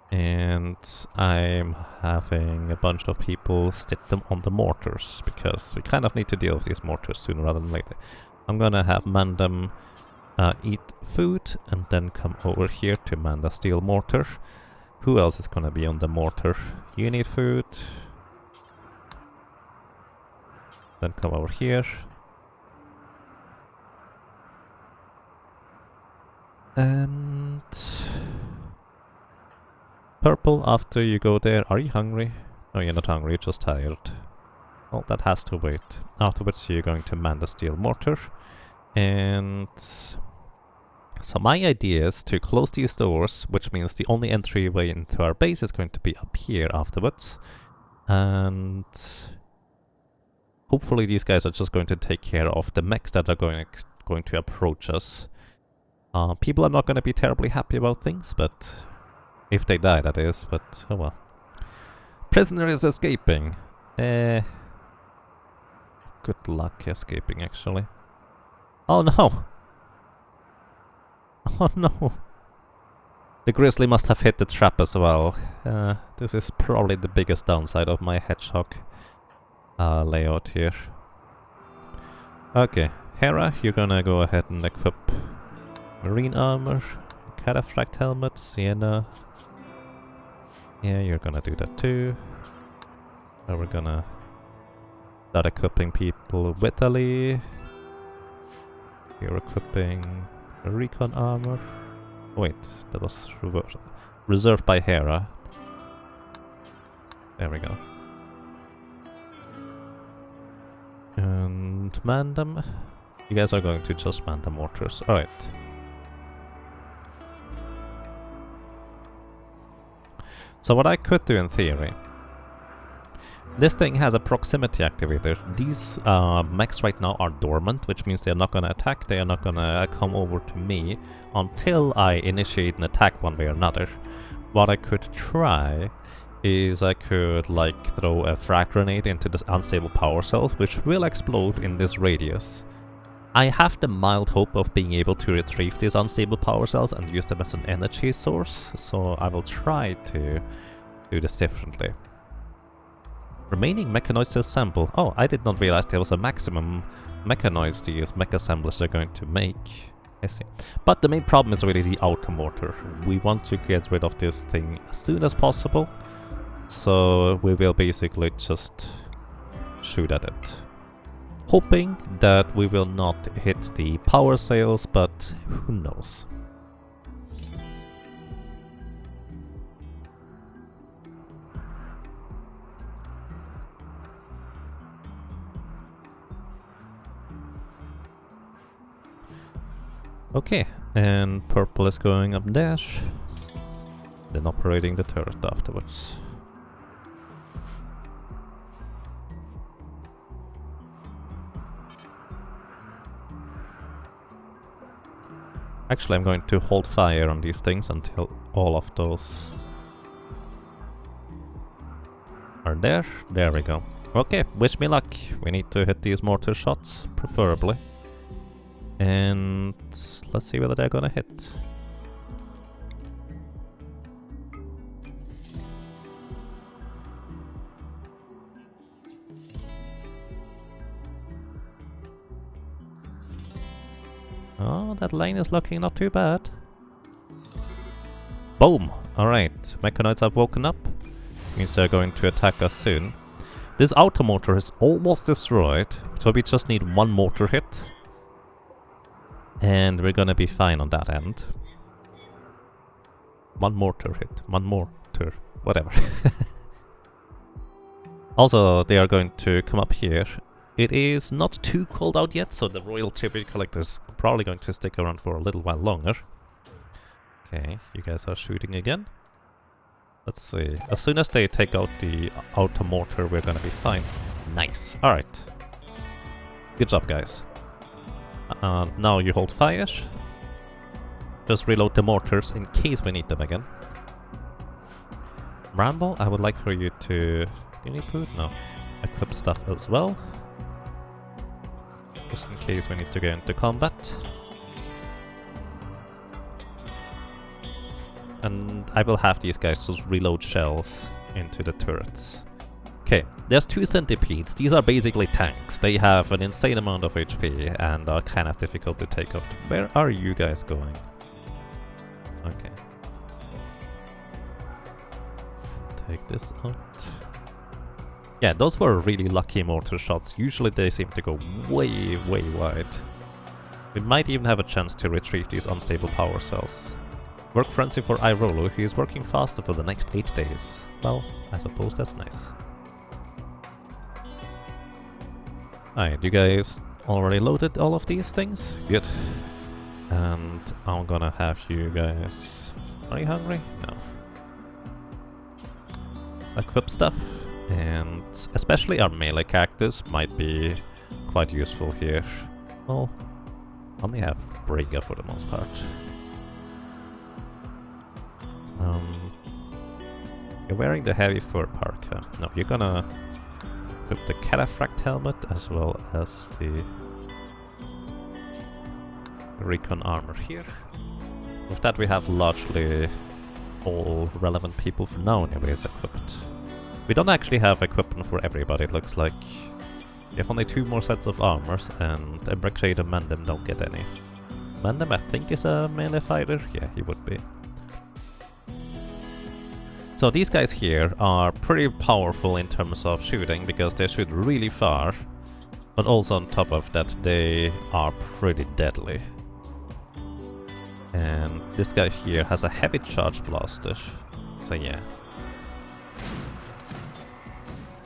And I'm having a bunch of people stick them on the mortars, because we kind of need to deal with these mortars sooner rather than later. I'm gonna have Mandem eat food and then come over here to man the steel mortar. Who else is gonna be on the mortar? You need food. Then come over here. And purple, after you go there, are you hungry? No, you're not hungry, you're just tired. Well, that has to wait. Afterwards, you're going to man the steel mortar. And so my idea is to close these doors, which means the only entryway into our base is going to be up here afterwards. And hopefully these guys are just going to take care of the mechs that are going to approach us. People are not going to be terribly happy about things, but if they die, that is, but oh well. Prisoner is escaping. Good luck escaping, actually. Oh no! Oh no! The grizzly must have hit the trap as well. This is probably the biggest downside of my hedgehog layout here. Okay, Hera, you're gonna go ahead and equip marine armor, cataphract helmet, Sienna. Yeah, you're gonna do that too. Now we're gonna start equipping people with Ali. You're equipping recon armor. Wait, that was reserved by Hera. There we go. And Mandem. You guys are going to just man the mortars. Alright. So what I could do in theory, this thing has a proximity activator. These mechs right now are dormant, which means they're not gonna attack, they are not gonna come over to me until I initiate an attack one way or another. What I could try is I could like throw a frag grenade into this unstable power cell, which will explode in this radius. I have the mild hope of being able to retrieve these unstable power cells and use them as an energy source, so I will try to do this differently. Remaining mechanoids to assemble. Oh, I did not realize there was a maximum mechanoids these mech assemblers are going to make. I see. But the main problem is really the outer mortar. We want to get rid of this thing as soon as possible, so we will basically just shoot at it. Hoping that we will not hit the power sails, but who knows. Okay, and purple is going up dash, then operating the turret afterwards. Actually, I'm going to hold fire on these things until all of those are there. There we go. Okay, wish me luck. We need to hit these mortar shots, preferably. And let's see whether they're gonna hit. Oh, that lane is looking not too bad. Boom! Alright, mechanoids have woken up. Means they're going to attack us soon. This outer mortar is almost destroyed, so we just need one mortar hit. And we're gonna be fine on that end. One mortar hit. One mortar. Whatever. Also, they are going to come up here. It is not too cold out yet, so the Royal Tribute Collector is probably going to stick around for a little while longer. Okay, you guys are shooting again. Let's see. As soon as they take out the outer mortar, we're gonna be fine. Nice. Alright. Good job, guys. Now you hold fire. Just reload the mortars in case we need them again. Ramble, I would like for you to... You need food? No. Equip stuff as well. Just in case we need to go into combat. And I will have these guys just reload shells into the turrets. Okay, there's two centipedes. These are basically tanks. They have an insane amount of HP and are kind of difficult to take out. Where are you guys going? Okay. Take this out. Yeah, those were really lucky mortar shots. Usually they seem to go way, way wide. We might even have a chance to retrieve these unstable power cells. Work frenzy for Irolo. He is working faster for the next 8 days. Well, I suppose that's nice. Alright, you guys already loaded all of these things? Good. And I'm gonna have you guys... Are you hungry? No. Equip stuff. And especially our melee characters might be quite useful here. Well, only have Briga for the most part. You're wearing the heavy fur parka. No, you're gonna equip the Cataphract helmet as well as the recon armor here. With that we have largely all relevant people for now anyways equipped. We don't actually have equipment for everybody, it looks like. We have only 2 more sets of armors, and Embraxade and Mandem don't get any. Mandem I think is a melee fighter? Yeah, he would be. So these guys here are pretty powerful in terms of shooting, because they shoot really far. But also on top of that, they are pretty deadly. And this guy here has a heavy charge blaster. So yeah.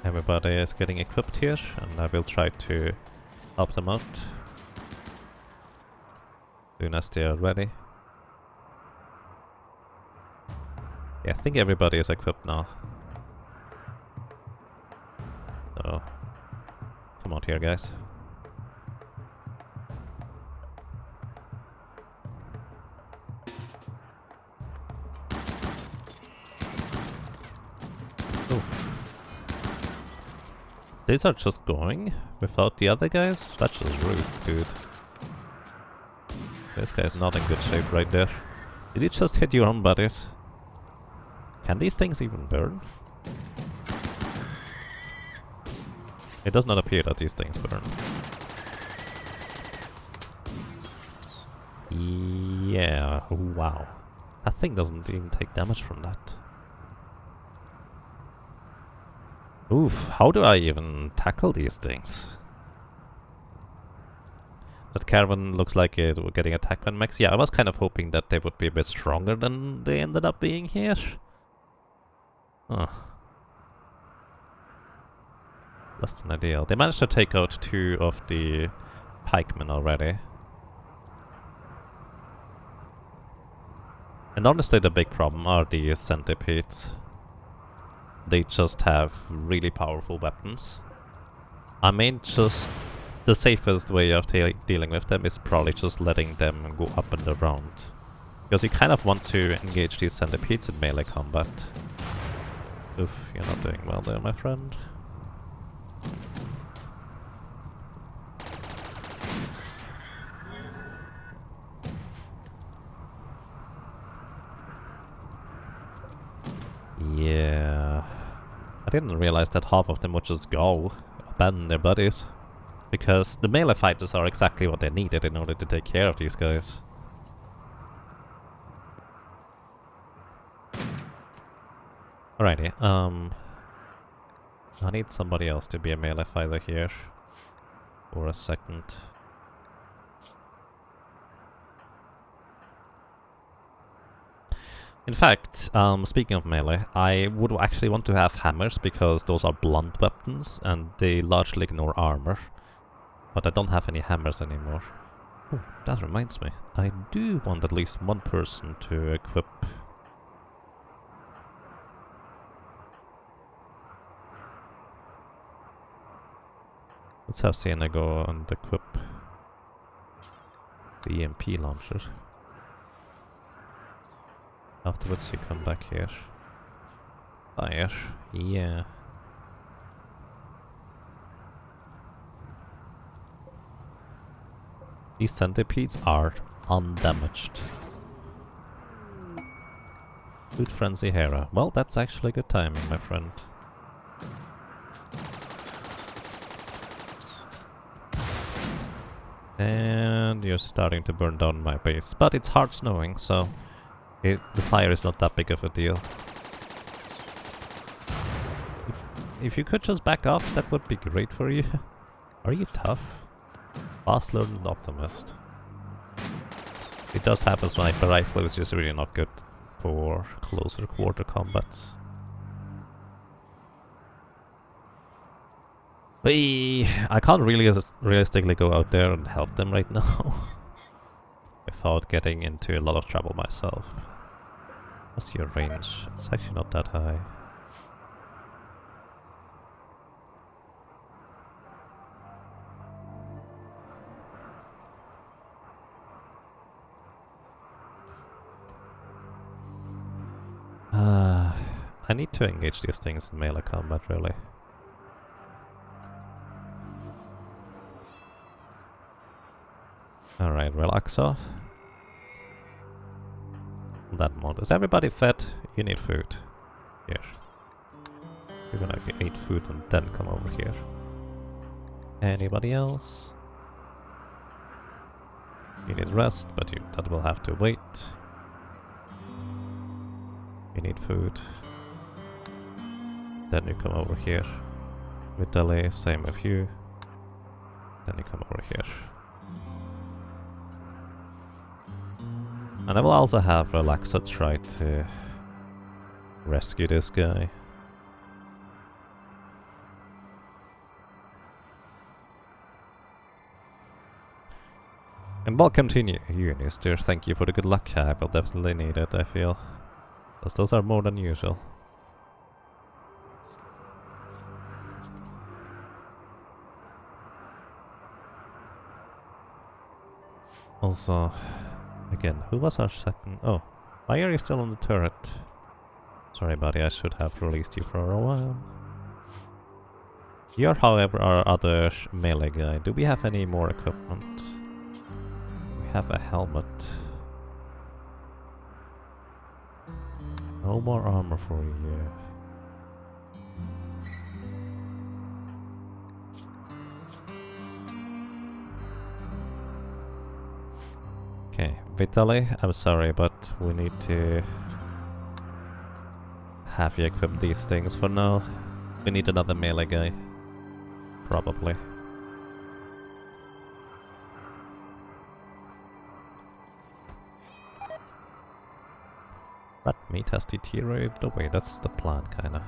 Everybody is getting equipped here, and I will try to help them out as soon as they are ready. Yeah, I think everybody is equipped now. So, come out here, guys. Oh. These are just going without the other guys? That's just rude, dude. This guy's not in good shape right there. Did you just hit your own buddies? Can these things even burn? It does not appear that these things burn. Yeah, wow. That thing doesn't even take damage from that. Oof, how do I even tackle these things? That caravan looks like it was getting attacked by mechs. Yeah, I was kind of hoping that they would be a bit stronger than they ended up being here. Huh. Less than ideal. They managed to take out 2 of the pikemen already. And honestly the big problem are the centipedes. They just have really powerful weapons. I mean, just the safest way of dealing with them is probably just letting them go up and around. Because you kind of want to engage these centipedes in melee combat. Oof, you're not doing well there, my friend. Yeah, I didn't realize that half of them would just go, abandon their buddies. Because the melee fighters are exactly what they needed in order to take care of these guys. Alrighty, I need somebody else to be a melee fighter here. For a second. In fact, speaking of melee, I would actually want to have hammers because those are blunt weapons and they largely ignore armor. But I don't have any hammers anymore. Oh, that reminds me. I do want at least one person to equip. Let's have Sienna go and equip the EMP launcher. Afterwards you come back here. Fire. Yeah. These centipedes are undamaged. Good frenzy Hera. Well, that's actually good timing, my friend. And you're starting to burn down my base. But it's hard snowing, so the fire is not that big of a deal. If you could just back off, that would be great for you. Are you tough? Fast learned optimist. It does have a sniper rifle, which is really not good for closer quarter combats. I can't really realistically go out there and help them right now without getting into a lot of trouble myself. What's your range? It's actually not that high. I need to engage these things in melee combat, really. Alright, relaxo. That mod. Is everybody fed? You need food. Here. You're gonna eat food and then come over here. Anybody else? You need rest, but that will have to wait. You need food. Then you come over here. With delay, same with you. Then you come over here. And I will also have Relaxa try to rescue this guy. And welcome to you, Nister. Thank you for the good luck. I will definitely need it, I feel. Because those are more than usual. Also, again, who was our second? Oh, why are you still on the turret? Sorry, buddy, I should have released you for a while. You're, however, our other melee guy. Do we have any more equipment? We have a helmet. No more armor for you. Okay, Vitaly, I'm sorry, but we need to have you equip these things for now. We need another melee guy. Probably. Rat meat has deteriorated away, that's the plan, kinda.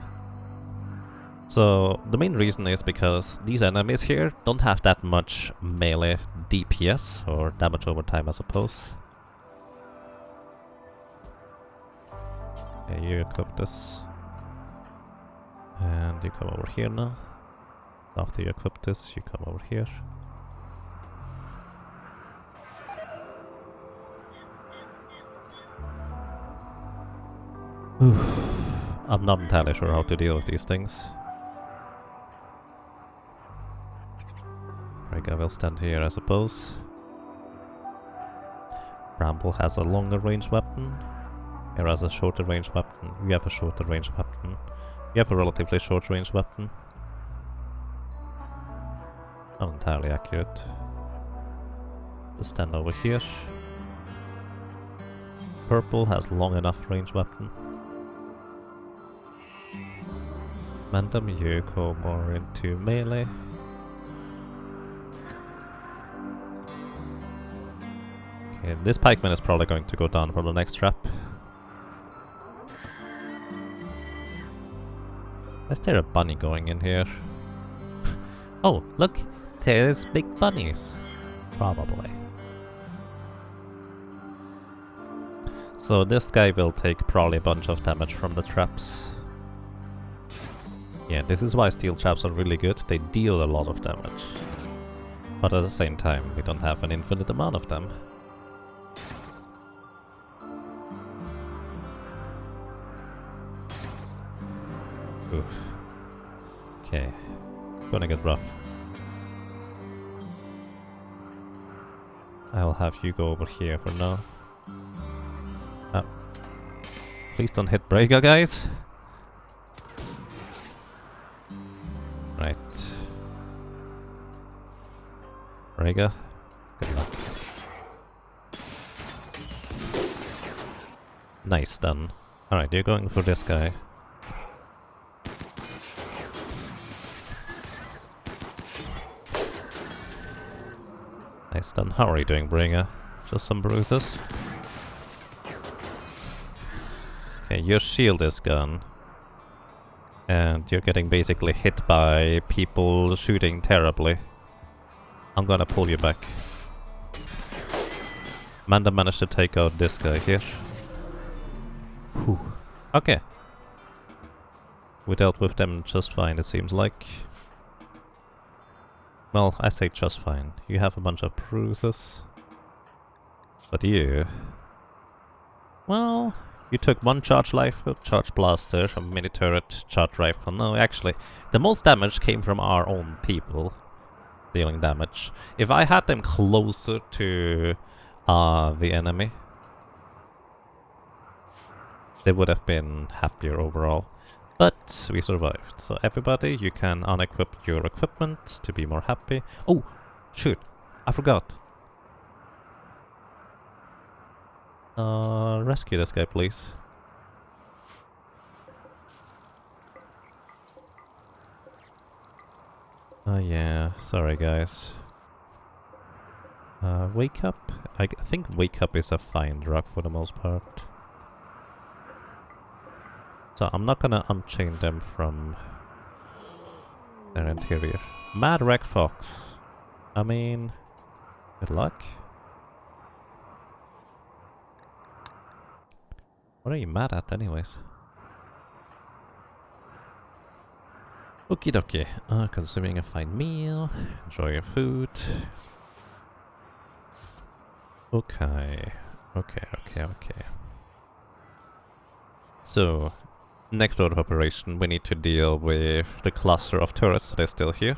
So, the main reason is because these enemies here don't have that much melee DPS, or damage over time I suppose. Okay, you equip this. And you come over here now. After you equip this, you come over here. I'm not entirely sure how to deal with these things. Rega will stand here, I suppose. Bramble has a longer range weapon. Here has a shorter range weapon. You have a shorter range weapon. You have a relatively short range weapon. Not entirely accurate. Just stand over here. Purple has long enough range weapon. Mandam, you go more into melee. Okay, this pikeman is probably going to go down from the next trap. Is there a bunny going in here? Oh, look! There's big bunnies! Probably. So this guy will take probably a bunch of damage from the traps. Yeah, this is why steel traps are really good. They deal a lot of damage. But at the same time, we don't have an infinite amount of them. Oof. Okay. Gonna get rough. I'll have you go over here for now. Ah. Please don't hit Brega, guys! Right. Brega, good luck. Nice, done. Alright, you're going for this guy. Nice done. How are you doing, Bringer? Just some bruises? Okay, your shield is gone. And you're getting basically hit by people shooting terribly. I'm gonna pull you back. Manda managed to take out this guy here. Whew. Okay. We dealt with them just fine, it seems like. Well, I say just fine. You have a bunch of bruises. But you... Well, you took one charge rifle, charge blaster, a mini turret, charge rifle. No, actually, the most damage came from our own people dealing damage. If I had them closer to the enemy, they would have been happier overall. But we survived. So everybody, you can unequip your equipment to be more happy. Oh, shoot, I forgot. Rescue this guy, please. Oh yeah, sorry guys. Wake up? I think wake up is a fine drug for the most part. So I'm not gonna unchain them from their interior. Mad Wreck Fox. I mean, good luck. What are you mad at anyways? Okie dokie. Consuming a fine meal. Enjoy your food. Okay. Okay. So, next order of operation, we need to deal with the cluster of turrets that is still here.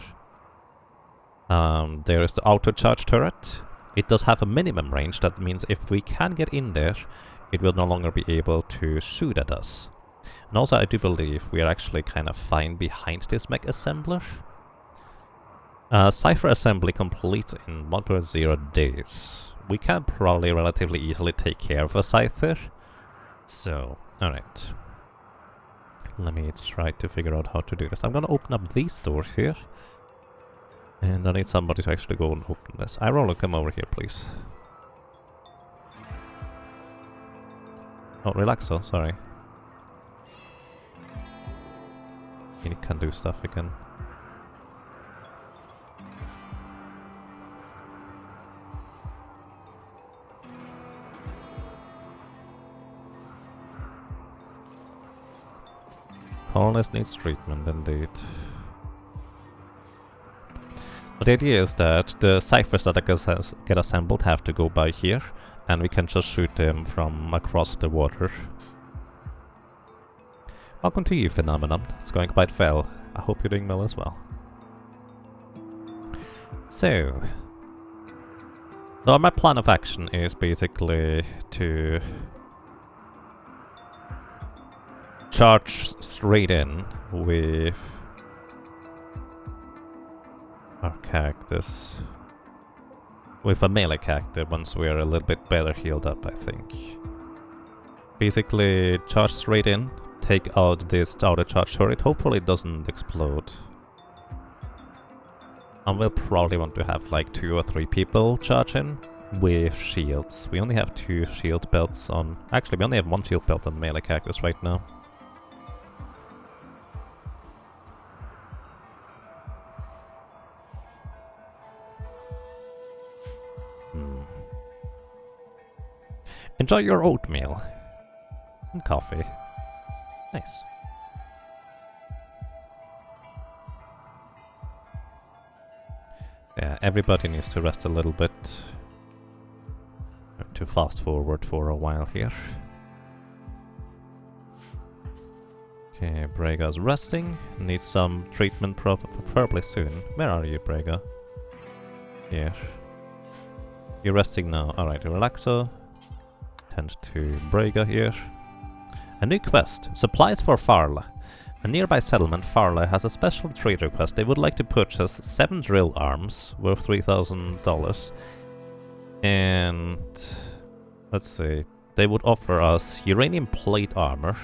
There is the auto charge turret, It does have a minimum range. That means if we can get in there, it will no longer be able to shoot at us. And also I do believe we are actually kind of fine behind this mech assembler. Cipher assembly complete in 1.0 days. We can probably relatively easily take care of a Scyther. So, alright. Let me try to figure out how to do this. I'm gonna open up these doors here. And I need somebody to actually go and open this. Irola, come over here, please. Oh, Relaxo, sorry. He can do stuff again. Colonist needs treatment, indeed. But the idea is that the ciphers that get assembled have to go by here, and we can just shoot them from across the water. Welcome to you, Phenomenon. It's going quite well. I hope you're doing well as well. So, my plan of action is basically to charge straight in with our cactus. With a melee cactus once we're a little bit better healed up, I think. Basically, charge straight in, take out this outer charge turret, hopefully it doesn't explode. And we'll probably want to have like 2 or 3 people charge in with shields. We only have 2 shield belts on... Actually, we only have 1 shield belt on melee cactus right now. Enjoy your oatmeal. And coffee. Nice. Yeah, everybody needs to rest a little bit. To fast forward for a while here. Okay, Brega's resting. Needs some treatment preferably soon. Where are you, Brega? Here. You're resting now. Alright, Relaxo. Tend to Brega here. A new quest. Supplies for Farla. A nearby settlement, Farla, has a special trade request. They would like to purchase 7 drill arms worth $3,000. And... let's see. They would offer us uranium plate armor.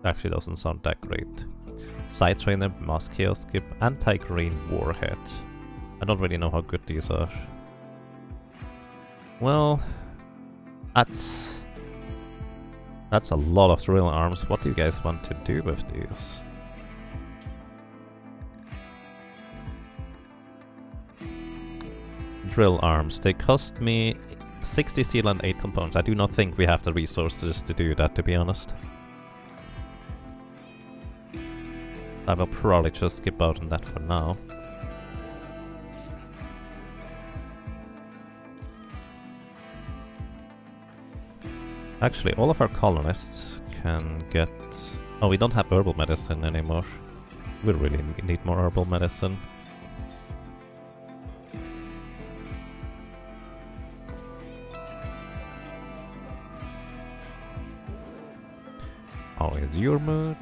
Actually doesn't sound that great. Side trainer, Moscow skip, anti-green warhead. I don't really know how good these are. Well... That's a lot of drill arms. What do you guys want to do with these? Drill arms. They cost me 60 steel and 8 components. I do not think we have the resources to do that, to be honest. I will probably just skip out on that for now. Actually, all of our colonists can get... Oh, we don't have herbal medicine anymore. We really need more herbal medicine. How is your mood?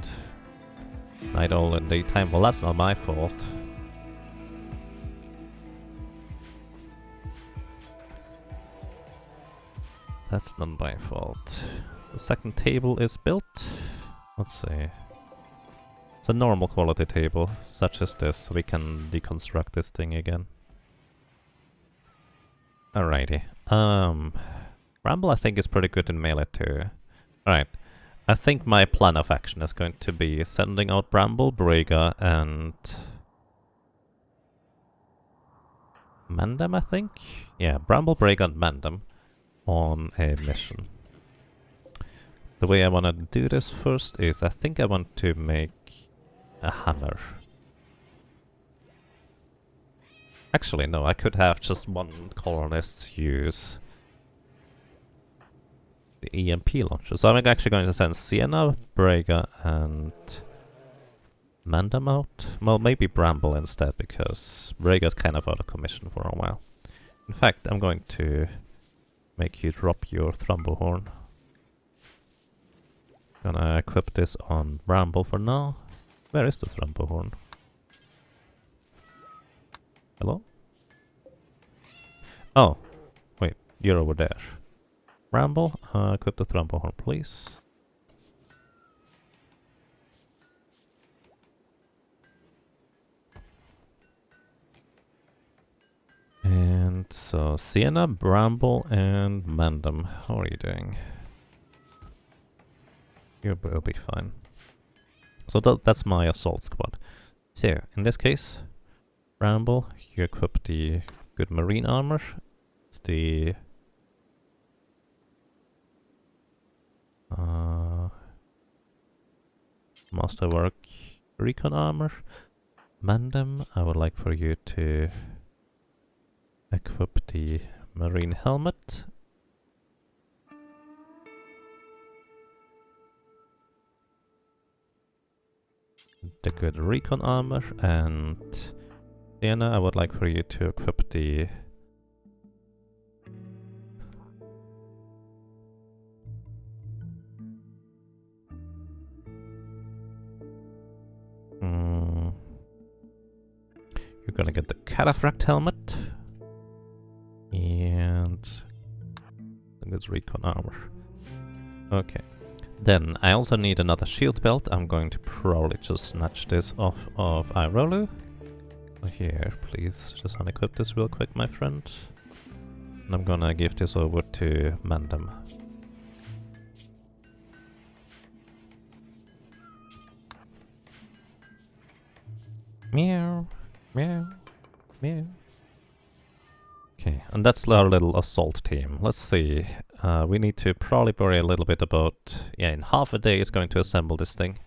Night owl in daytime. Well, that's not my fault. That's not my fault. The second table is built. Let's see. It's a normal quality table, such as this, so we can deconstruct this thing again. Alrighty. Bramble I think is pretty good in melee too. Alright. I think my plan of action is going to be sending out Bramble, Brega, and... Mandem, I think? Yeah, Bramble, Brega, and Mandem on a mission. The way I want to do this first is I think I want to make a hammer. Actually, no, I could have just one colonist use the EMP launcher. So I'm actually going to send Sienna, Brega, and Mandem out. Well, maybe Bramble instead, because Brega's kind of out of commission for a while. In fact, I'm going to make you drop your Thrumbohorn. Gonna equip this on Bramble for now. Where is the Thrumbohorn? Hello? Oh, wait, you're over there. Bramble, equip the Thrumbohorn, please. And so, Sienna, Bramble, and Mandem. How are you doing? You will be fine. So that's my assault squad. So, in this case, Bramble, you equip the good marine armor. It's the Masterwork recon armor. Mandem, I would like for you to equip the marine helmet. The good recon armor, and Sienna, I would like for you to equip the you're gonna get the cataphract helmet and the good recon armor. Okay. Then I also need another shield belt. I'm going to probably just snatch this off of Irolu. Here, please, just unequip this real quick, my friend. And I'm gonna give this over to Mandem. Meow, meow, meow. Okay, and that's our little assault team. Let's see. We need to probably worry a little bit about... Yeah, in half a day it's going to assemble this thing.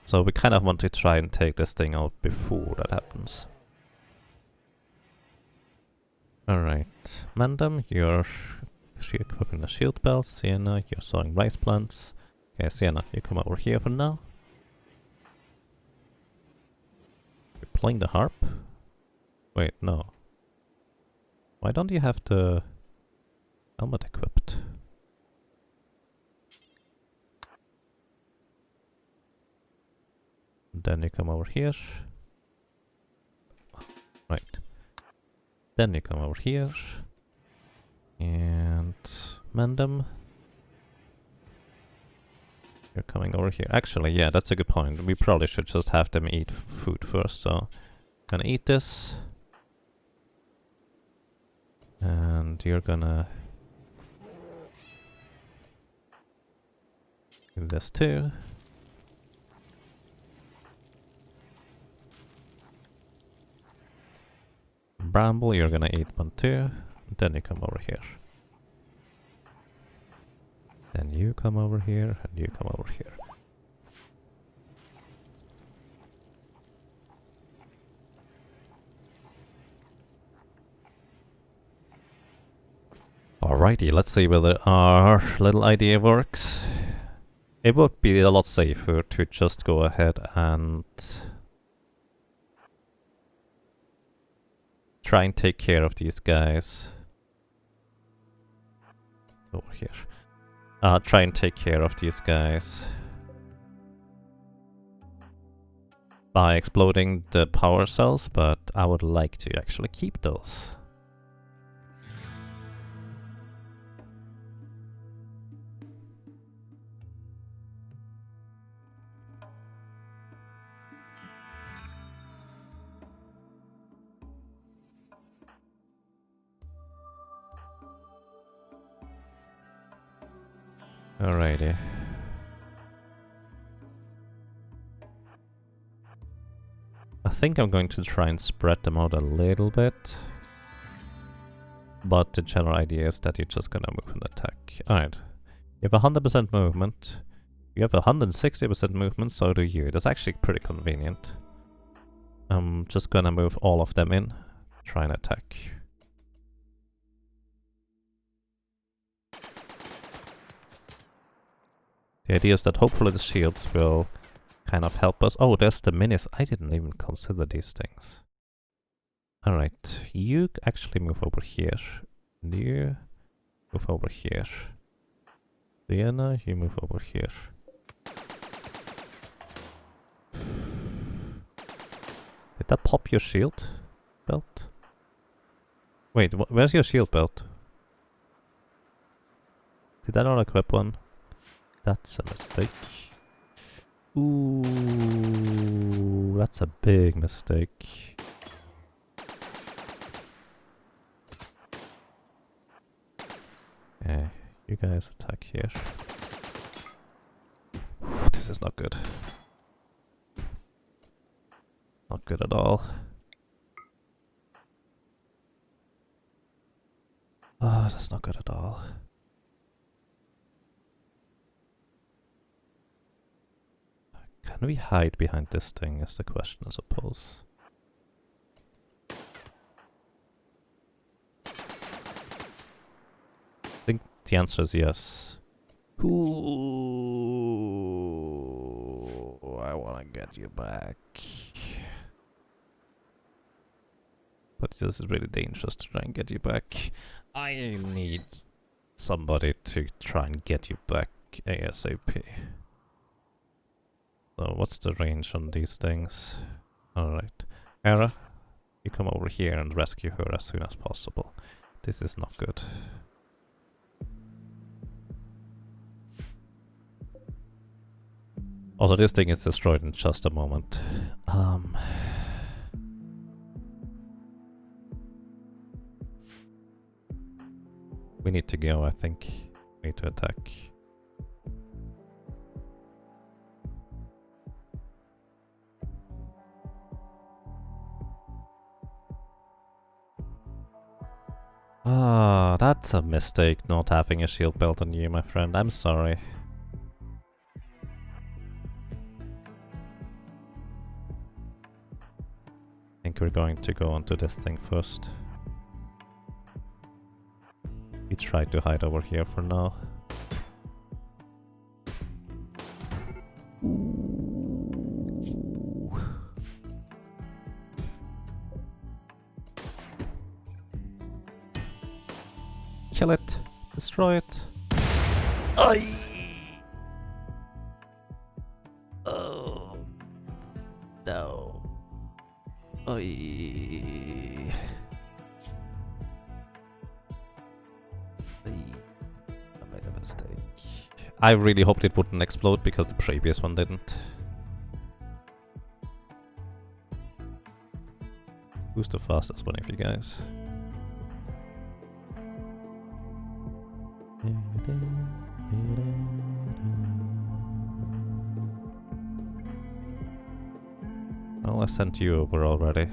So we kind of want to try and take this thing out before that happens. Alright, Mandem, you're equipping the shield belt. Sienna, you're sowing rice plants. Okay, Sienna, you come over here for now. You're playing the harp? Wait, no. Why don't you have the helmet equipped? Then you come over here. Right. Then you come over here. And Mandem, you're coming over here. Actually, yeah, that's a good point. We probably should just have them eat food first. So, gonna eat this. And you're gonna do this too. Bramble, you're gonna eat one too. Then you come over here. Then you come over here, and you come over here. Alrighty, let's see whether our little idea works. It would be a lot safer to just go ahead and try and take care of these guys. Over here. Try and take care of these guys by exploding the power cells, but I would like to actually keep those. Alrighty. I think I'm going to try and spread them out a little bit. But the general idea is that you're just gonna move and attack. Alright. You have 100% movement. You have 160% movement, so do you. That's actually pretty convenient. I'm just gonna move all of them in. Try and attack. The idea is that hopefully the shields will kind of help us. Oh, there's the minis. I didn't even consider these things. Alright, you actually move over here. You move over here. Sienna, you move over here. Did that pop your shield belt? Wait, where's your shield belt? Did I not equip one? That's a mistake. Ooh, that's a big mistake. Okay, you guys attack here. This is not good. Not good at all. Oh, that's not good at all. Can we hide behind this thing is the question, I suppose. I think the answer is yes. Ooh, I wanna get you back. But this is really dangerous to try and get you back. I need somebody to try and get you back ASAP. So what's the range on these things? Alright. Hera, you come over here and rescue her as soon as possible. This is not good. Also, this thing is destroyed in just a moment. We need to go, I think. We need to attack. Ah, that's a mistake not having a shield belt on you, my friend. I'm sorry. I think we're going to go onto this thing first. We try to hide over here for now. Ooh. Kill it. Destroy it. Aye. Oh. No. Aye. I made a mistake. I really hoped it wouldn't explode because the previous one didn't. Who's the fastest one of you guys? Well, I sent you over already.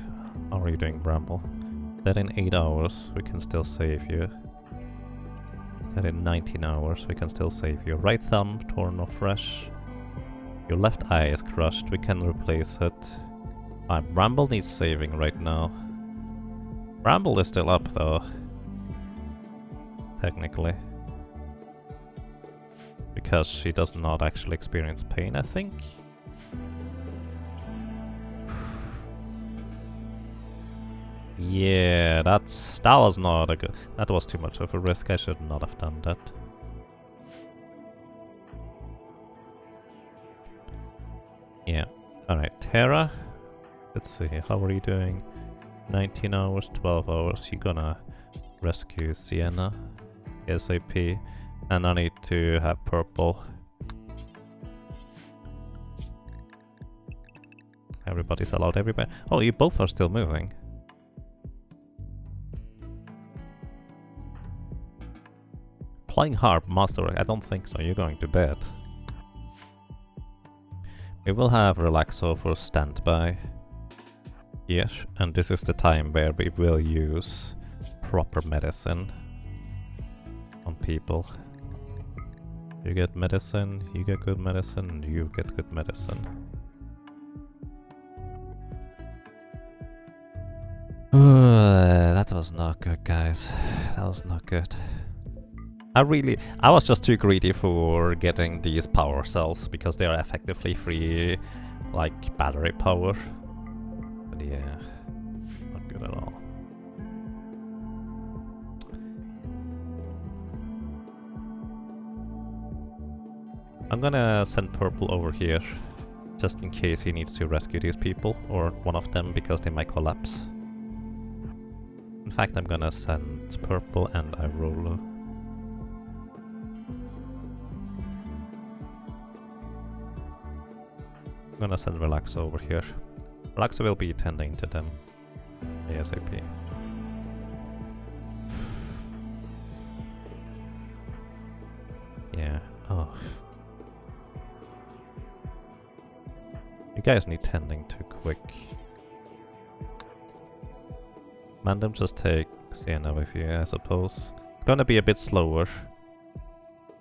How are you doing, Bramble? That in 8 hours we can still save you. That in 19 hours we can still save you. Right thumb torn off fresh. Your left eye is crushed, we can replace it. Bramble needs saving right now. Bramble is still up though. Technically. Because she does not actually experience pain, I think. Yeah, that was not a good... That was too much of a risk, I should not have done that. Yeah, alright, Hera. Let's see, how are you doing? 19 hours, 12 hours, you're gonna rescue Sienna ASAP. And I need to have purple. Everybody's allowed everywhere. Oh, you both are still moving. Playing harp, master, I don't think so, you're going to bed. We will have Relaxo for standby. Yes, and this is the time where we will use proper medicine on people. You get medicine, you get good medicine, and you get good medicine. That was not good, guys. That was not good. I was just too greedy for getting these power cells because they are effectively free, like battery power. But yeah, not good at all. I'm gonna send Purple over here, just in case he needs to rescue these people, or one of them, because they might collapse. In fact, I'm gonna send Purple and Irola. I'm gonna send Relaxa over here. Relaxa will be tending to them ASAP. Yeah, oh. You guys need tending too quick. Mandem, just take Sienna with you, I suppose. It's gonna be a bit slower.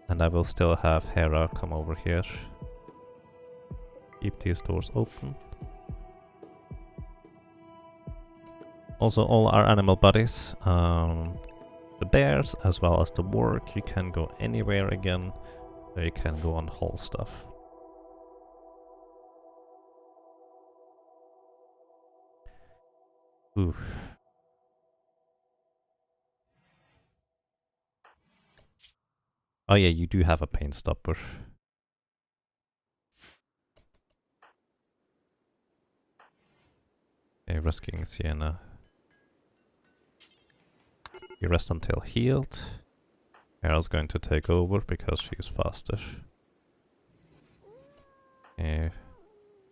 And I will still have Hera come over here. Keep these doors open. Also, all our animal buddies, the bears as well as the warg, you can go anywhere again. So you can go and haul stuff. Ooh. Oh yeah, you do have a pain stopper. Okay, rescuing Sienna. You rest until healed. Hera's going to take over because she's faster.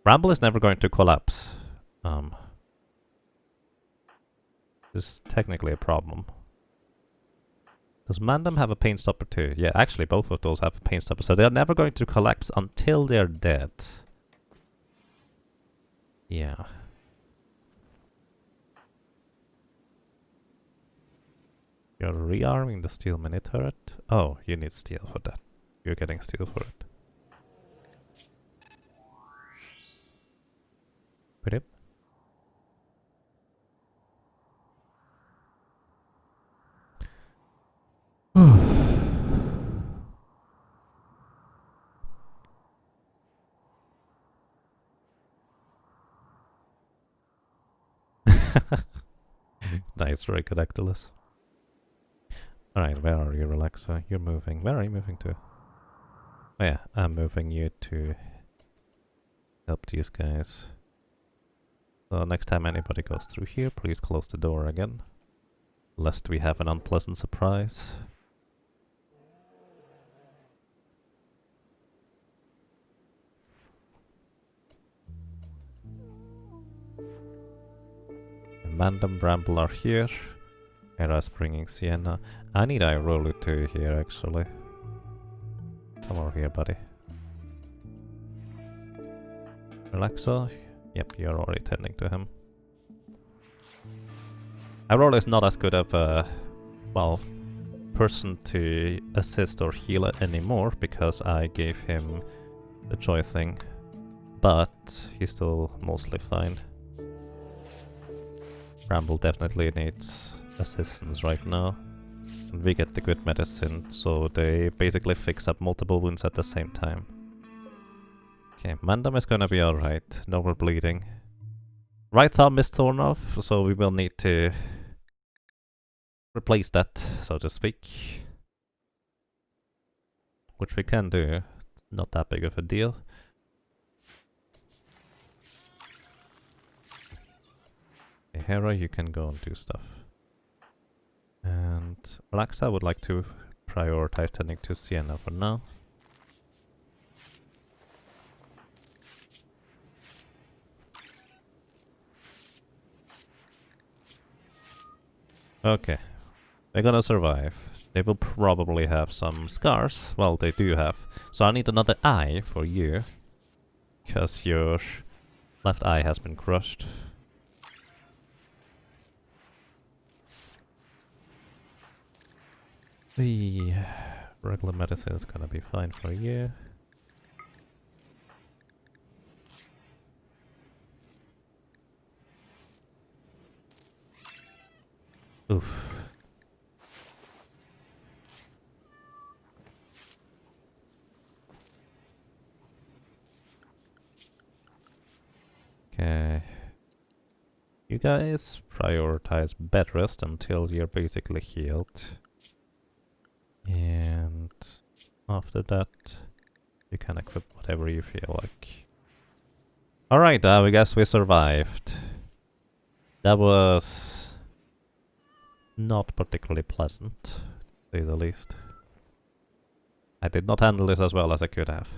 Bramble is never going to collapse. This is technically a problem. Does Mandem have a pain stopper too? Yeah, actually both of those have a pain stopper, so they're never going to collapse until they're dead. Yeah. You're rearming the steel mini turret? Oh, you need steel for that. You're getting steel for it. Put it. Nice, very good, Actylus. Alright, where are you, Relaxa? You're moving. Where are you moving to? Oh yeah, I'm moving you to help these guys. So next time anybody goes through here, please close the door again. Lest we have an unpleasant surprise. Mandem, Bramble are here. Hera's bringing Sienna. I need Irolu too here, actually. Come over here, buddy. Relaxa? Yep, you're already tending to him. Irolu is not as good of a, well, person to assist or heal anymore, because I gave him the joy thing. But he's still mostly fine. Bramble definitely needs assistance right now. And we get the good medicine, so they basically fix up multiple wounds at the same time. Okay, Mandem is gonna be alright. No more bleeding. Right thumb is torn off, so we will need to replace that, so to speak. Which we can do. Not that big of a deal. Okay, Hera, you can go and do stuff. And Relaxa would like to prioritize tending to Sienna for now. Okay, they're gonna survive. They will probably have some scars. Well, they do have. So I need another eye for you. Because your left eye has been crushed. The regular medicine is gonna be fine for you. Oof. Okay. You guys prioritize bed rest until you're basically healed. And after that, You can equip whatever you feel like. Alright, we guess we survived. That was not particularly pleasant, to say the least. I did not handle this as well as I could have.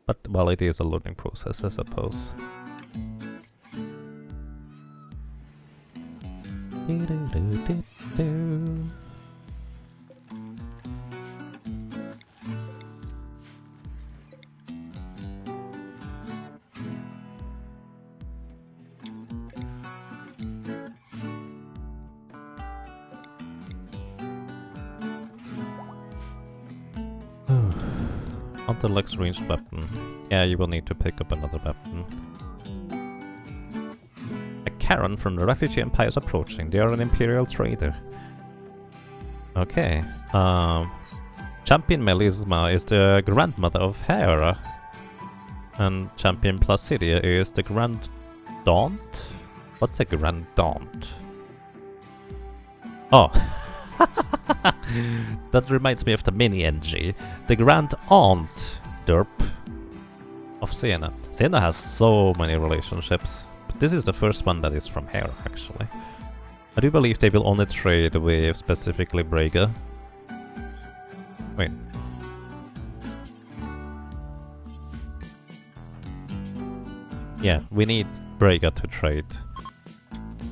But, well, it is a learning process, I suppose. Until next ranged weapon. Yeah, you will need to pick up another weapon. A Karen from the Refugee Empire is approaching. They are an Imperial trader. Okay. Champion Melisma is the grandmother of Hera. And Champion Placidia is the Grand Daunt? What's a Grand Daunt? Oh. That reminds me of the mini-NG. The Grand Aunt derp of Sienna. Sienna has so many relationships. But this is the first one that is from Hera, actually. I do believe they will only trade with specifically Braga. Wait. Yeah, we need Braga to trade.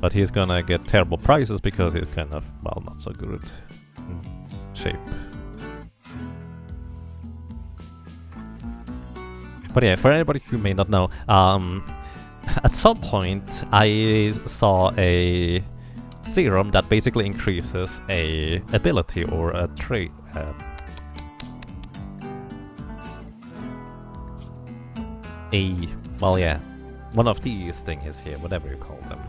But he's gonna get terrible prices because he's kind of, well, not so good shape. But yeah, for anybody who may not know, at some point I saw a serum that basically increases a ability or a trait. Well, yeah, one of these things here, whatever you call them.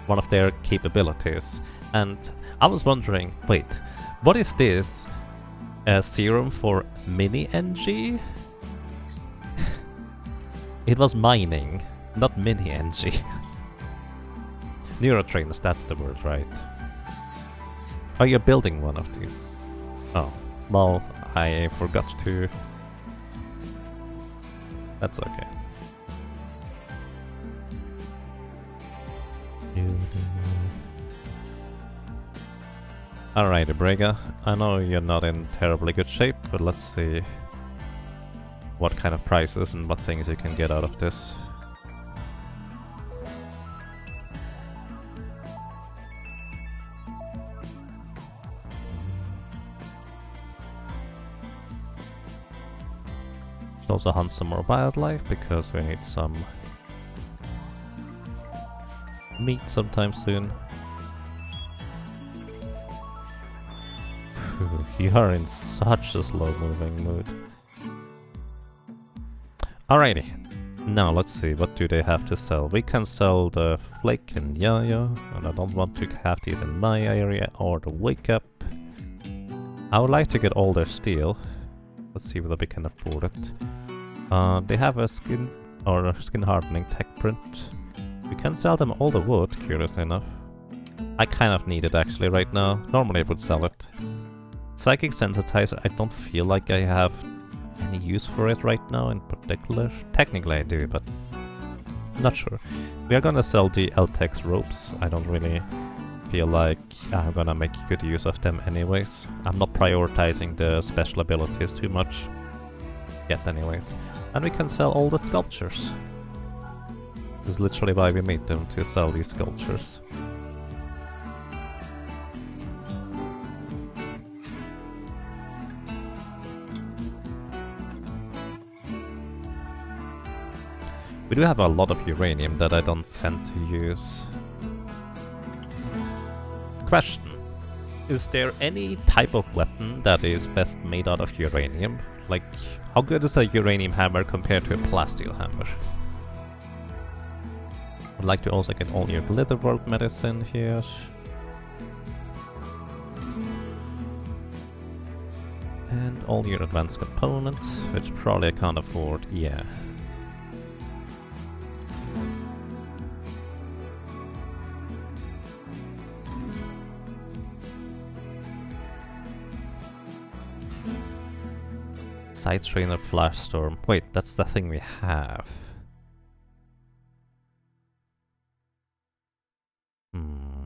One of their capabilities. And I was wondering, wait, what is this? A serum for mini-NG? It was mining, not mini-NG. Neurotrainers, that's the word, right? Are you building one of these? Oh, well, I forgot to... That's okay. Alrighty, Braga. I know you're not in terribly good shape, but let's see what kind of prices and what things you can get out of this. Let's also hunt some more wildlife because we need some meat sometime soon. You are in such a slow-moving mood. Alrighty. Now, let's see, what do they have to sell? We can sell the Flake and Yaya, and I don't want to have these in my area, or the Wake Up. I would like to get all their steel. Let's see whether we can afford it. They have a skin, or a skin hardening tech print. We can sell them all the wood, curious enough. I kind of need it actually right now. Normally I would sell it. Psychic Sensitizer, I don't feel like I have any use for it right now in particular. Technically I do, but not sure. We are gonna sell the Eltex ropes. I don't really feel like I'm gonna make good use of them anyways. I'm not prioritizing the special abilities too much yet anyways. And we can sell all the sculptures. This is literally why we made them, to sell these sculptures. We do have a lot of uranium that I don't tend to use. Question. Is there any type of weapon that is best made out of uranium? Like, how good is a uranium hammer compared to a plasteel hammer? I'd like to also get all your Ritherworld medicine here. And all your advanced components, which probably I can't afford, yeah. Side Trainer Flash Storm. Wait, that's the thing we have. Hmm.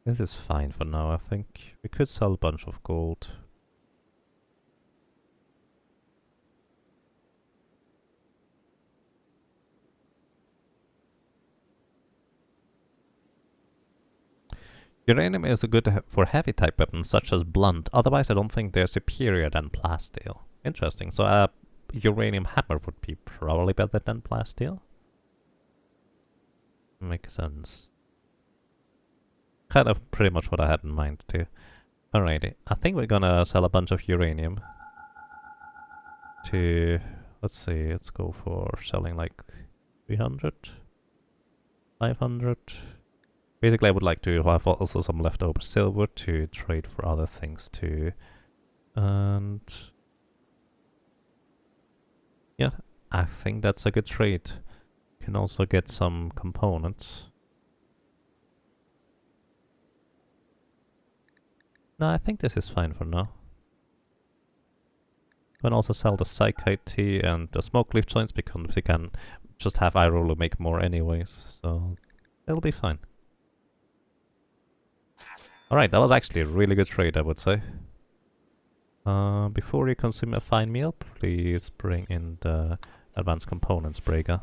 This is fine for now, I think. We could sell a bunch of gold. Uranium is good for heavy type weapons such as blunt, otherwise I don't think they're superior than plasteel. Interesting, so a uranium hammer would be probably better than plasteel? Makes sense. Kind of pretty much what I had in mind too. Alrighty, I think we're gonna sell a bunch of uranium to, let's see, let's go for selling like 300, 500. Basically, I would like to have also some leftover silver to trade for other things too. And yeah, I think that's a good trade. Can also get some components. No, I think this is fine for now. Can also sell the Psychite tea and the smoke leaf joints because we can just have iRoller make more anyways, so it'll be fine. Alright, that was actually a really good trade, I would say. Before you consume a fine meal, please bring in the advanced components breaker.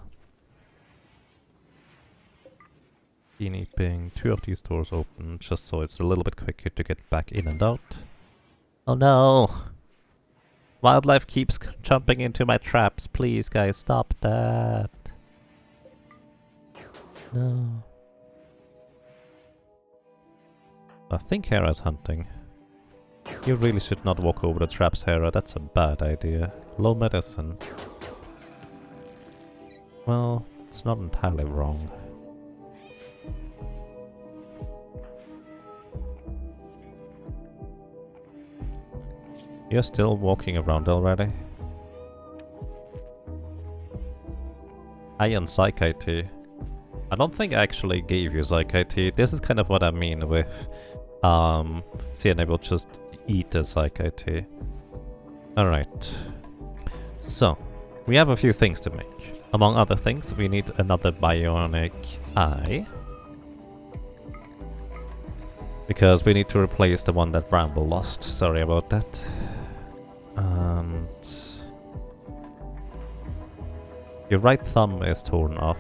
Keeping 2 of these doors open, just so it's a little bit quicker to get back in and out. Oh no! Wildlife keeps jumping into my traps, please guys, stop that! No. I think Hera's hunting. You really should not walk over the traps, Hera. That's a bad idea. Low medicine. Well, it's not entirely wrong. You're still walking around already? Iron Psychite. I don't think I actually gave you Psychite. This is kind of what I mean with CNA will just eat the Psychite. Alright. So, we have a few things to make. Among other things, we need another bionic eye. Because we need to replace the one that Bramble lost. Sorry about that. And your right thumb is torn off.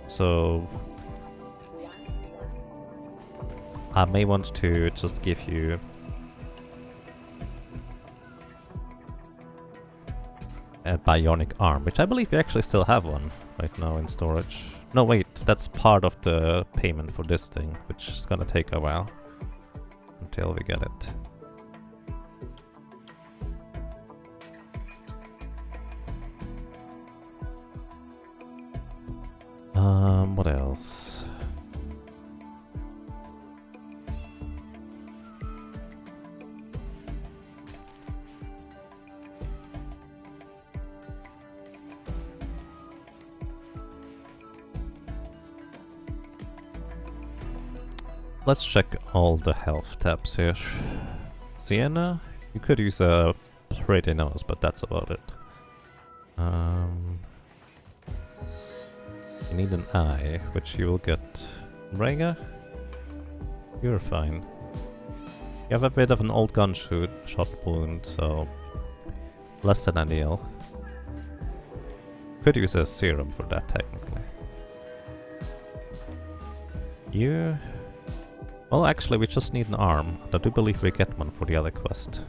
So I may want to just give you a bionic arm, which I believe you actually still have one right now in storage. No wait, that's part of the payment for this thing, which is gonna take a while until we get it. What else? Let's check all the health tabs here. Sienna? You could use a pretty nose, but that's about it. You need an eye, which you will get. Rhaegar? You're fine. You have a bit of an old gunshot wound, so less than ideal. Could use a serum for that, technically. You... Well, actually, we just need an arm. I do believe we get one for the other quest.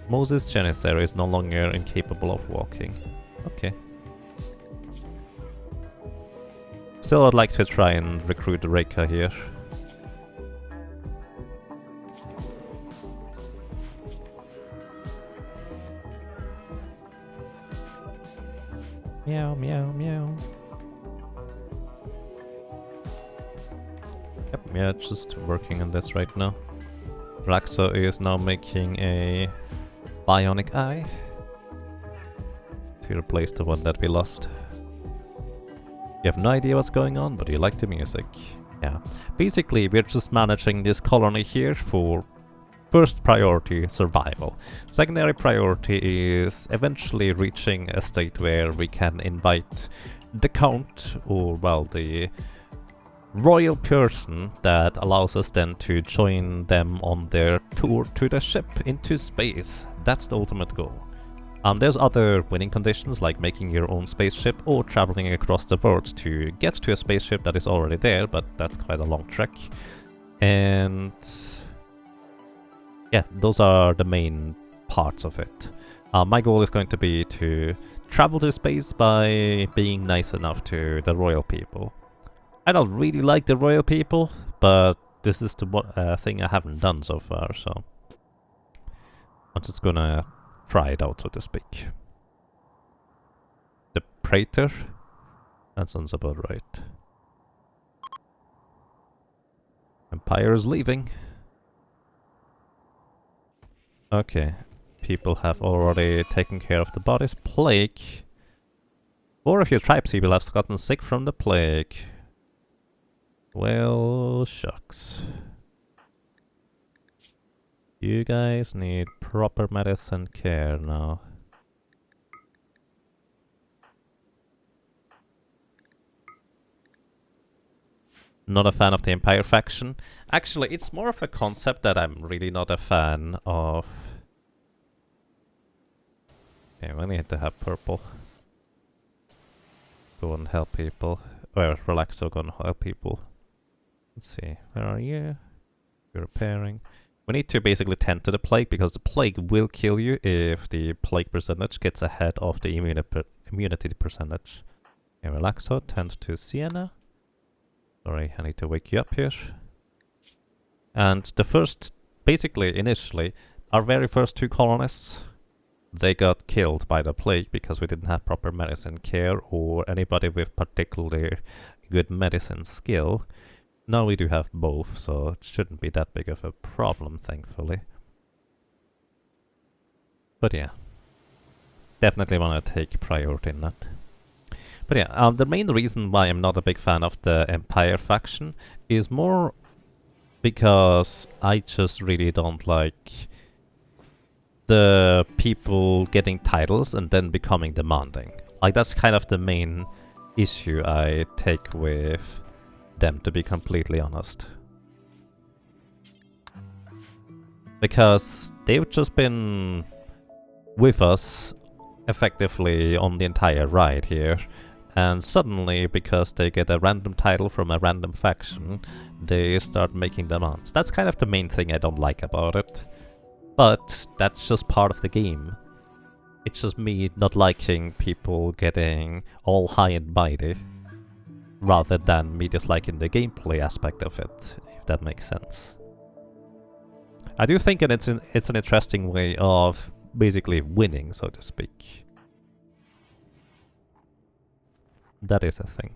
Moses Janissary is no longer incapable of walking. Okay. Still, I'd like to try and recruit Reika here. Meow, meow, meow. Yep, yeah, just working on this right now. Raxo is now making a bionic eye. to replace the one that we lost. You have no idea what's going on, but you like the music. Yeah. Basically, we're just managing this colony here for first priority, survival. Secondary priority is eventually reaching a state where we can invite the count, or well, the royal person that allows us then to join them on their tour to the ship into space. That's the ultimate goal. There's other winning conditions like making your own spaceship or traveling across the world to get to a spaceship that is already there, but that's quite a long trek. And yeah, those are the main parts of it. My goal is going to be to travel to space by being nice enough to the royal people. I don't really like the royal people, but this is the thing I haven't done so far, so I'm just gonna try it out, so to speak. The Praetor? That sounds about right. Empire is leaving. Okay. People have already taken care of the bodies. Plague. 4 of your tribespeople have gotten sick from the plague. Well, shucks. You guys need proper medicine care now. Not a fan of the Empire faction. Actually, it's more of a concept that I'm really not a fan of. Okay, we need to have purple. Go and help people. Or Relaxo, go and help people. Let's see, where are you? You're repairing. We need to basically tend to the plague, because the plague will kill you if the plague percentage gets ahead of the immunity percentage. Okay, Relaxo, tend to Sienna. Sorry, I need to wake you up here. And the first, basically, initially, our very first 2 colonists, they got killed by the plague because we didn't have proper medicine care or anybody with particularly good medicine skill. Now we do have both, so it shouldn't be that big of a problem, thankfully. But yeah, definitely want to take priority in that. But yeah, the main reason why I'm not a big fan of the Empire faction is more because I just really don't like the people getting titles and then becoming demanding. Like, that's kind of the main issue I take with them, to be completely honest. Because they've just been with us effectively on the entire ride here, and suddenly, because they get a random title from a random faction, they start making demands. That's kind of the main thing I don't like about it. But that's just part of the game. It's just me not liking people getting all high and mighty, rather than me disliking the gameplay aspect of it, if that makes sense. I do think it's an interesting way of basically winning, so to speak. That is a thing.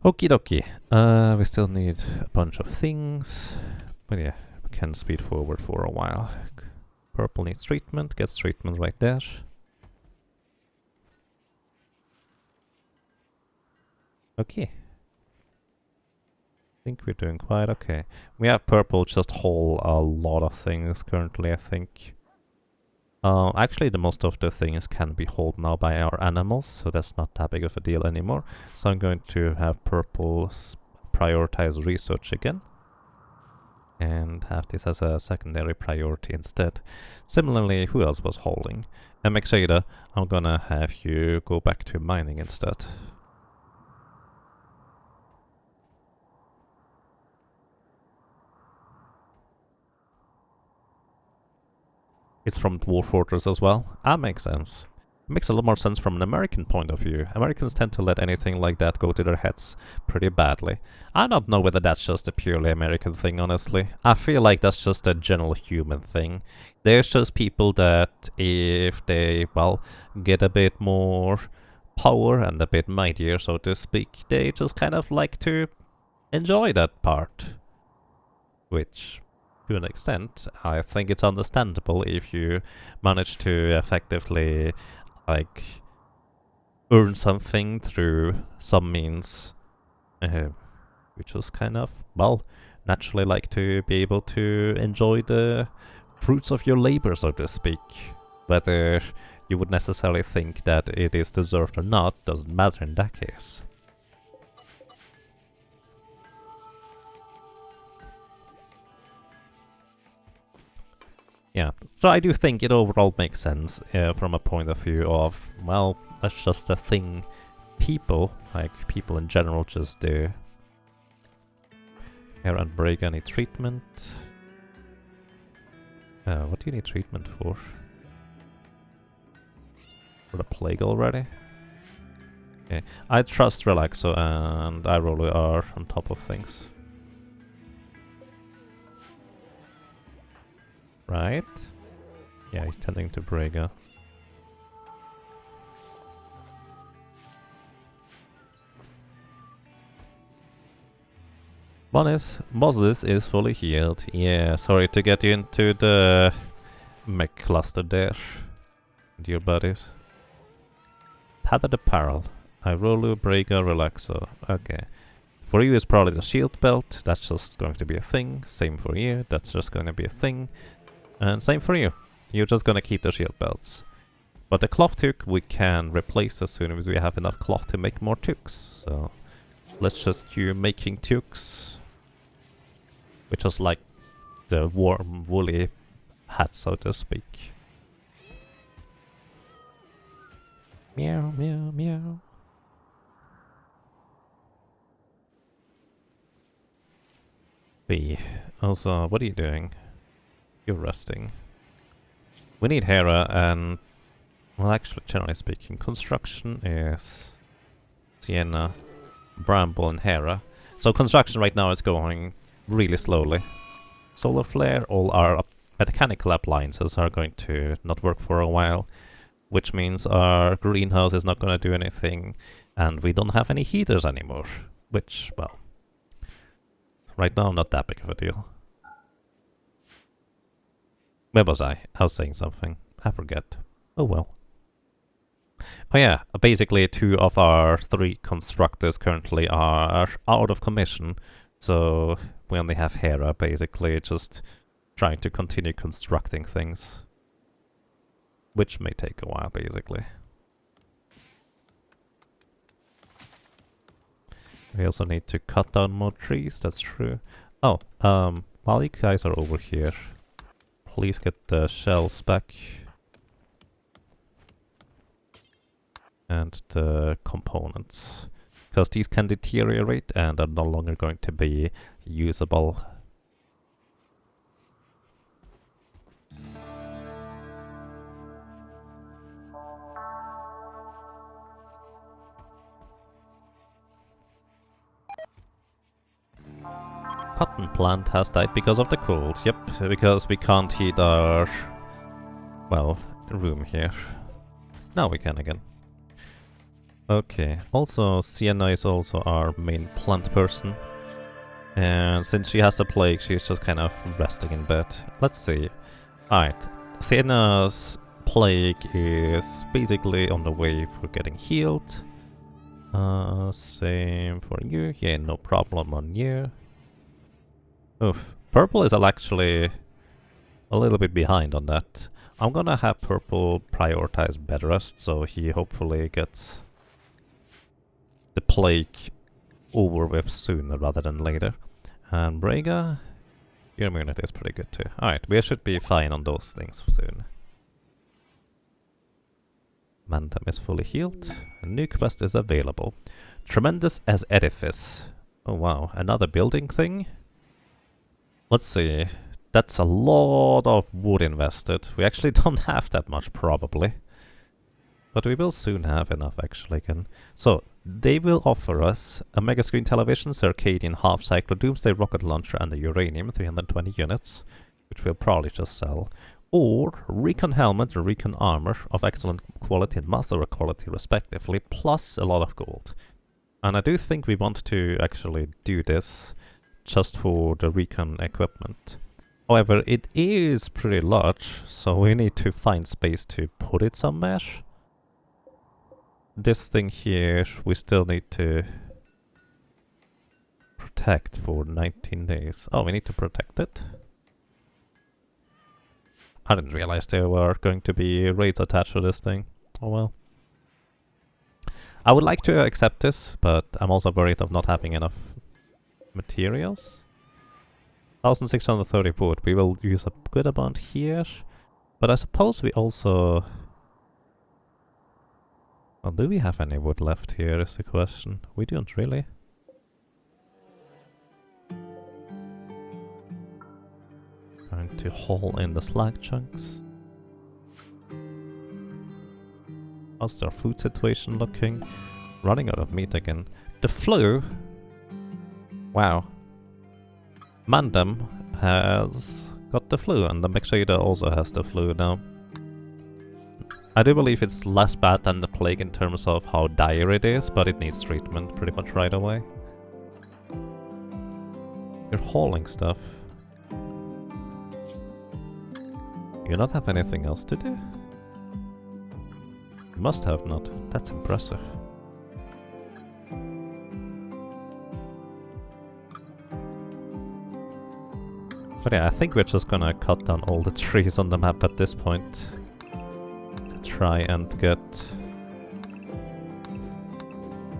Okie dokie. We still need a bunch of things. But yeah, we can speed forward for a while. Purple needs treatment. Gets treatment right there. Okay. I think we're doing quite okay. We have purple just haul a lot of things currently, I think. Actually, the most of the things can be hauled now by our animals, so that's not that big of a deal anymore. So I'm going to have purple prioritize research again, and have this as a secondary priority instead. Similarly, who else was hauling? MXADA, I'm gonna have you go back to mining instead. It's from Dwarf Fortress as well. That makes sense. It makes a lot more sense from an American point of view. Americans tend to let anything like that go to their heads pretty badly. I don't know whether that's just a purely American thing, honestly. I feel like that's just a general human thing. There's just people that, if they, well, get a bit more power and a bit mightier, so to speak, they just kind of like to enjoy that part. Which to an extent. I think it's understandable if you manage to effectively, like, earn something through some means, you just kind of, well, naturally like to be able to enjoy the fruits of your labor, so to speak. Whether you would necessarily think that it is deserved or not doesn't matter in that case. Yeah, so I do think it overall makes sense from a point of view of, well, that's just a thing people in general just do. Here and Braga need treatment. What do you need treatment for? For the plague already? Okay, I trust Relaxo and Iroly are on top of things. Right? Yeah, he's tending to Braga. One is, Moses is fully healed. Yeah, sorry to get you into the mech cluster there. And your buddies. Tethered apparel. Irolu, Braga, Relaxo. Okay. For you, it's probably the shield belt. That's just going to be a thing. Same for you. That's just going to be a thing. And same for you. You're just gonna keep the shield belts. But the cloth toque we can replace as soon as we have enough cloth to make more toques. So let's just queue making toques. Which is like the warm woolly hat, so to speak. Meow, meow, meow. B. Also, what are you doing? You're resting. We need Hera and... Well, actually, generally speaking, construction is... Sienna, Bramble and Hera. So construction right now is going really slowly. Solar Flare, all our mechanical appliances are going to not work for a while. Which means our greenhouse is not going to do anything. And we don't have any heaters anymore. Which, well... Right now, not that big of a deal. Where was I? I was saying something. I forget. Oh well. Oh yeah, basically 2 of our 3 constructors currently are out of commission. So we only have Hera basically just trying to continue constructing things. Which may take a while basically. We also need to cut down more trees, that's true. Oh, while you guys are over here, please get the shells back. And the components. Because these can deteriorate and are no longer going to be usable. Cotton plant has died because of the cold. Yep, because we can't heat our, well, room here. Now we can again. Okay, also Sienna is also our main plant person. And since she has a plague, she's just kind of resting in bed. Let's see. Alright, Sienna's plague is basically on the way for getting healed. Same for you. Yeah, no problem on you. Oof. Purple is actually a little bit behind on that. I'm gonna have Purple prioritize bed rest, so he hopefully gets the plague over with sooner rather than later. And Braga, your immunity is pretty good too. Alright, we should be fine on those things soon. Mandam is fully healed. A new quest is available. Tremendous as edifice. Oh wow, another building thing? Let's see. That's a lot of wood invested. We actually don't have that much probably. But we will soon have enough actually again. So, they will offer us a mega screen television, Circadian half-cycle, Doomsday rocket launcher and the uranium, 320 units, which we'll probably just sell. Or recon helmet and recon armor of excellent quality and master quality respectively, plus a lot of gold. And I do think we want to actually do this just for the recon equipment. However, it is pretty large, so we need to find space to put it somewhere. This thing here, we still need to protect for 19 days. Oh, we need to protect it? I didn't realize there were going to be raids attached to this thing. Oh well. I would like to accept this, but I'm also worried of not having enough materials. 1630 wood. We will use a good amount here. But I suppose we also... Well, do we have any wood left here is the question. We don't really. Going to haul in the slag chunks. How's their food situation looking? Running out of meat again. The flu? Wow. Mandem has got the flu, and the Mexada also has the flu now. I do believe it's less bad than the plague in terms of how dire it is, but it needs treatment pretty much right away. You're hauling stuff. You not have anything else to do? You must have not. That's impressive. But yeah, I think we're just gonna cut down all the trees on the map at this point. To try and get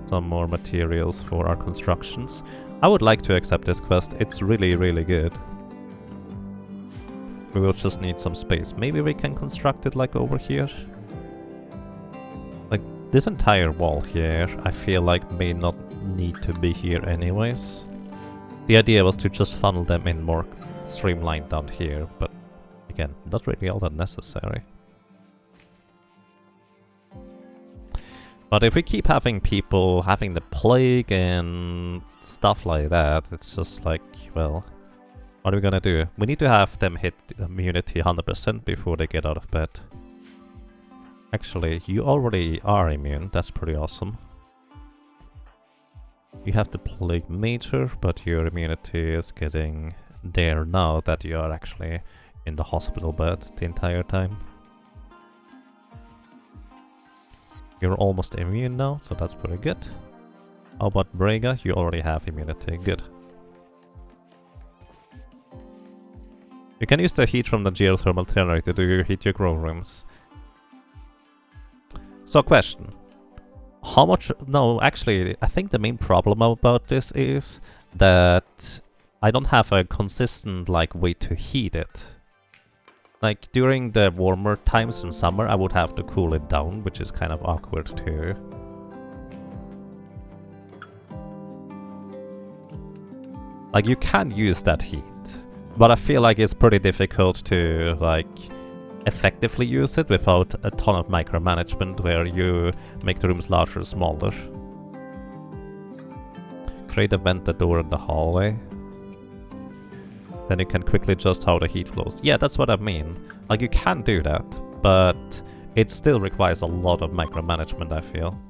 some more materials for our constructions. I would like to accept this quest. It's really, really good. We will just need some space. Maybe we can construct it like over here. Like this entire wall here, I feel like may not need to be here anyways. The idea was to just funnel them in more streamlined down here, but again, not really all that necessary. But if we keep having people having the plague and stuff like that, it's just like, well, what are we gonna do? We need to have them hit immunity 100% before they get out of bed. Actually, you already are immune, that's pretty awesome. You have the plague major, but your immunity is getting there now that you are actually in the hospital bed the entire time. You're almost immune now, so that's pretty good. How about Brega? You already have immunity, good. You can use the heat from the geothermal generator to heat your grow rooms. So question. How much... No, actually, I think the main problem about this is that I don't have a consistent, like, way to heat it. Like, during the warmer times in summer, I would have to cool it down, which is kind of awkward too. Like, you can use that heat, but I feel like it's pretty difficult to, like, effectively use it without a ton of micromanagement where you make the rooms larger or smaller. Create a vented door in the hallway. Then you can quickly adjust how the heat flows. Yeah, that's what I mean. Like, you can do that, but it still requires a lot of micromanagement, I feel.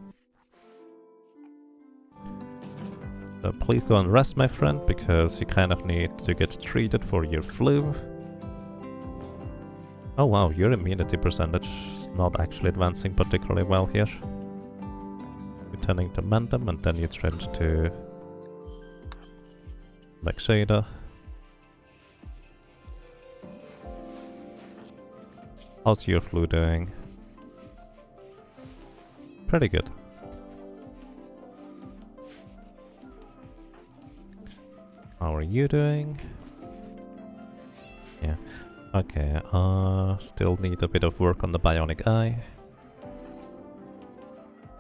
So please go and rest, my friend, because you kind of need to get treated for your flu. Oh wow, your immunity percentage is not actually advancing particularly well here. Returning to Mandem, and then you change to Mexada. How's your flu doing? Pretty good. How are you doing? Yeah. Okay, still need a bit of work on the bionic eye.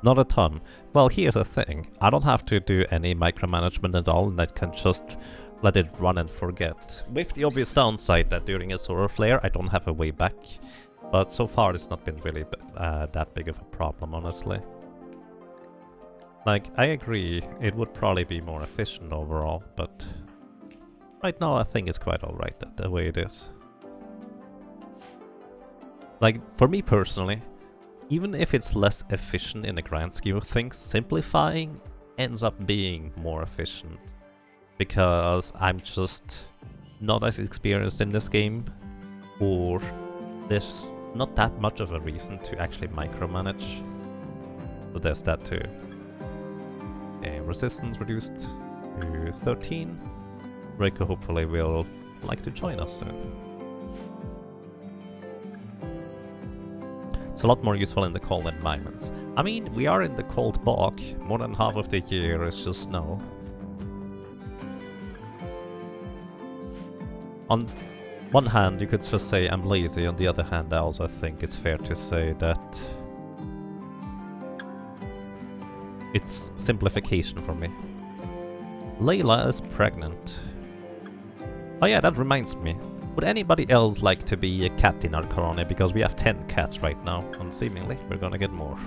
Not a ton. Well, here's the thing. I don't have to do any micromanagement at all, and I can just let it run and forget. With the obvious downside that during a solar flare, I don't have a way back. But so far, it's not been really that big of a problem, honestly. Like, I agree, it would probably be more efficient overall, but right now I think it's quite alright the way it is. Like, for me personally, even if it's less efficient in the grand scheme of things, simplifying ends up being more efficient. Because I'm just not as experienced in this game, or there's not that much of a reason to actually micromanage. So there's that too. Resistance reduced to 13. Reiko hopefully will like to join us soon. It's a lot more useful in the cold environments. I mean, we are in the cold bog. More than half of the year is just snow. On one hand, you could just say I'm lazy. On the other hand, I also think it's fair to say that it's simplification for me. Layla is pregnant. Oh yeah, that reminds me. Would anybody else like to be a cat in our colony? Because we have 10 cats right now, and seemingly we're gonna get more.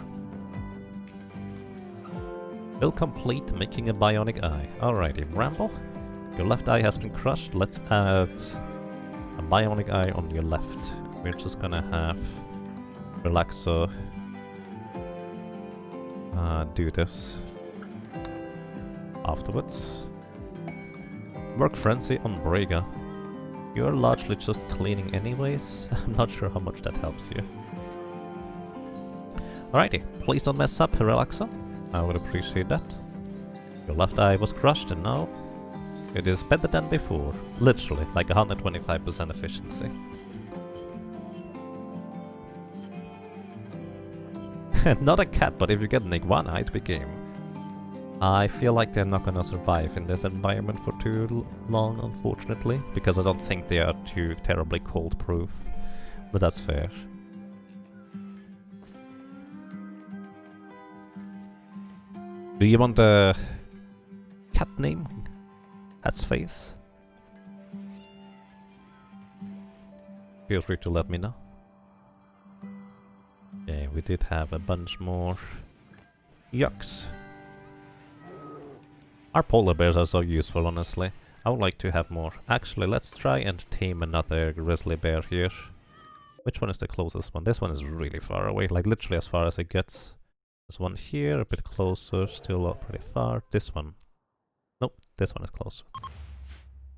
Will complete making a bionic eye. Alrighty, Bramble. Your left eye has been crushed. Let's add a bionic eye on your left. We're just gonna have Relaxo do this afterwards. Work Frenzy on Brega. You're largely just cleaning anyways. I'm not sure how much that helps you. Alrighty, please don't mess up, Relaxo. I would appreciate that. Your left eye was crushed and now it is better than before. Literally, like 125% efficiency. Not a cat, but if you get an iguana, it'd be game. I feel like they're not gonna survive in this environment for too long, unfortunately, because I don't think they are too terribly cold-proof. But that's fair. Do you want a cat name? Cat's face? Feel free to let me know. Okay, we did have a bunch more yucks. Our polar bears are so useful, honestly. I would like to have more. Actually, let's try and tame another grizzly bear here. Which one is the closest one? This one is really far away, like literally as far as it gets. There's one here, a bit closer, still pretty far. This one. Nope, this one is closer.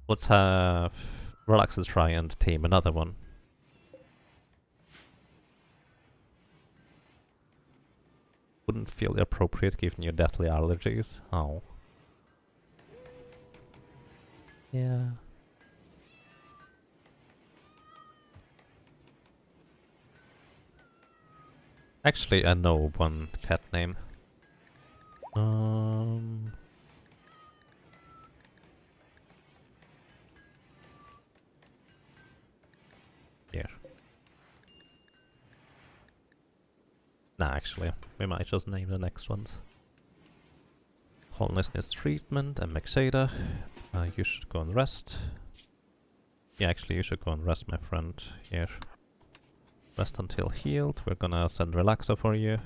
Let's have Relaxo try and tame another one. Wouldn't feel appropriate given your deathly allergies. Oh. Yeah. Actually, I know one cat name. Here. Nah, actually, we might just name the next ones. Wholeness needs treatment and Maxada. You should go and rest. Yeah, actually, you should go and rest, my friend. Here. Rest until healed. We're gonna send Relaxo for you.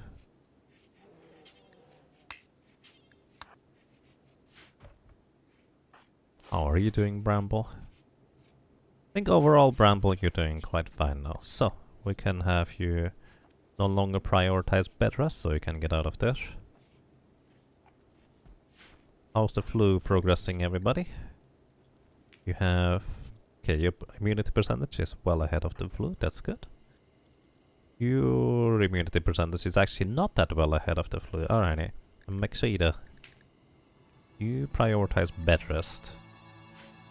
How are you doing, Bramble? I think overall, Bramble, you're doing quite fine now. So, we can have you no longer prioritize bed rest, so you can get out of there. How's the flu progressing, everybody? You have... Okay, your immunity percentage is well ahead of the flu, that's good. Your immunity percentage is actually not that well ahead of the flu. Alrighty. Maxada, you prioritize bed rest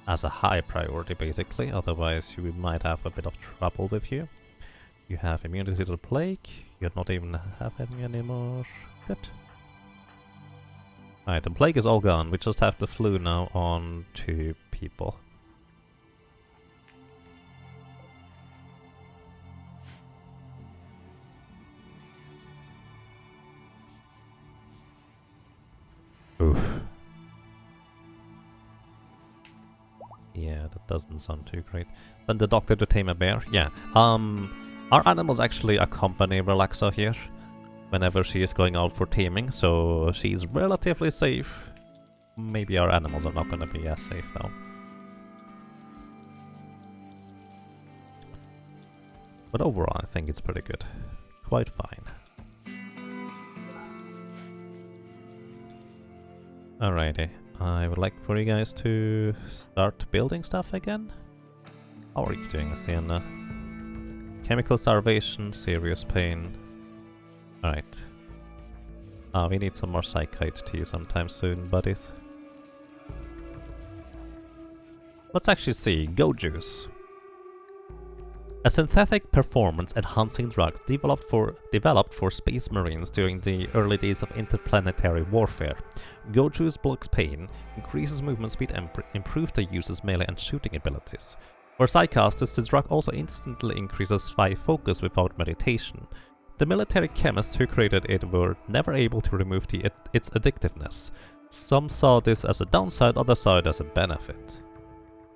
as a high priority, basically, otherwise you might have a bit of trouble with you. You have immunity to the plague, you're not even have any anymore. Good. Alright, the plague is all gone, we just have the flu now on 2 people. Oof. Yeah, that doesn't sound too great. Then the doctor to tame a bear? Yeah. Our animals actually accompany Relaxo here whenever she is going out for taming, so she's relatively safe. Maybe our animals are not gonna be as safe though. But overall, I think it's pretty good. Quite fine. Alrighty, I would like for you guys to start building stuff again. How are you doing, Sienna? Chemical starvation, serious pain. Alright. We need some more psychite tea sometime soon, buddies. Let's actually see. Go Juice. A synthetic performance-enhancing drug developed for space marines during the early days of interplanetary warfare. Go Juice blocks pain, increases movement speed, and improves the user's melee and shooting abilities. For Psychasters, the drug also instantly increases focus without meditation. The military chemists who created it were never able to remove its addictiveness. Some saw this as a downside, others saw it as a benefit.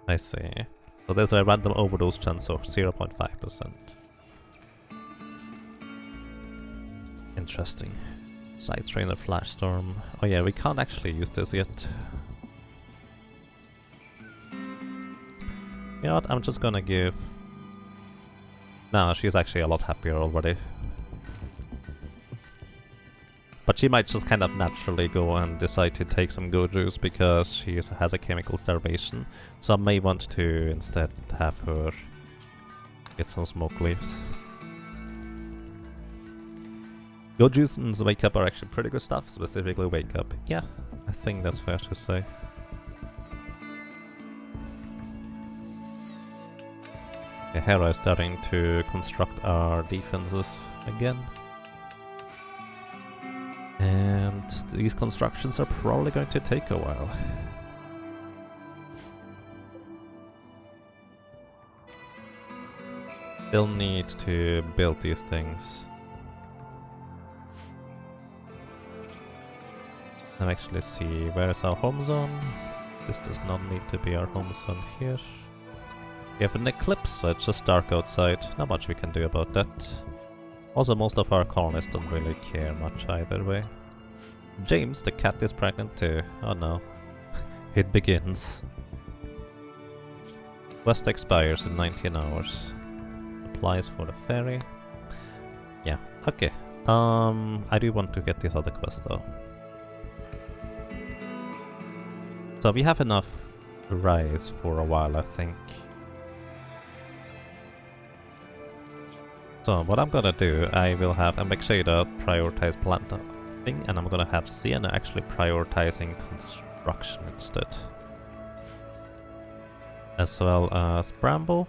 I see. So there's a random overdose chance of 0.5%. Interesting. Side Trainer Flash Storm. Oh yeah, we can't actually use this yet. You know what, I'm just gonna give... No, she's actually a lot happier already. But she might just kind of naturally go and decide to take some Go Juice because she has a chemical starvation. So I may want to instead have her get some smoke leaves. Go Juice and Wake Up are actually pretty good stuff, specifically Wake Up. Yeah, I think that's fair to say. Okay, Hera is starting to construct our defenses again. And these constructions are probably going to take a while. Still need to build these things. Now actually see, where is our home zone? This does not need to be our home zone here. We have an eclipse, so it's just dark outside. Not much we can do about that. Also, most of our colonists don't really care much either way. James, the cat, is pregnant too. Oh no. It begins. Quest expires in 19 hours. Applies for the ferry. Yeah, okay. I do want to get this other quest though. So we have enough rice for a while, I think. So what I'm gonna do, I will have Ambexada prioritize planting, and I'm gonna have Sienna actually prioritizing construction instead. As well as Bramble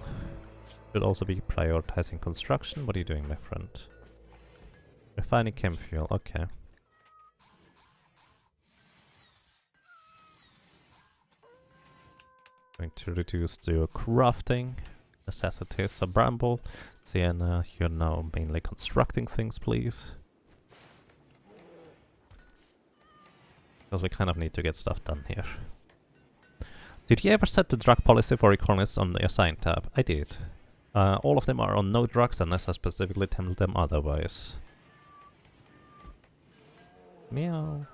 should also be prioritizing construction. What are you doing, my friend? Refining chem fuel, okay. Going to reduce the crafting necessities. So Bramble, Sienna, you're now mainly constructing things, please. Because we kind of need to get stuff done here. Did you ever set the drug policy for economists on the assign tab? I did. All of them are on no drugs unless I specifically tell them otherwise. Meow.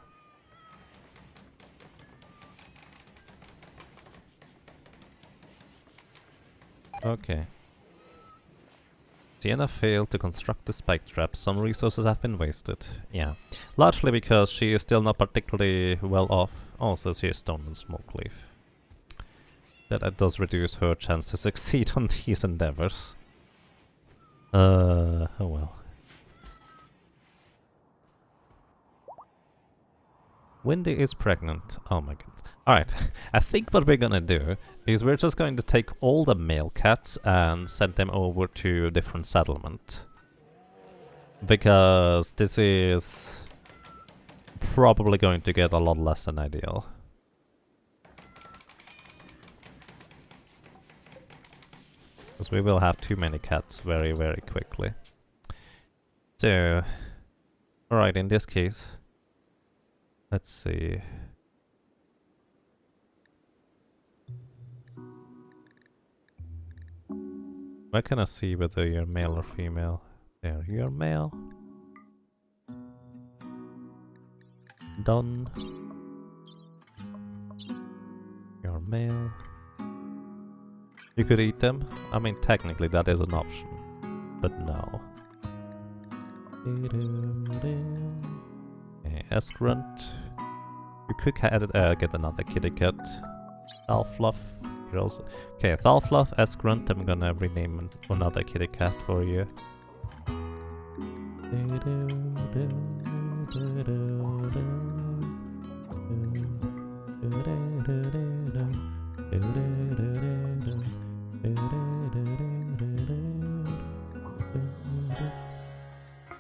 Okay. Sienna failed to construct the spike trap. Some resources have been wasted. Yeah. Largely because she is still not particularly well off. Also, she is Stone and Smoke Leaf. That does reduce her chance to succeed on these endeavors. Oh well. Windy is pregnant. Oh my god. Alright, I think what we're gonna do is we're just going to take all the male cats and send them over to a different settlement. Because this is probably going to get a lot less than ideal. Because we will have too many cats very, very quickly. So, alright, in this case, let's see. Where can I see whether you're male or female? There, you're male. Done. You're male. You could eat them. I mean, technically that is an option, but no. Okay, Escrunt. You could get another kitty cat. Fluff. You're also okay. Thalfluff, Esgrunt. I'm gonna rename another kitty cat for you.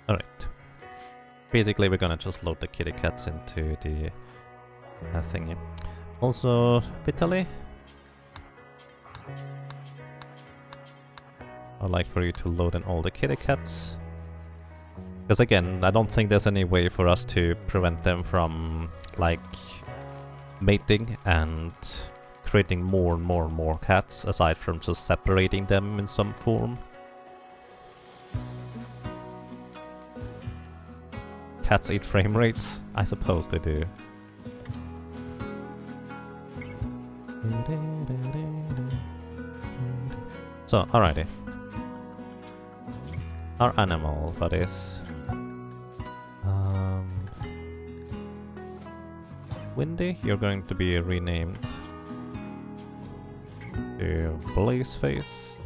Alright. Basically, we're gonna just load the kitty cats into the thingy. Also, Vitaly, I'd like for you to load in all the kitty cats. Because again, I don't think there's any way for us to prevent them from, like, mating and creating more and more and more cats, aside from just separating them in some form. Cats eat frame rates? I suppose they do. So, alrighty. Our animal buddies. Windy, you're going to be renamed to Blazeface.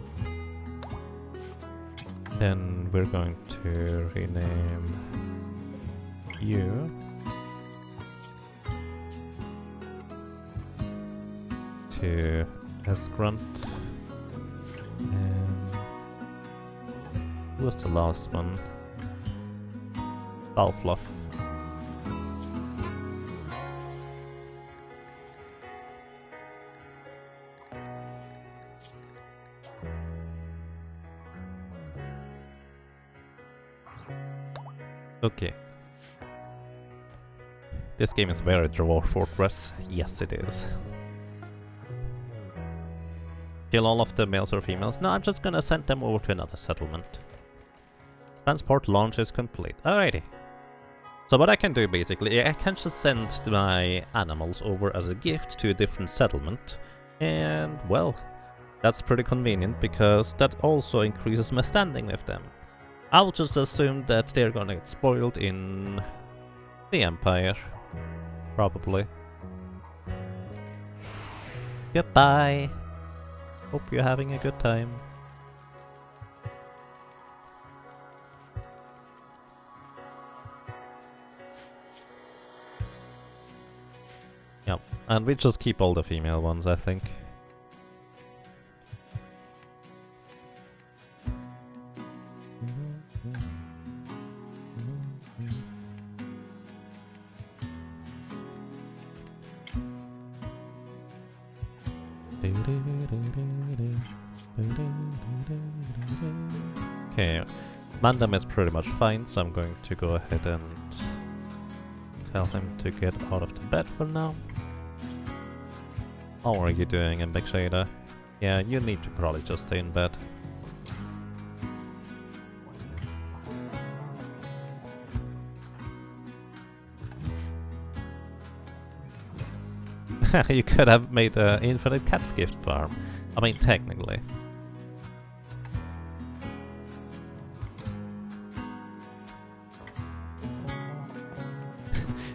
Then we're going to rename you to Esgrunt. And who was the last one? Thalfluff. Okay. This game is very Dwarf Fortress. Yes, it is. Kill all of the males or females? No, I'm just gonna send them over to another settlement. Transport launch is complete. Alrighty. So what I can do basically, I can just send my animals over as a gift to a different settlement. And, well, that's pretty convenient because that also increases my standing with them. I'll just assume that they're gonna get spoiled in the Empire. Probably. Goodbye. Hope you're having a good time. Yep, and we just keep all the female ones, I think. Okay, Mandam is pretty much fine, so I'm going to go ahead and tell him to get out of the bed for now. How are you doing in Big Shader? Yeah, you need to probably just stay in bed. You could have made an infinite cat gift farm. I mean, technically.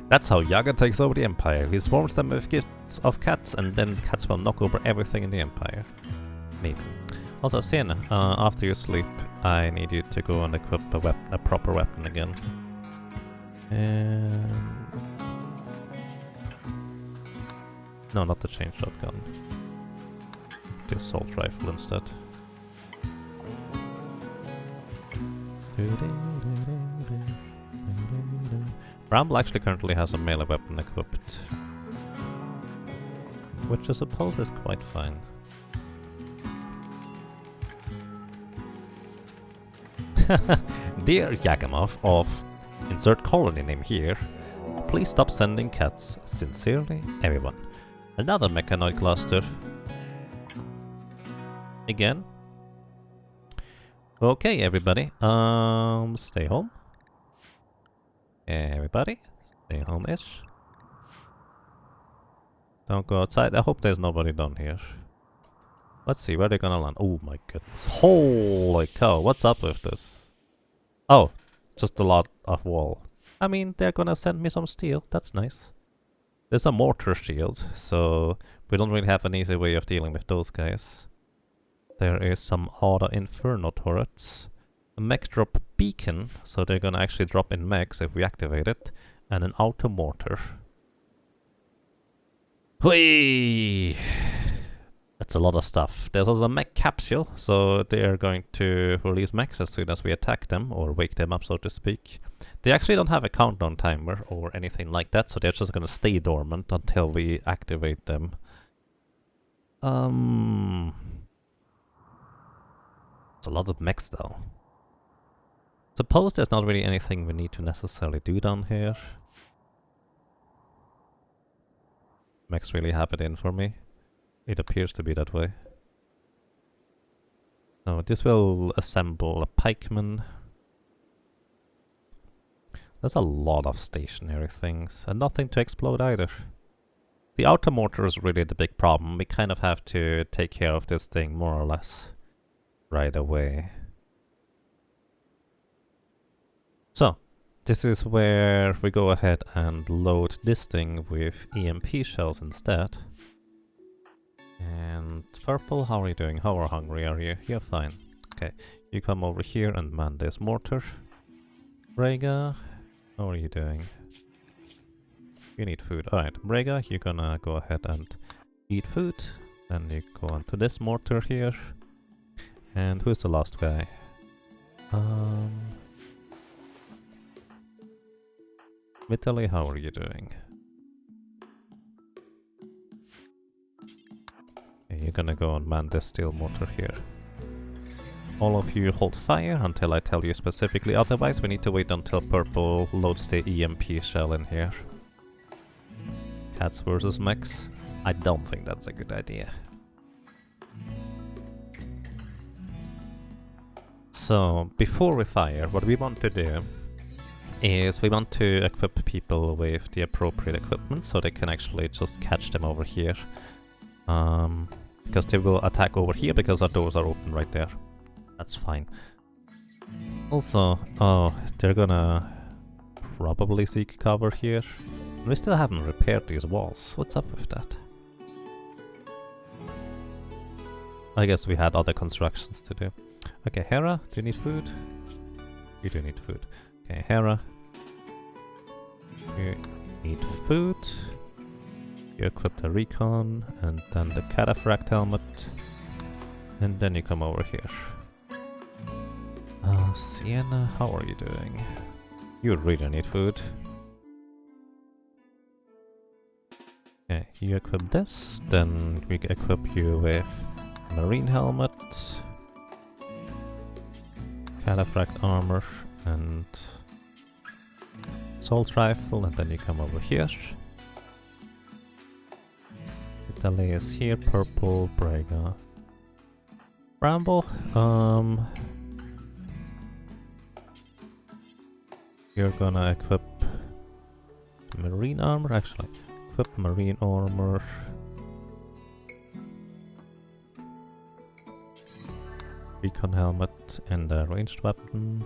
That's how Yaga takes over the Empire. He swarms them with gifts of cats, and then cats will knock over everything in the Empire. Maybe. Also, Sienna, after you sleep, I need you to go and equip a proper weapon again. And... no, not the chain shotgun. The assault rifle instead. Bramble actually currently has a melee weapon equipped, which I suppose is quite fine. Dear Yakimov of insert colony name here, please stop sending cats. Sincerely, everyone. Another mechanoid cluster. Again. Okay, everybody. Stay home. Everybody, stay home-ish. Don't go outside. I hope there's nobody down here. Let's see where they're gonna land. Oh my goodness. Holy cow, what's up with this? Oh, just a lot of wall. I mean, they're gonna send me some steel. That's nice. There's a mortar shield, so we don't really have an easy way of dealing with those guys. There is some auto inferno turrets. A mech drop beacon, so they're gonna actually drop in mechs if we activate it. And an auto mortar. Whee! That's a lot of stuff. There's also a mech capsule, so they are going to release mechs as soon as we attack them, or wake them up, so to speak. They actually don't have a countdown timer or anything like that, so they're just gonna stay dormant until we activate them. It's a lot of mechs though. Suppose there's not really anything we need to necessarily do down here. Mechs really have it in for me. It appears to be that way. So this will assemble a pikeman. There's a lot of stationary things, and nothing to explode either. The outer mortar is really the big problem. We kind of have to take care of this thing more or less right away. So, this is where we go ahead and load this thing with EMP shells instead. And Purple, how are you doing? How hungry are you? You're fine. Okay, you come over here and man this mortar. Brega, how are you doing? You need food. Alright, Brega, you're gonna go ahead and eat food. Then you go onto this mortar here. And who's the last guy? Vitaly, how are you doing? Okay, you're gonna go and man this steel mortar here. All of you hold fire until I tell you specifically, otherwise we need to wait until Purple loads the EMP shell in here. Cats versus mechs? I don't think that's a good idea. So, before we fire, what we want to do is we want to equip people with the appropriate equipment so they can actually just catch them over here. Because they will attack over here because our doors are open right there. That's fine. Also, oh, they're gonna probably seek cover here. We still haven't repaired these walls. What's up with that? I guess we had other constructions to do. Okay, Hera, do you need food? You do need food. Okay, Hera. You need food. You equip the recon and then the cataphract helmet. And then you come over here. Sienna, how are you doing? You really need food. Okay, you equip this, then we equip you with marine helmet, cataphract armor, and assault rifle, and then you come over here. Italy is here, Purple, Brega. Bramble, you're gonna equip marine armor, actually. Equip marine armor. Recon helmet and a ranged weapon.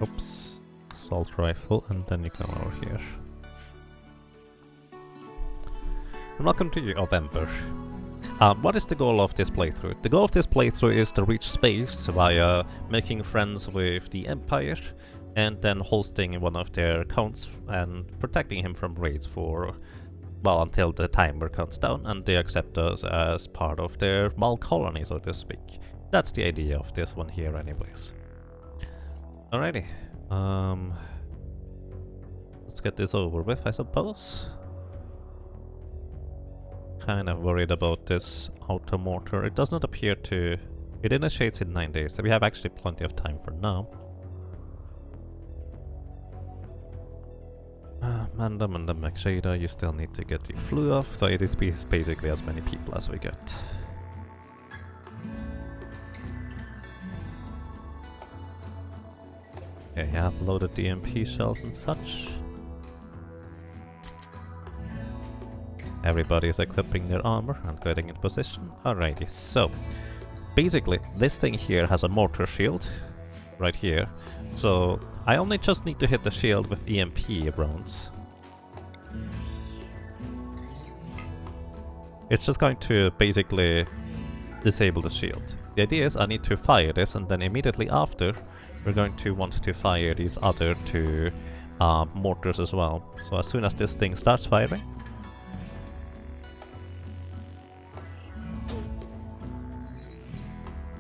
Oops. Assault rifle, and then you come over here. And welcome to you, Ember. What is the goal of this playthrough? The goal of this playthrough is to reach space via making friends with the Empire and then hosting one of their accounts and protecting him from raids for, well, until the timer counts down and they accept us as part of their, well, colony, so to speak. That's the idea of this one here anyways. Alrighty. Let's get this over with, I suppose. Kind of worried about this outer mortar. It does not appear to... It initiates in 9 days, so we have actually plenty of time for now. Mandam and the Makshada, you still need to get your flu off, so it is basically as many people as we get. Okay, I have loaded the MP shells and such. Everybody is equipping their armor and getting in position. Alrighty, so basically this thing here has a mortar shield right here. So I only just need to hit the shield with EMP rounds. It's just going to basically disable the shield. The idea is I need to fire this, and then immediately after we're going to want to fire these other two mortars as well. So as soon as this thing starts firing,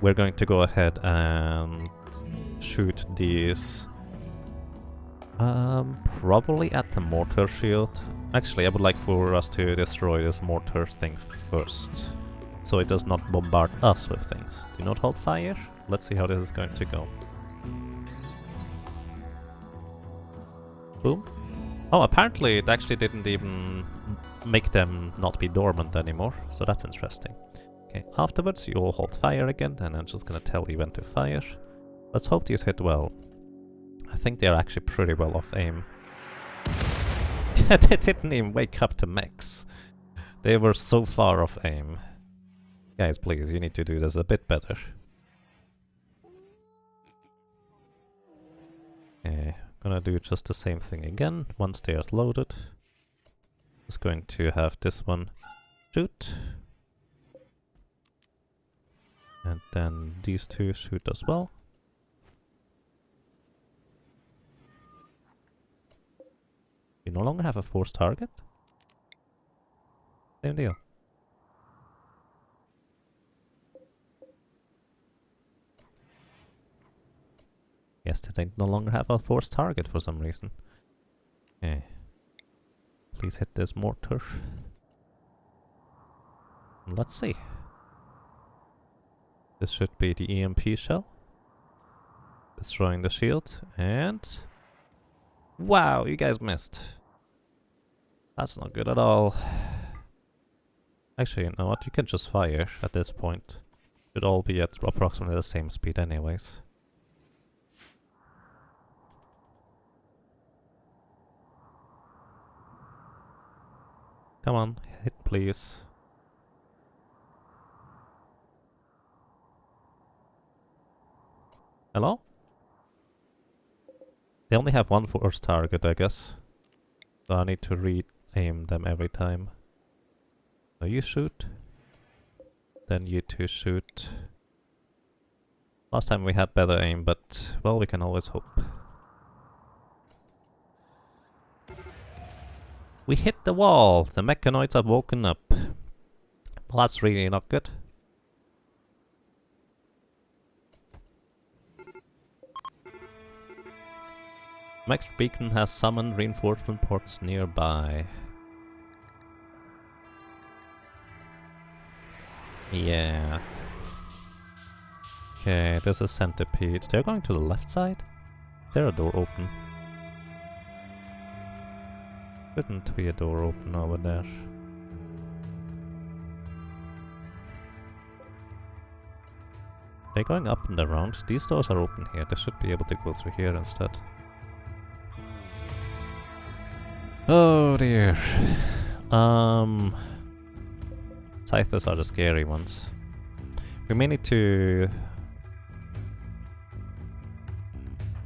we're going to go ahead and shoot these probably at the mortar shield. Actually, I would like for us to destroy this mortar thing first, so it does not bombard us with things. Do not hold fire. Let's see how this is going to go. Boom. Oh, apparently it actually didn't even make them not be dormant anymore, so that's interesting. Okay, afterwards you all hold fire again, and I'm just gonna tell you when to fire. Let's hope these hit well. I think they're actually pretty well off aim. They didn't even wake up to mechs. They were so far off aim. Guys, please, you need to do this a bit better. Okay, gonna do just the same thing again once they are loaded. Just going to have this one shoot. And then these two shoot as well. You no longer have a forced target? Same deal. Yes, they no longer have a forced target for some reason. Okay. Please hit this mortar. Let's see. This should be the EMP shell. Destroying the shield, and... wow, you guys missed. That's not good at all. Actually, you know what? You can just fire at this point. Should all be at approximately the same speed anyways. Come on, hit please. Hello? They only have one force target, I guess. So I need to re-aim them every time. So you shoot. Then you two shoot. Last time we had better aim, but, well, we can always hope. We hit the wall! The mechanoids have woken up. Well, that's really not good. Mech Beacon has summoned reinforcement ports nearby. Yeah. Okay, there's a centipede. They're going to the left side? Is there a door open? Shouldn't be a door open over there. They're going up and around. These doors are open here. They should be able to go through here instead. Oh dear. Scythers are the scary ones. We may need to...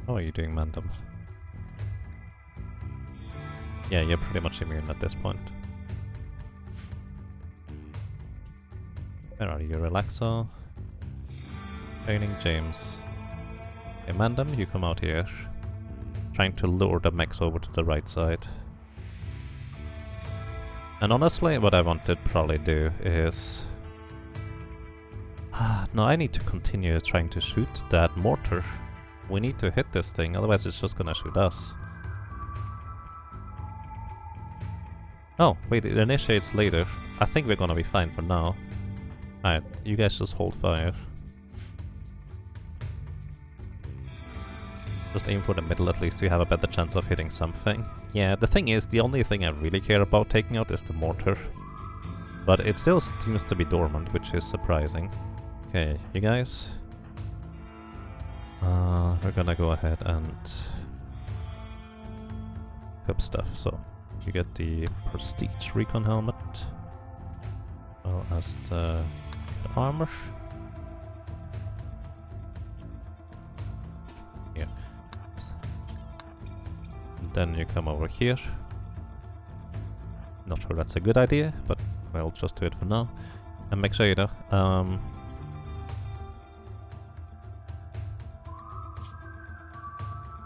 How are you doing, Mandem? Yeah, you're pretty much immune at this point. Where are you, Relaxo? Training James. Hey, Mandem, you come out here. Trying to lure the mechs over to the right side. And honestly, what I want to probably do is... no, I need to continue trying to shoot that mortar. We need to hit this thing, otherwise it's just gonna shoot us. Oh, wait, it initiates later. I think we're gonna be fine for now. Alright, you guys just hold fire. Just aim for the middle, at least you have a better chance of hitting something. Yeah, the thing is, the only thing I really care about taking out is the mortar. But it still seems to be dormant, which is surprising. Okay, you guys. We're gonna go ahead and equip stuff, so You get the Prestige Recon Helmet, as well as the armor. Yeah. And then you come over here. Not sure that's a good idea, but we'll just do it for now. And make sure you know,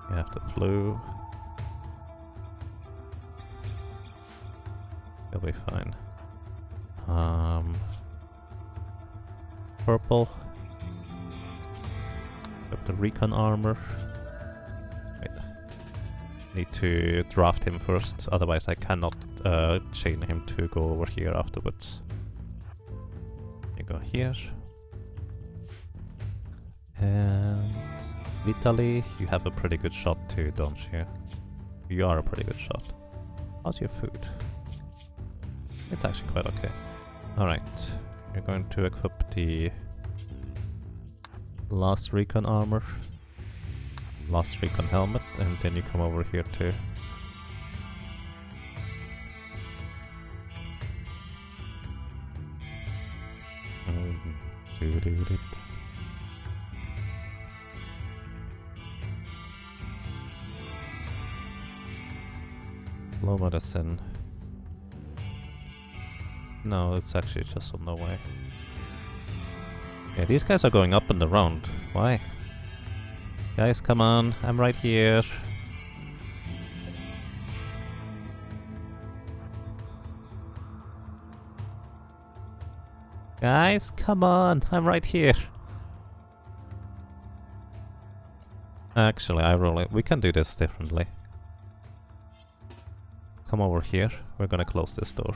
you have the flu. You'll be fine. Purple. Got the recon armor. Wait. Need to draft him first, otherwise I cannot chain him to go over here afterwards. You go here. And Vitaly, you have a pretty good shot too, don't you? You are a pretty good shot. How's your food? It's actually quite okay. Alright, you're going to equip the last recon armor, last recon helmet, and then you come over here too. Low medicine. No, it's actually just on the way. Yeah, these guys are going up in the round. Why? Guys, come on. I'm right here. Guys, come on. I'm right here. Actually, we can do this differently. Come over here. We're gonna close this door.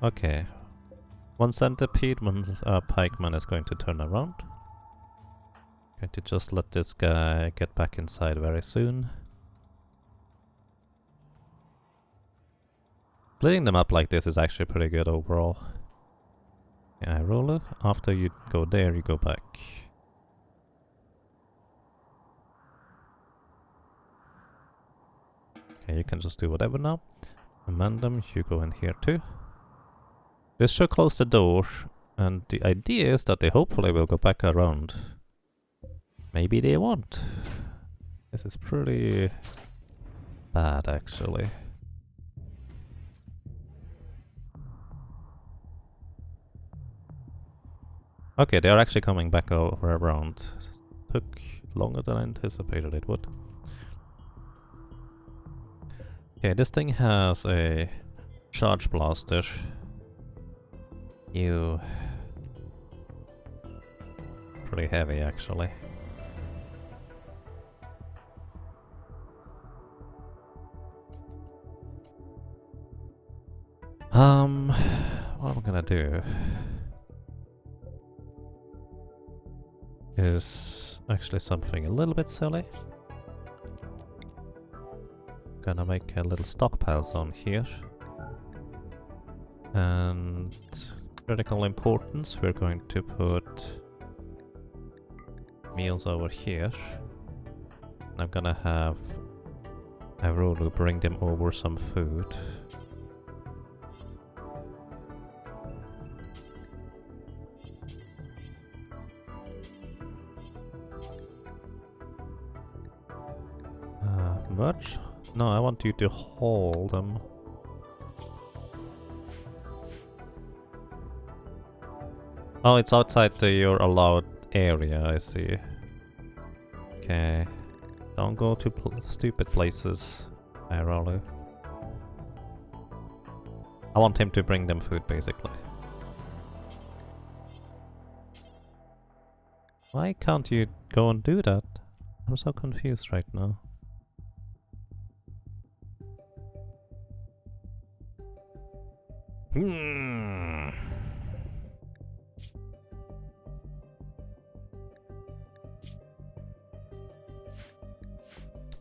Okay. One centipede, one pikeman is going to turn around. Going to just let this guy get back inside very soon. Splitting them up like this is actually pretty good overall. Yeah, roller. After you go there, you go back. Okay, you can just do whatever now. Amendum, you go in here too. This should close the door, and the idea is that they hopefully will go back around. Maybe they won't. This is pretty bad, actually. Okay, they are actually coming back over around. Took longer than I anticipated it would. Okay, this thing has a charge blaster. You... pretty heavy, actually. What I'm gonna do is actually something a little bit silly. Gonna make a little stockpile zone here. And critical importance, we're going to put meals over here. I'm gonna have Aurolu bring them over some food. Much? No, I want you to hold them. Oh, it's outside your allowed area, I see. Okay. Don't go to stupid places, Aurolu. I want him to bring them food, basically. Why can't you go and do that? I'm so confused right now.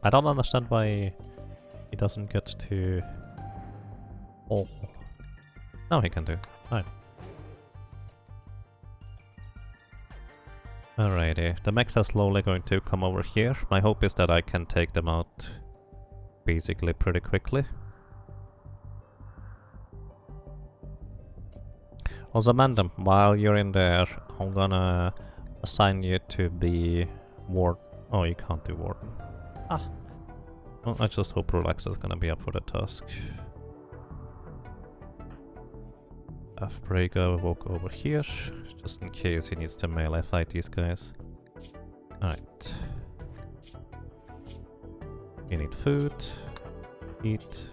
I don't understand why he doesn't get to... Oh. Now he can do. Fine. Alrighty, the mechs are slowly going to come over here. My hope is that I can take them out basically pretty quickly. Also, Mandem, while you're in there, I'm gonna assign you to be ward. Oh, you can't do warden. Ah. Well, I just hope Relax is gonna be up for the task. Have Braga walk over here, just in case he needs to melee fight these guys. Alright. You need food. Eat.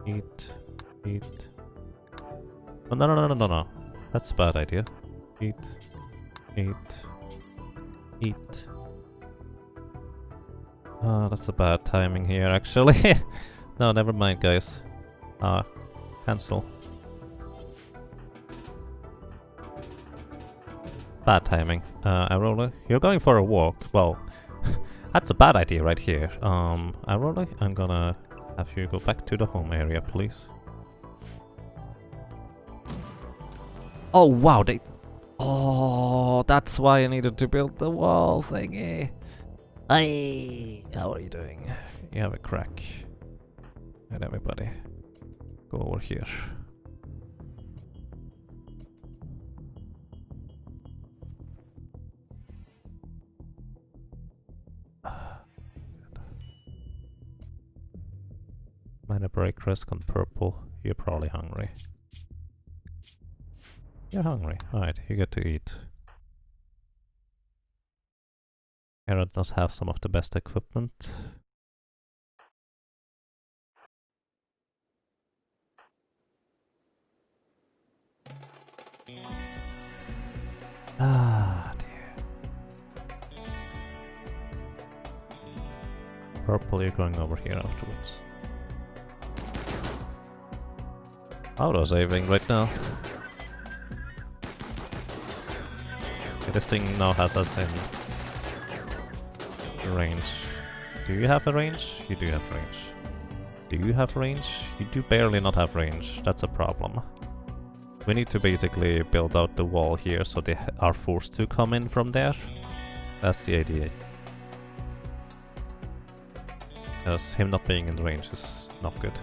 Eat. Eat. Oh, no. That's a bad idea. Eat. Eat. Eat. Oh, that's a bad timing here, actually. No, never mind, guys. Cancel. Bad timing. Aurora, you're going for a walk. Well, that's a bad idea right here. Aurora, I'm gonna have you go back to the home area, please. Oh, wow, they... Oh, that's why I needed to build the wall thingy. Hey, how are you doing? You have a crack. And everybody, go over here. Minor break risk on purple. You're probably hungry. You're hungry. Alright, you get to eat. Aaron does have some of the best equipment. Ah, dear. Purple, you're going over here afterwards. Auto-saving right now. Okay, this thing now has us in range. Do you have a range? You do have range. Do you have range? You do barely not have range. That's a problem. We need to basically build out the wall here so they are forced to come in from there. That's the idea. Because him not being in range is not good.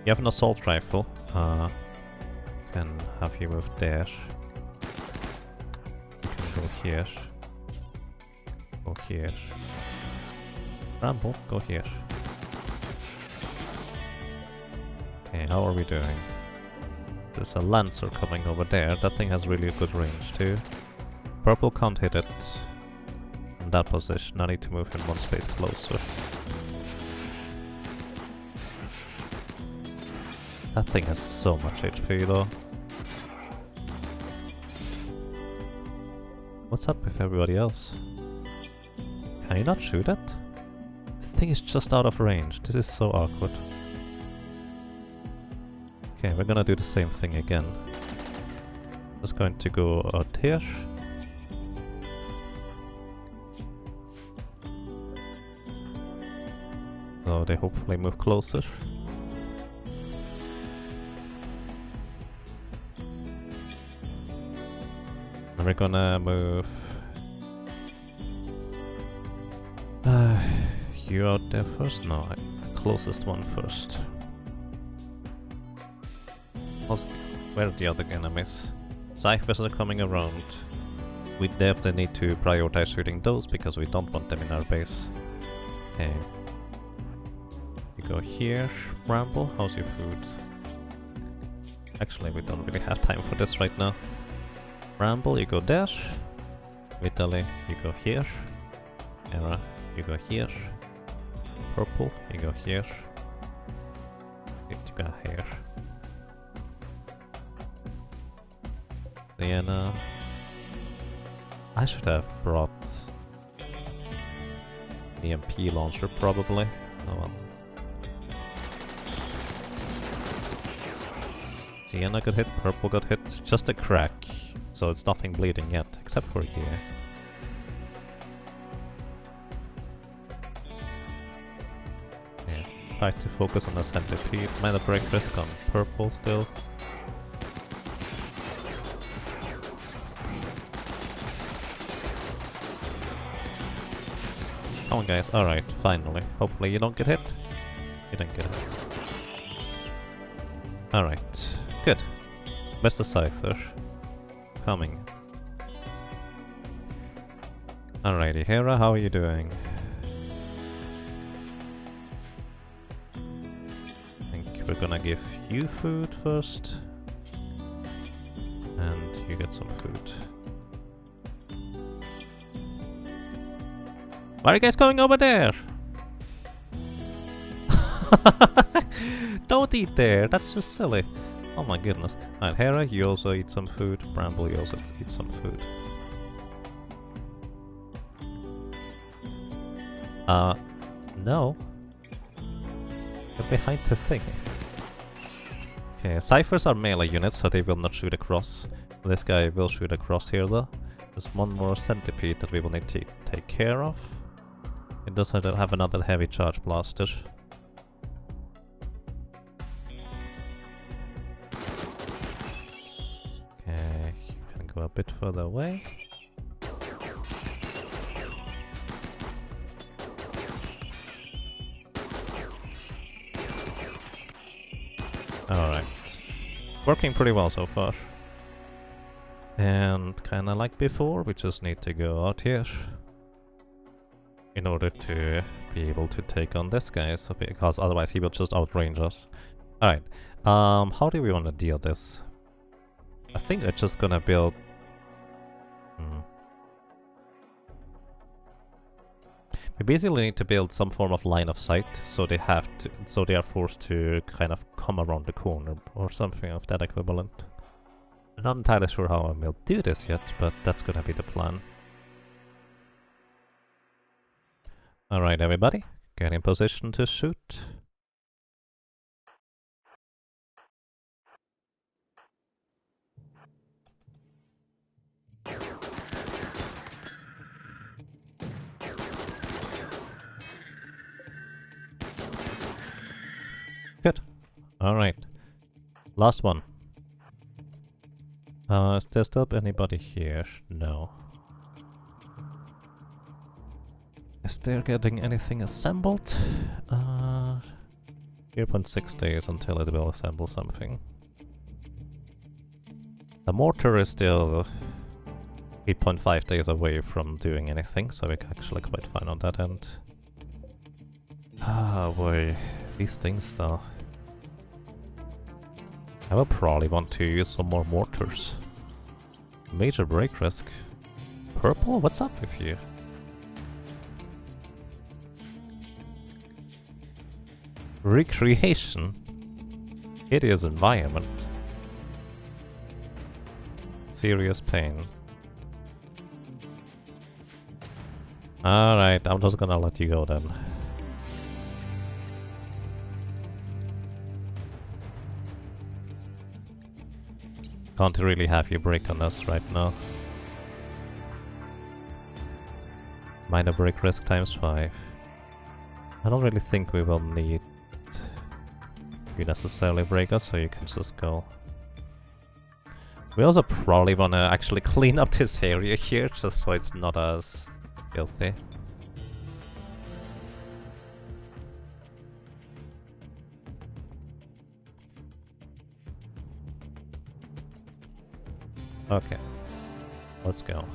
You have an assault rifle. Can have you move there. You can go here. Go here. Ramble, go here. Okay, how are we doing? There's a Lancer coming over there. That thing has really good range too. Purple can't hit it in that position. I need to move him one space closer. That thing has so much HP though. What's up with everybody else? Can you not shoot it? This thing is just out of range. This is so awkward. Okay, we're gonna do the same thing again. Just going to go out here. So they hopefully move closer. And we're gonna move you out there first? No, the closest one first. Where are the other enemies? Cyphers are coming around. We definitely need to prioritize shooting those because we don't want them in our base. Okay. You go here. Bramble, how's your food? Actually, we don't really have time for this right now. Bramble, you go there. Vitaly, you go here. Era, you go here. Purple, you go here. You go here. Diana. I should have brought EMP launcher probably. No one. Diana got hit, Purple got hit, just a crack. So it's nothing bleeding yet, except for here. Yeah, try to focus on the centipede. Minor break risk on Purple still. Come on, guys. Alright, finally. Hopefully you don't get hit. You don't get hit. Alright, good. Mr. Scyther. Coming. Alrighty, Hera, how are you doing? I think we're gonna give you food first. And you get some food. Why are you guys going over there? Don't eat there, that's just silly. Oh my goodness. Alright, Hera, you also eat some food. Bramble, you also eat some food. No. You're behind the thing. Okay, Cyphers are melee units, so they will not shoot across. This guy will shoot across here though. There's one more centipede that we will need to take care of. It does have another heavy charge blaster. Okay, you can go a bit further away. Alright. Working pretty well so far. And kinda like before, we just need to go out here in order to be able to take on this guy, so because otherwise he will just outrange us. Alright, how do we want to deal this? I think we're just gonna build... We basically need to build some form of line of sight, so they have to, so they are forced to kind of come around the corner or something of that equivalent. I'm not entirely sure how I will do this yet, but that's gonna be the plan. Alright everybody, get in position to shoot. Good. Alright. Last one. Is there still anybody here? No. Is there getting anything assembled? 0.6 days until it will assemble something. The mortar is still 8.5 days away from doing anything, so we're actually quite fine on that end. Ah boy, these things though. I will probably want to use some more mortars. Major break risk. Purple? What's up with you? Recreation? Hideous environment. Serious pain. Alright, I'm just gonna let you go then. Can't really have you break on us right now. Minor break risk times 5. I don't really think we will need you necessarily break us, so you can just go. We also probably want to actually clean up this area here, just so it's not as filthy. Okay, let's go.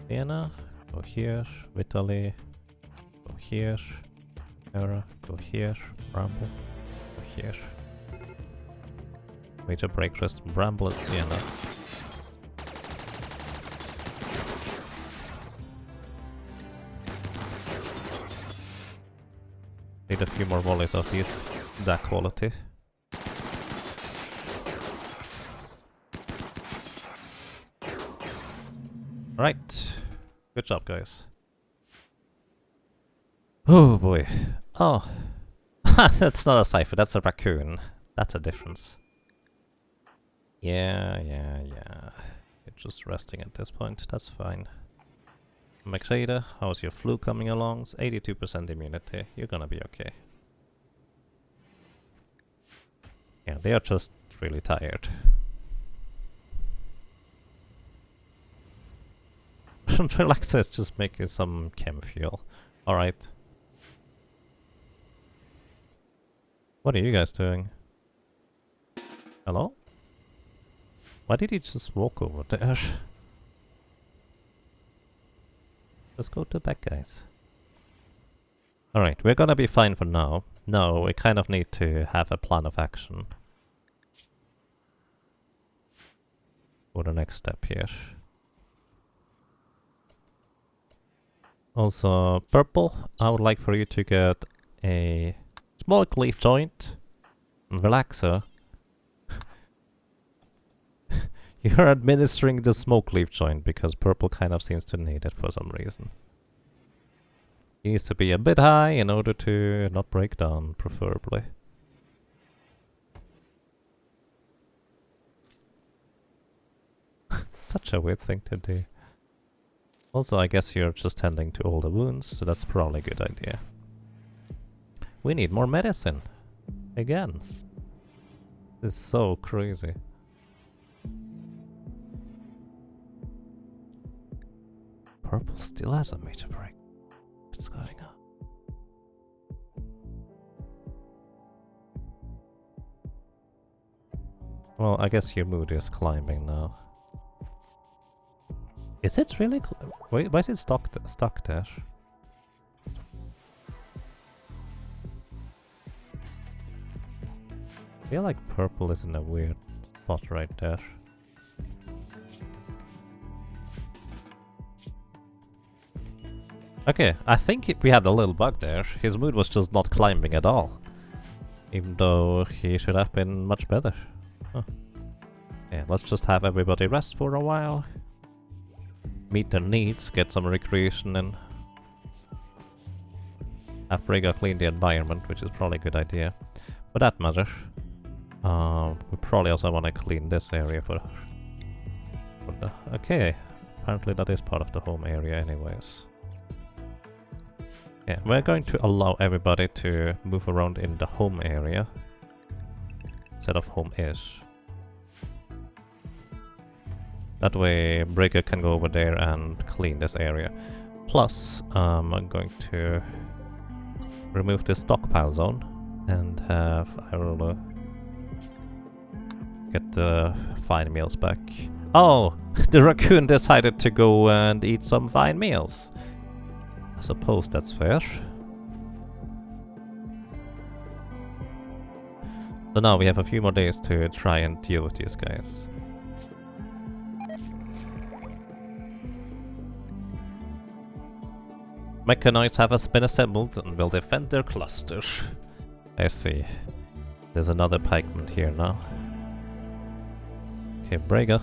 Vienna, go here, Vitaly, go here, Era, go here, Bramble, go here. Major break rest, Bramble and Sienna. Need a few more volleys of these, that quality. Right, good job guys. Oh boy. Oh, that's not a cipher, that's a raccoon. That's a difference. Yeah. You're just resting at this point, that's fine. Makshada, how's your flu coming along? It's 82% immunity, you're gonna be okay. Yeah, they are just really tired. Relaxer is just making some chem fuel. Alright. What are you guys doing? Hello? Why did you just walk over there? Let's go to that, guys. Alright, we're gonna be fine for now. No, we kind of need to have a plan of action for the next step here. Also, Purple, I would like for you to get a smoke leaf joint and relaxer. You're administering the smoke leaf joint because Purple kind of seems to need it for some reason. It needs to be a bit high in order to not break down, preferably. Such a weird thing to do. Also, I guess you're just tending to all the wounds, so that's probably a good idea. We need more medicine. Again. It's so crazy. Purple still has a major break. What's going on? Well, I guess your mood is climbing now. Is it really? Wait, why is it stuck there? I feel like Purple is in a weird spot right there. Okay, I think we had a little bug there. His mood was just not climbing at all. Even though he should have been much better. Huh. Yeah, let's just have everybody rest for a while. Meet their needs, get some recreation in. Have Brigga clean the environment, which is probably a good idea. For that matter, we probably also want to clean this area for the... Okay, apparently that is part of the home area anyways. Yeah, we're going to allow everybody to move around in the home area instead of home-ish. That way Brigga can go over there and clean this area. Plus, I'm going to remove the stockpile zone and have Irola get the fine meals back. Oh! The raccoon decided to go and eat some fine meals. I suppose that's fair. So now we have a few more days to try and deal with these guys. Mechanoids have been assembled and will defend their cluster. I see. There's another pikeman here now. Okay, Brigga,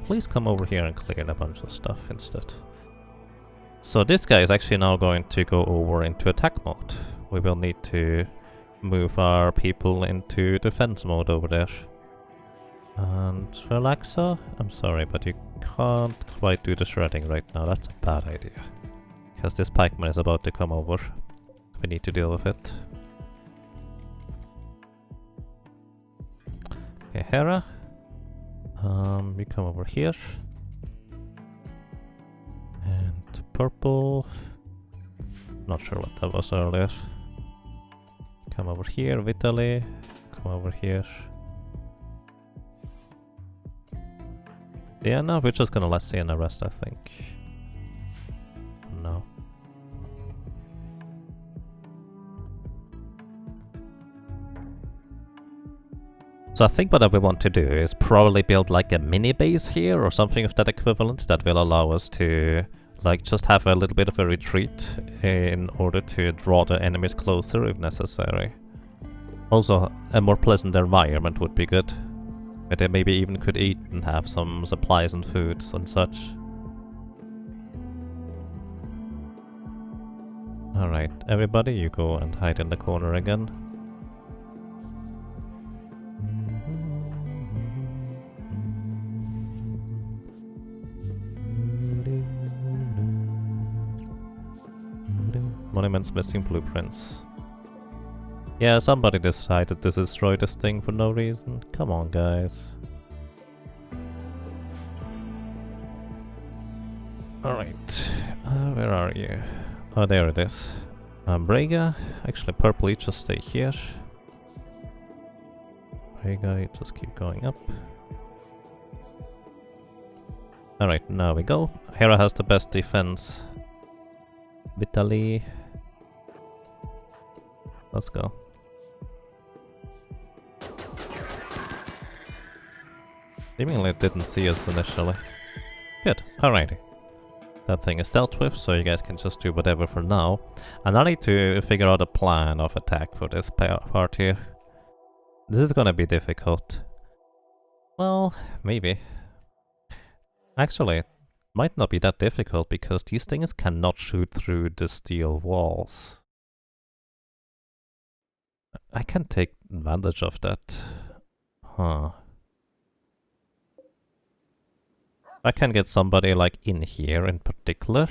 please come over here and clear a bunch of stuff instead. So this guy is actually now going to go over into attack mode. We will need to move our people into defense mode over there. And Relaxer, I'm sorry, but you can't quite do the shredding right now. That's a bad idea. Because this pikeman is about to come over. We need to deal with it. Okay, Hera. You come over here. And Purple. Not sure what that was earlier. Come over here, Vitaly. Come over here. Yeah, no, we're just gonna let Sienna rest, I think. No. So I think what we want to do is probably build like a mini base here or something of that equivalent that will allow us to like just have a little bit of a retreat in order to draw the enemies closer if necessary. Also, a more pleasant environment would be good. Where they maybe even could eat and have some supplies and foods and such. Alright, everybody, you go and hide in the corner again. Monuments missing blueprints. Yeah, somebody decided to destroy this thing for no reason. Come on, guys. Alright, where are you? Oh, there it is. Brega, actually purple, you just stay here. Brega, you just keep going up. Alright, now we go. Hera has the best defense. Vitaly. Let's go. Seemingly it didn't see us initially. Good, alrighty. That thing is dealt with, so you guys can just do whatever for now. And I need to figure out a plan of attack for this part here. This is gonna be difficult. Well, maybe. Actually, it might not be that difficult because these things cannot shoot through the steel walls. I can take advantage of that. Huh. I can get somebody like in here in particular.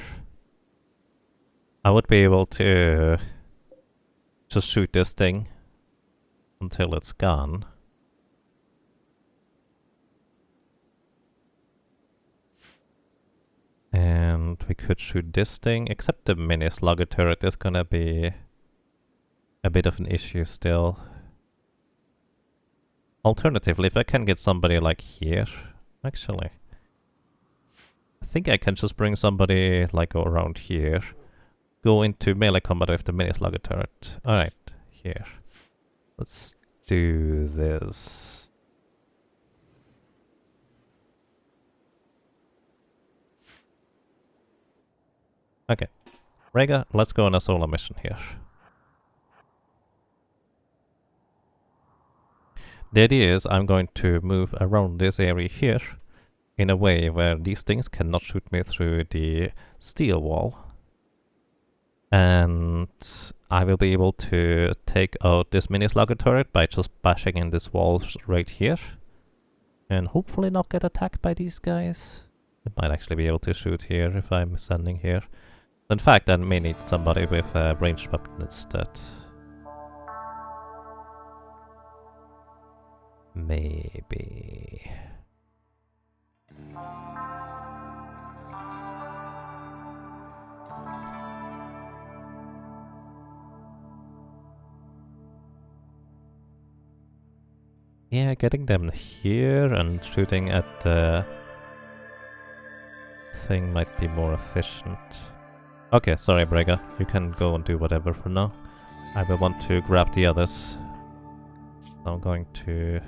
I would be able to just shoot this thing until it's gone. And we could shoot this thing, except the mini slugger turret is gonna be a bit of an issue still. Alternatively, if I can get somebody like here, actually. I think I can just bring somebody like around here. Go into melee combat with the mini slugger turret. Alright, here. Let's do this. Okay. Rega, let's go on a solo mission here. The idea is I'm going to move around this area here in a way where these things cannot shoot me through the steel wall. And I will be able to take out this mini slugger turret by just bashing in this wall right here. And hopefully not get attacked by these guys. I might actually be able to shoot here if I'm standing here. In fact, I may need somebody with a ranged weapon instead. Maybe. Yeah, getting them here and shooting at the thing might be more efficient. Okay, sorry Brega, you can go and do whatever for now. I will want to grab the others. I'm going to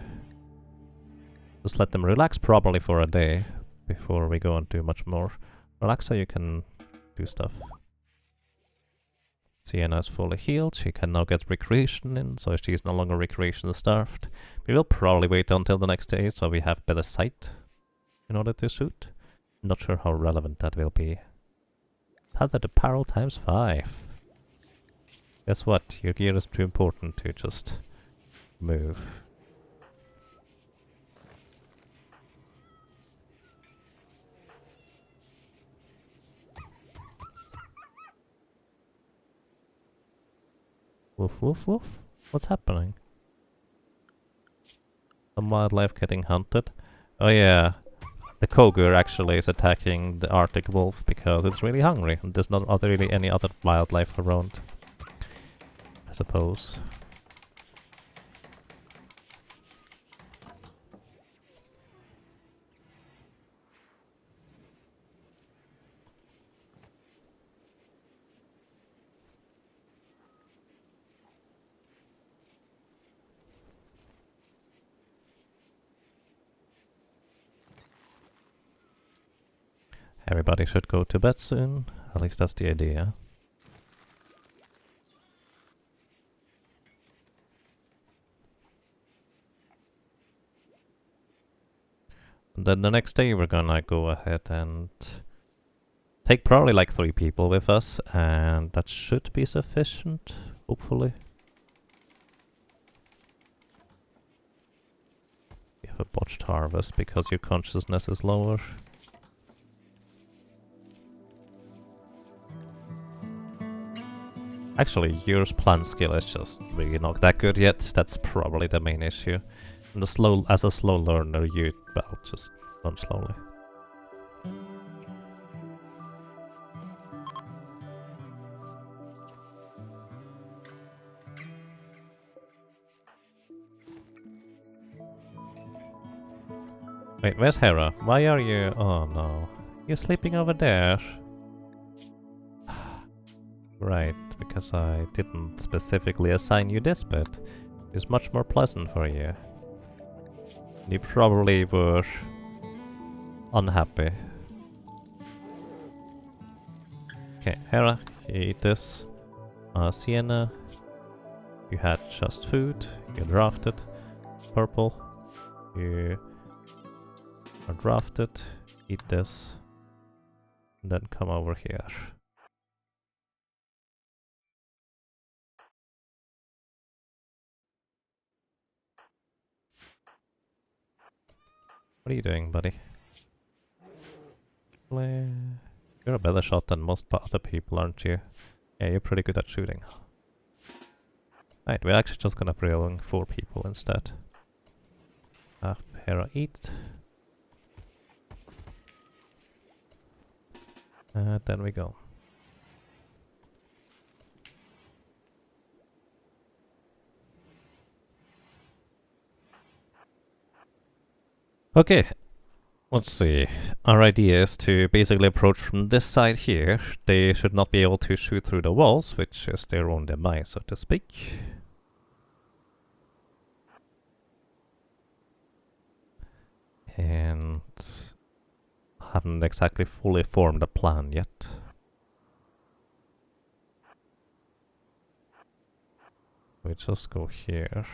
just let them relax properly for a day before we go and do much more. Relax so you can do stuff. Sienna is fully healed, she can now get recreation in, so she's no longer recreation starved. We will probably wait until the next day so we have better sight in order to shoot. Not sure how relevant that will be. Tethered apparel times 5. Guess what? Your gear is too important to just move. Woof woof woof. What's happening? Some wildlife getting hunted? Oh yeah. The cougar actually is attacking the Arctic wolf because it's really hungry and there's not really any other wildlife around, I suppose. Everybody should go to bed soon, at least that's the idea. And then the next day we're gonna go ahead and take probably like 3 people with us, and that should be sufficient, hopefully. You have a botched harvest because your consciousness is lower. Actually, your plant skill is just really not that good yet. That's probably the main issue. And as a slow learner, you, well, just learn slowly. Wait, where's Hera? Why are you... Oh no. You're sleeping over there. Right, because I didn't specifically assign you this bed. It's much more pleasant for you. You probably were unhappy. Okay, Hera, you eat this. Sienna, you had just food. You drafted. Purple, you are drafted. Eat this. And then come over here. What are you doing, buddy? You're a better shot than most other people, aren't you? Yeah, you're pretty good at shooting. Right, we're actually just gonna bring 4 people instead. Hera, eat. Then we go. Okay, let's see. Our idea is to basically approach from this side here. They should not be able to shoot through the walls, which is their own demise, so to speak. And haven't exactly fully formed a plan yet. We just go here.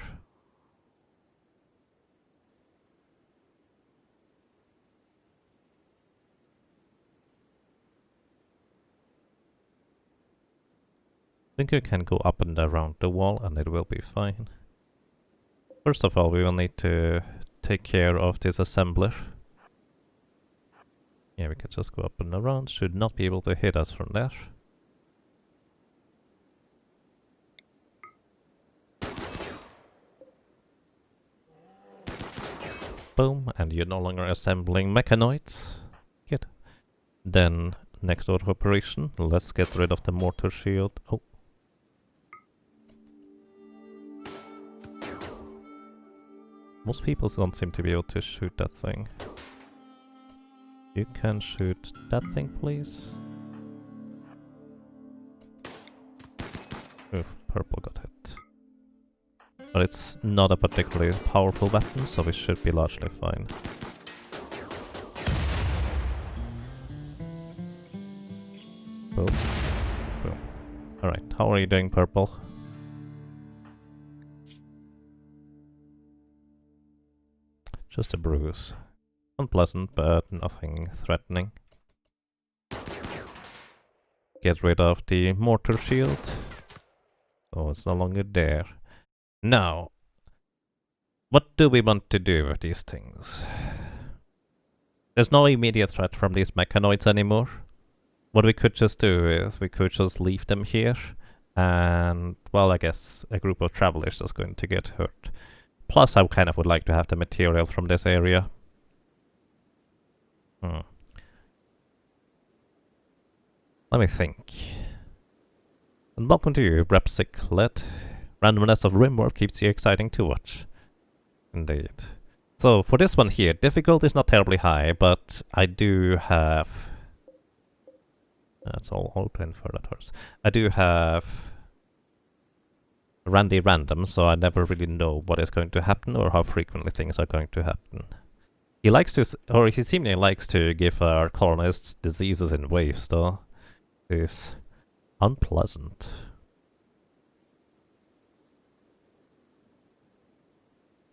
I think we can go up and around the wall and it will be fine. First of all, we will need to take care of this assembler. Yeah, we can just go up and around. Should not be able to hit us from there. Boom, and you're no longer assembling mechanoids. Good. Then, next order of operation, let's get rid of the mortar shield. Oh. Most people don't seem to be able to shoot that thing. You can shoot that thing, please. Oof, purple got hit. But it's not a particularly powerful weapon, so we should be largely fine. Boom. Boom. Alright, how are you doing, purple? Just a bruise. Unpleasant, but nothing threatening. Get rid of the mortar shield. So it's no longer there. Now, what do we want to do with these things? There's no immediate threat from these mechanoids anymore. What we could just do is we could just leave them here. And, well, I guess a group of travelers is going to get hurt. Plus, I kind of would like to have the material from this area. Let me think. And welcome to you, Repsiclet. Randomness of Rimworld keeps you exciting to watch. Indeed. So, for this one here, difficulty is not terribly high, but I do have... That's all open for that horse. I do have... Randy random, so I never really know what is going to happen or how frequently things are going to happen. He likes to, or he seemingly likes to give our colonists diseases in waves, though. It's unpleasant.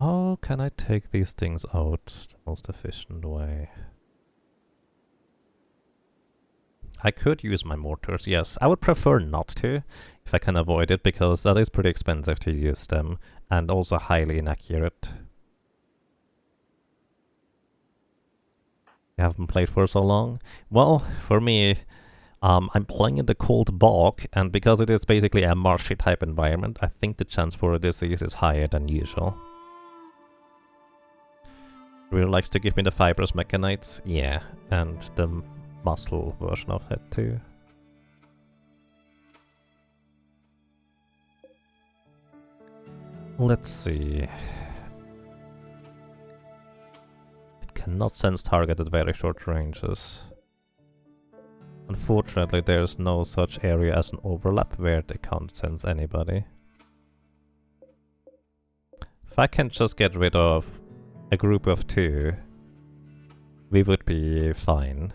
How can I take these things out the most efficient way? I could use my mortars, yes. I would prefer not to, if I can avoid it, because that is pretty expensive to use them, and also highly inaccurate. You haven't played for so long? Well, for me, I'm playing in the cold bog, and because it is basically a marshy type environment, I think the chance for a disease is higher than usual. Really likes to give me the fibrous mechanites, yeah, and the muscle version of it too. Let's see. It Cannot sense target at very short ranges. Unfortunately, there's no such area as an overlap where they can't sense anybody. If I can just get rid of a group of 2, we would be fine.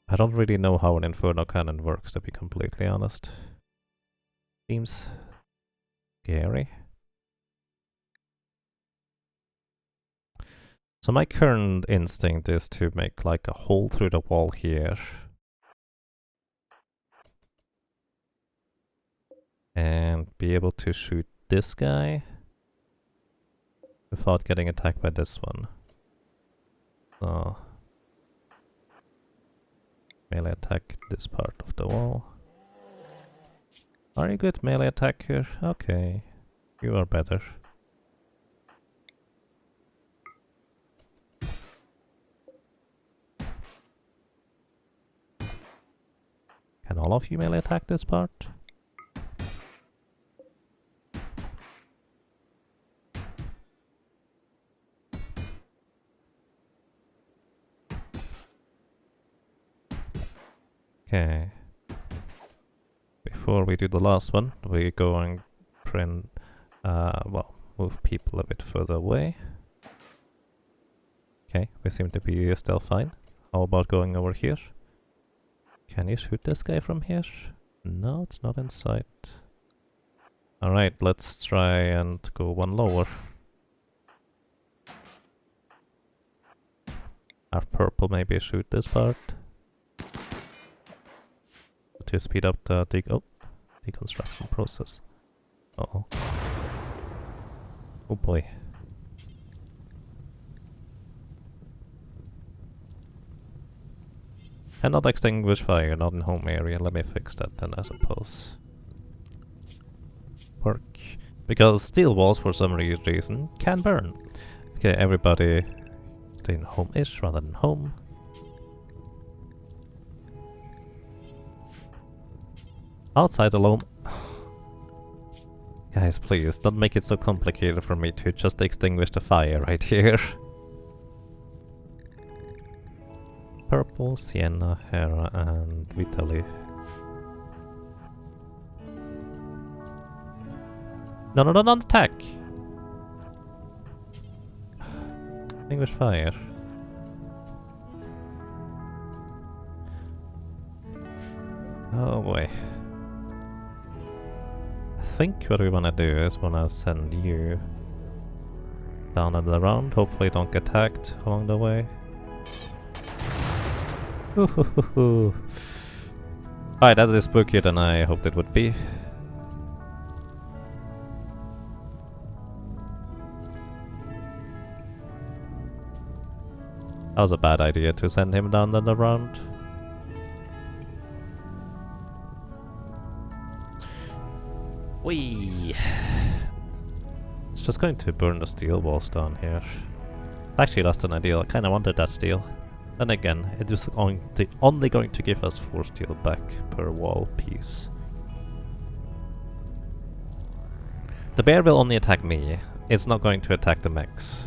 I don't really know how an Inferno Cannon works, to be completely honest. Seems scary. So my current instinct is to make like a hole through the wall here. And be able to shoot this guy without getting attacked by this one. So melee attack this part of the wall. Are you good melee attacker? Okay. You are better. Can all of you melee attack this part? Okay. Before we do the last one, we go and print, well, move people a bit further away. Okay, we seem to be still fine. How about going over here? Can you shoot this guy from here? No, it's not in sight. Alright, let's try and go one lower. Have purple maybe shoot this part. To speed up the deconstruction process. Uh-oh. Oh boy. Cannot extinguish fire, not in home area. Let me fix that then, I suppose. Work. Because steel walls, for some reason, can burn. Okay, everybody stay in home-ish rather than home. Outside alone. Guys, please, don't make it so complicated for me to just extinguish the fire right here. Purple, Sienna, Hera, and Vitaly. No, no, no, don't attack! Extinguish fire. Oh boy. I think what we wanna do is wanna send you down and around. Hopefully don't get attacked along the way. Alright, that is spookier than I hoped it would be. That was a bad idea to send him down and around. Whee! It's just going to burn the steel walls down here. Actually, that's an ideal. I kinda wanted that steel. Then again, it is only going to give us 4 steel back per wall piece. The bear will only attack me. It's not going to attack the mechs.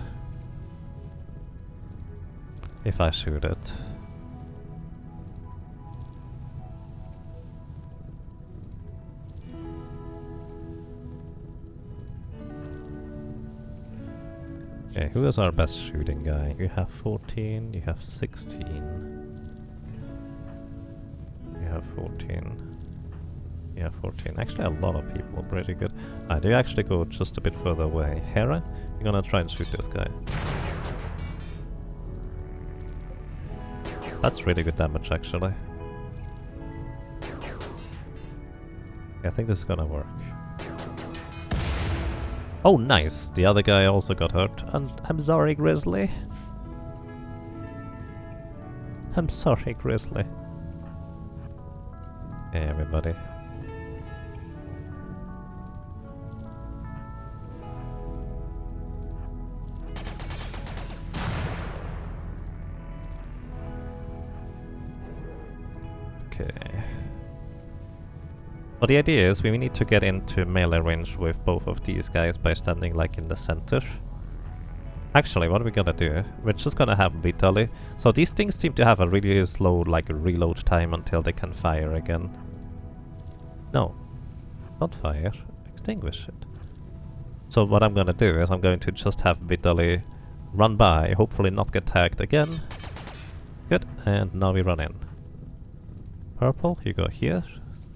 If I shoot it. Okay, who is our best shooting guy? You have 14, you have 16. You have 14. You have 14. Actually, a lot of people are pretty good. I do actually go just a bit further away. Hera, you're gonna try and shoot this guy. That's really good damage, actually. I think this is gonna work. Oh, nice! The other guy also got hurt. And I'm sorry, Grizzly. I'm sorry, Grizzly. Hey, everybody. Okay. But the idea is we need to get into melee range with both of these guys by standing like in the center. Actually, what are we gonna do? We're just gonna have Vitali. So these things seem to have a really slow like reload time until they can fire again. No, not fire. Extinguish it. So what I'm gonna do is I'm going to just have Vitali run by, hopefully not get tagged again. Good, and now we run in. Purple, you go here.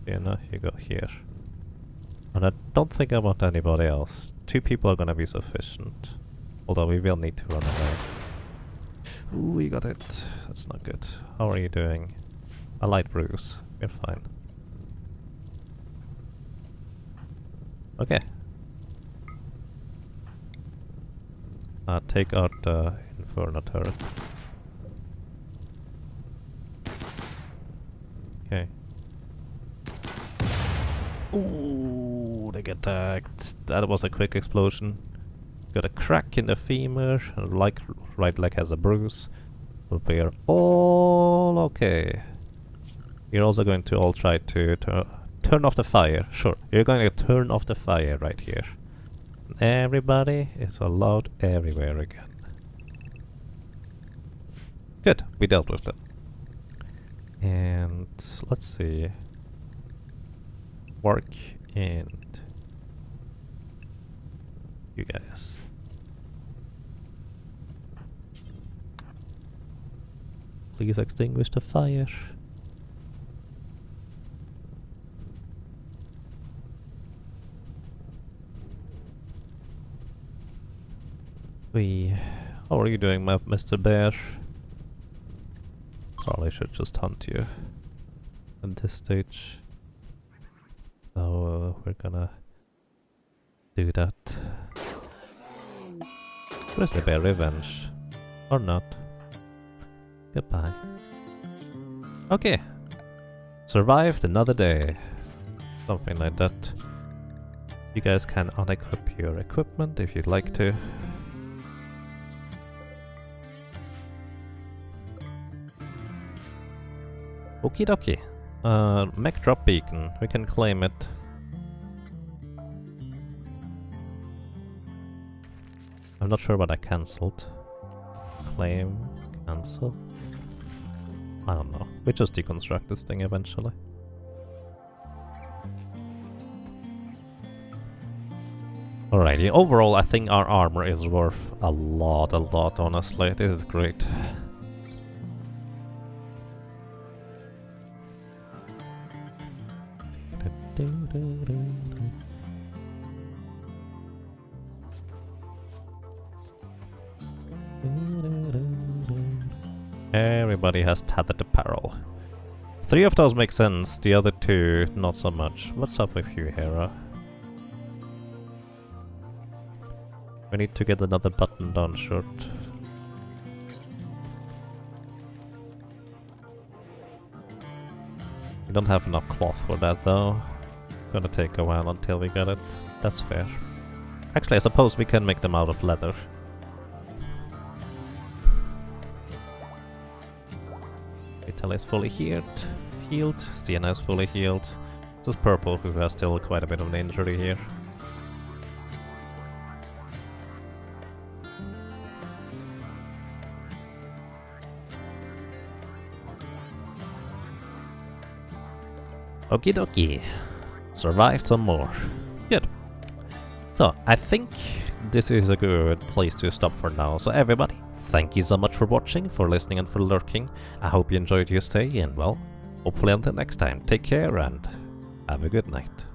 Sienna, you go here. And I don't think I want anybody else. 2 people are gonna be sufficient. Although we will need to run away. Ooh, we got it. That's not good. How are you doing? A light bruise. We're fine. Okay. Take out the Inferno turret. Okay. Ooh, they get tagged. That was a quick explosion. Got a crack in the femur, like right leg has a bruise. But we are all okay. You're also going to all try to turn off the fire. Sure, you're going to turn off the fire right here. Everybody is allowed everywhere again. Good, we dealt with them. And let's see. Work and you guys. Please extinguish the fire. How are you doing, Mr. Bear? Probably should just hunt you at this stage. So we're gonna do that. Grizzly Bear revenge. Or not. Goodbye. Okay. Survived another day. Something like that. You guys can unequip your equipment if you'd like to. Okie dokie. Mech drop beacon. We can claim it. I'm not sure what I cancelled. Claim, cancel. I don't know. We just deconstruct this thing eventually. Alrighty, overall I think our armor is worth a lot honestly. This is great. Everybody has tattered apparel. 3 of those make sense, the other 2 not so much. What's up with you, Hera? We need to get another button-down shirt. We don't have enough cloth for that though. Gonna take a while until we get it. That's fair. Actually, I suppose we can make them out of leather. Vital is fully healed. Sienna is fully healed. Just Purple, who has still quite a bit of an injury here. Okie dokie. Survived some more. Good. So, I think this is a good place to stop for now. So everybody, thank you so much for watching, for listening and for lurking. I hope you enjoyed your stay and well, hopefully until next time, take care and have a good night.